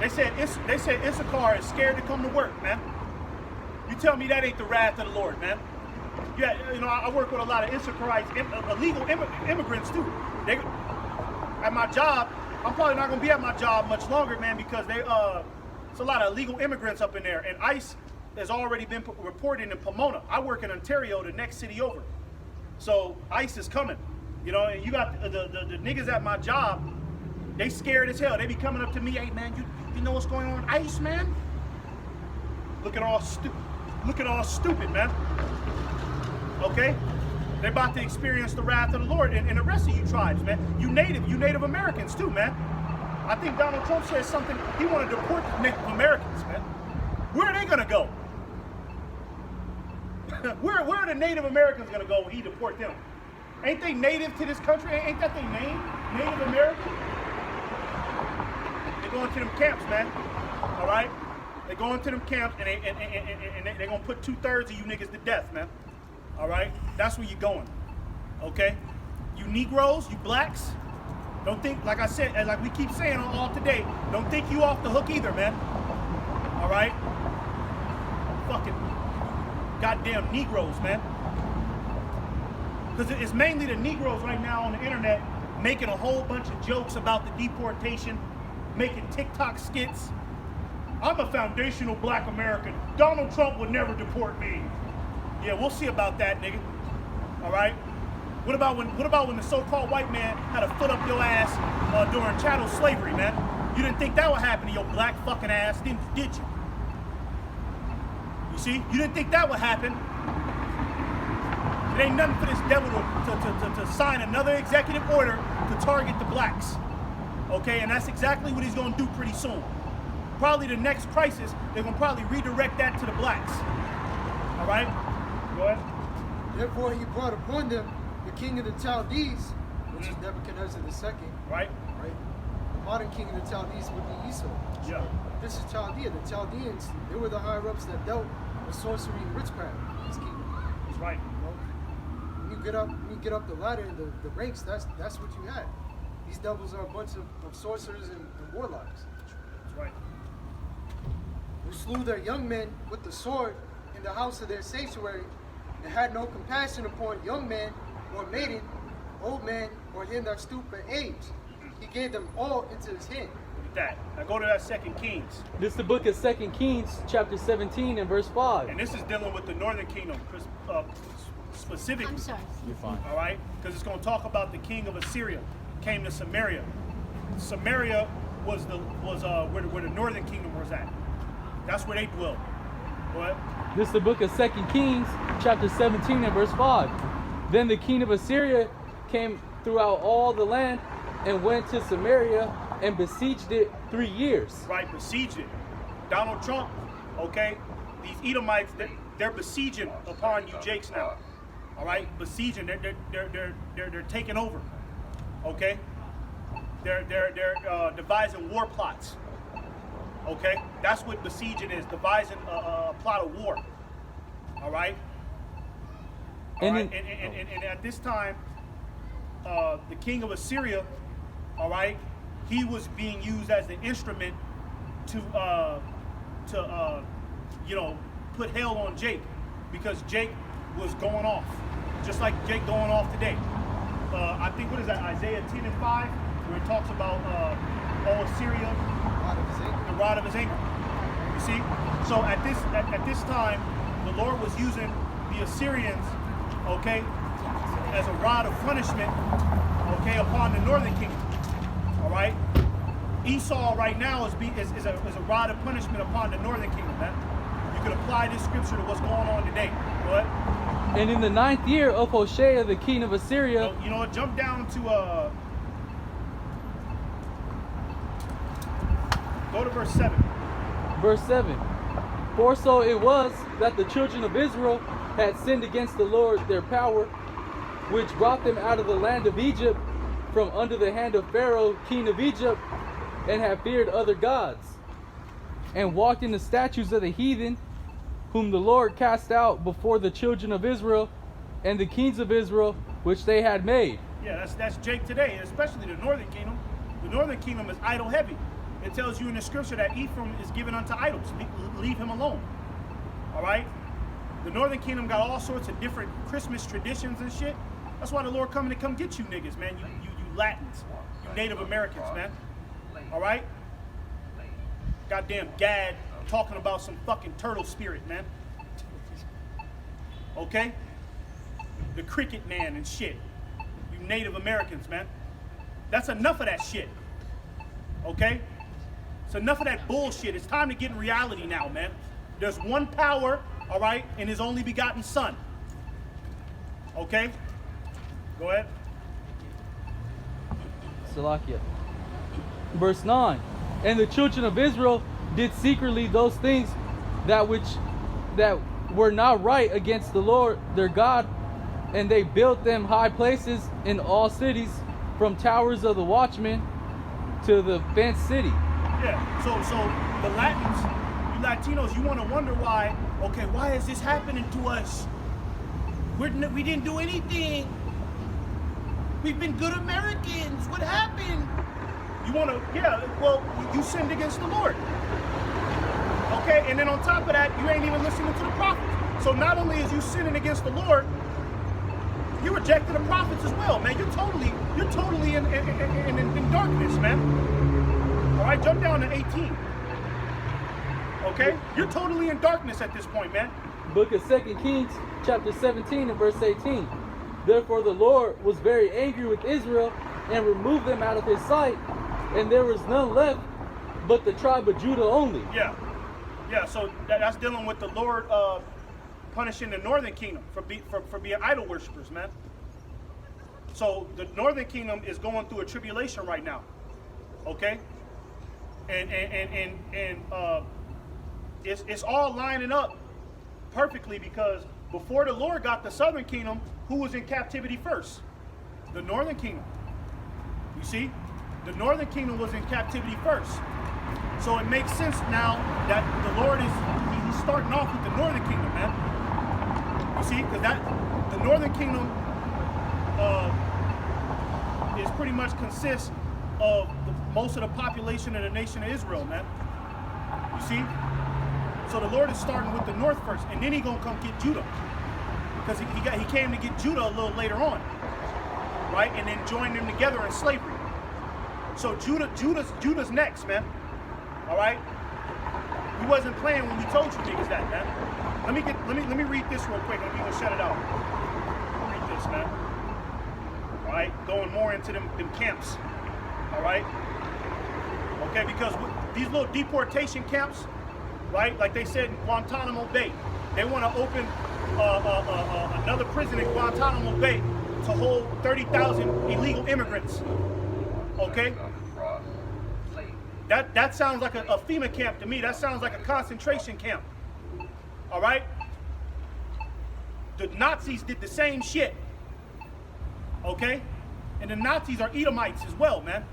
They said Issachar is scared to come to work, man. You tell me that ain't the wrath of the Lord, man. Yeah, you know, I work with a lot of Issacharites, illegal immigrants too. At my job, I'm probably not gonna be at my job much longer, man, because it's a lot of illegal immigrants up in there, and ICE has already been reported in Pomona. I work in Ontario, the next city over, so ICE is coming. You know, and you got the niggas at my job. They scared as hell. They be coming up to me, hey man, you know what's going on with ICE, man? Looking all stupid, man. Okay? They're about to experience the wrath of the Lord, and the rest of you tribes, man. You Native Americans too, man. I think Donald Trump said something, he wanted to deport the Native Americans, man. Where are they gonna go? Where are the Native Americans gonna go when he deport them? Ain't they native to this country? Ain't that their name? Native American? They're going to them camps, man. All right? They're going to them camps, and they're going to put 2/3 of you niggas to death, man. All right? That's where you're going. Okay? You Negroes, you blacks, don't think, like I said, and like we keep saying all today, don't think you off the hook either, man. All right? Fucking goddamn Negroes, man. Because it's mainly the Negroes right now on the internet making a whole bunch of jokes about the deportation, making TikTok skits. I'm a foundational black American. Donald Trump would never deport me. Yeah, we'll see about that, nigga. All right? What about when the so-called white man had a foot up your ass during chattel slavery, man? You didn't think that would happen to your black fucking ass, did you? You see? You didn't think that would happen. It ain't nothing for this devil to sign another executive order to target the blacks. Okay, and that's exactly what he's gonna do pretty soon. Probably the next crisis, they're gonna probably redirect that to the blacks. All right? Go ahead. Therefore he brought upon them the king of the Chaldees, which is Nebuchadnezzar II. Right? Right? The modern king of the Chaldees would be Esau. Yeah. This is Chaldea. The Chaldeans, they were the higher ups that dealt with sorcery and witchcraft in this kingdom. That's right. When you get up the ladder in the ranks, that's what you had. These devils are a bunch of sorcerers and warlocks That's right. who slew their young men with the sword in the house of their sanctuary and had no compassion upon young man or maiden, old man, or him that stooped for age. He gave them all into his hand. Look at that. Now go to that 2 Kings. This is the book of 2 Kings, chapter 17 and verse 5. And this is dealing with the northern kingdom specifically. I'm sorry. You're fine. All right? Because it's going to talk about the king of Assyria came to Samaria. Samaria was where the northern kingdom was at. That's where they dwelled. Go ahead. This is the book of 2 Kings, chapter 17 and verse 5. Then the king of Assyria came throughout all the land and went to Samaria and besieged it 3 years. Right, besiege it. Donald Trump, okay? These Edomites, they're besieging upon you Jakes now. All right, besieging. They're taking over. Okay? They're devising war plots. Okay? That's what besieging is, devising a plot of war. All right? All right? And at this time, the king of Assyria, all right, he was being used as the instrument to put hell on Jake, because Jake was going off, just like Jake going off today. I think, what is that, Isaiah 10 and 5, where it talks about Assyria, the rod of his anger. You see? So at this time, the Lord was using the Assyrians, okay, as a rod of punishment, okay, upon the northern kingdom. All right? Esau right now is a rod of punishment upon the northern kingdom, man. You can apply this scripture to what's going on today. Go ahead. And in the 9th year of Hoshea, the king of Assyria, You know what? Jump down to go to verse 7. verse 7. For so it was that the children of Israel had sinned against the Lord their power, which brought them out of the land of Egypt from under the hand of Pharaoh, king of Egypt, and have feared other gods, and walked in the statutes of the heathen, whom the Lord cast out before the children of Israel, and the kings of Israel, which they had made. Yeah, that's Jake today, especially the northern kingdom. The northern kingdom is idol heavy. It tells you in the scripture that Ephraim is given unto idols. Leave him alone. All right? The northern kingdom got all sorts of different Christmas traditions and shit. That's why the Lord coming to come get you niggas, man. You Latins, you Native Americans, man. All right? Goddamn Gad talking about some fucking turtle spirit, man. Okay? The cricket man and shit. You Native Americans, man. That's enough of that shit. Okay? It's enough of that bullshit. It's time to get in reality now, man. There's one power, all right, in his only begotten son. Okay? Go ahead. Salakia. Verse 9. And the children of Israel did secretly those things that were not right against the Lord their God, and they built them high places in all cities, from towers of the watchmen to the fenced city. Yeah, so the Latins, you Latinos, you want to wonder why, okay, why is this happening to us? We didn't do anything. We've been good Americans. What happened? You want to, yeah, well, you sinned against the Lord. Okay, and then on top of that, you ain't even listening to the prophets. So not only is you sinning against the Lord, you rejected the prophets as well, man. You're totally in darkness, man. All right, jump down to 18. Okay, you're totally in darkness at this point, man. Book of 2 Kings, chapter 17 and verse 18. Therefore the Lord was very angry with Israel and removed them out of his sight, and there was none left but the tribe of Judah only. Yeah. So that's dealing with the Lord punishing the northern kingdom for being idol worshipers, man. So the northern kingdom is going through a tribulation right now. Okay, and it's all lining up perfectly, because before the Lord got the southern kingdom, who was in captivity first? The northern kingdom. You see, the northern kingdom was in captivity first. So it makes sense now that the Lord he's starting off with the northern kingdom, man. You see, because the northern kingdom is pretty much consists of most of the population of the nation of Israel, man. You see? So the Lord is starting with the north first, and then he gonna come get Judah, because he came to get Judah a little later on, right? And then join them together in slavery. So Judah's next, man. All right. We wasn't playing when we told you niggas that, man. Let me read this real quick, and we gonna shut it out. Read this, man. All right, going more into them camps. All right. Okay, because these little deportation camps, right? Like they said in Guantanamo Bay, they want to open another prison in Guantanamo Bay to hold 30,000 illegal immigrants. Okay. That sounds like a FEMA camp to me. That sounds like a concentration camp. All right? The Nazis did the same shit. Okay? And the Nazis are Edomites as well, man.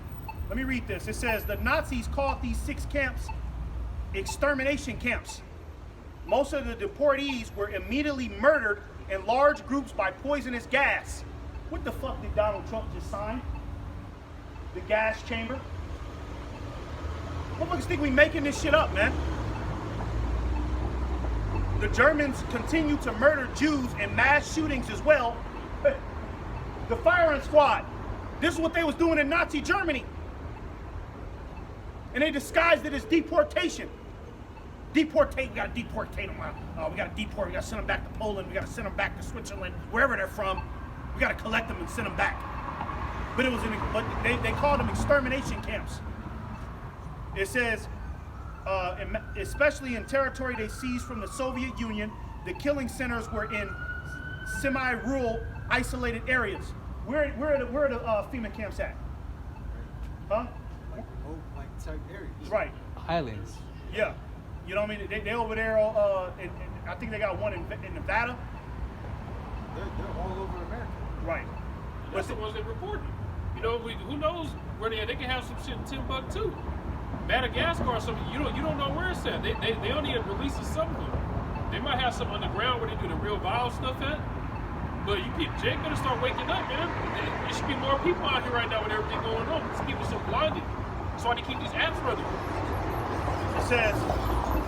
Let me read this. It says, the Nazis called these 6 camps extermination camps. Most of the deportees were immediately murdered in large groups by poisonous gas. What the fuck did Donald Trump just sign? The gas chamber? Motherfuckers think we making this shit up, man. The Germans continue to murder Jews in mass shootings as well. The firing squad. This is what they was doing in Nazi Germany. And they disguised it as deportation. Deportate, we gotta deportate them. We gotta deport, we gotta send them back to Poland, we gotta send them back to Switzerland, wherever they're from. We gotta collect them and send them back. But they called them extermination camps. It says, especially in territory they seized from the Soviet Union, the killing centers were in semi-rural, isolated areas. Where are the FEMA camps at? Huh? Like type areas. Right. Islands. Yeah. You know what I mean? They over there, I think they got one in Nevada. They're all over America. Right. That's the ones they reported. You know, who knows where they are? They can have some shit in Timbuktu, Madagascar, or something. You don't know where it's at. They only have releases some of them. They might have some underground where they do the real vile stuff at. But Jake better start waking up, man. There should be more people out here right now with everything going on. These people are so blinded. That's why they keep these apps running. It says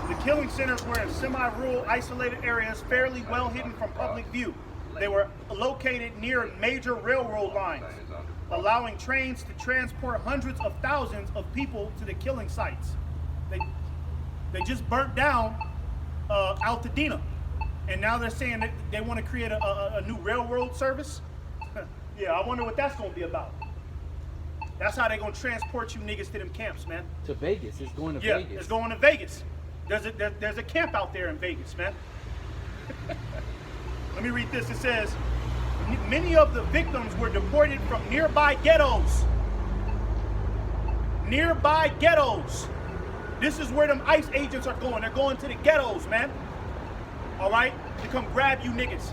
the killing centers were in semi-rural, isolated areas, fairly well hidden from public view. They were located near major railroad lines, allowing trains to transport hundreds of thousands of people to the killing sites. They just burnt down Altadena, and now they're saying that they want to create a new railroad service. Yeah, I wonder what that's going to be about. That's how they're going to transport you niggas to them camps, man. To Vegas. It's going to Yeah, Vegas. it's going to Vegas. There's a camp out there in Vegas, man. Let me read this. It says, many of the victims were deported from nearby ghettos. Nearby ghettos. This is where them ICE agents are going. They're going to the ghettos, man. All right? To come grab you niggas.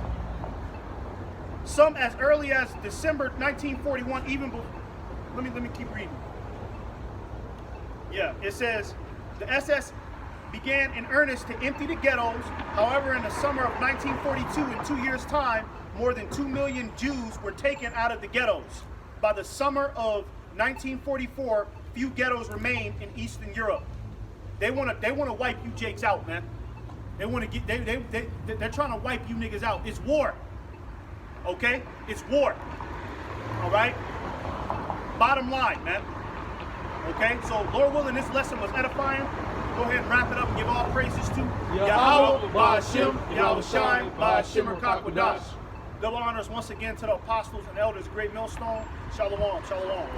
Some as early as December 1941, even before. Let me keep reading. Yeah, it says, the SS began in earnest to empty the ghettos. However, in the summer of 1942, in 2 years' time, more than 2 million Jews were taken out of the ghettos. By the summer of 1944, few ghettos remained in Eastern Europe. They want to wipe you Jakes out, man. They want to get they're trying to wipe you niggas out. It's war. Okay? It's war. All right? Bottom line, man. Okay? So, Lord willing, this lesson was edifying. Go ahead and wrap it up and give all praises to Yahweh, Ba'ashem, Yahweh Shai, Ba'ashem, Rakakwadash. Double honors once again to the apostles and elders, great millstone. Shalom, shalom.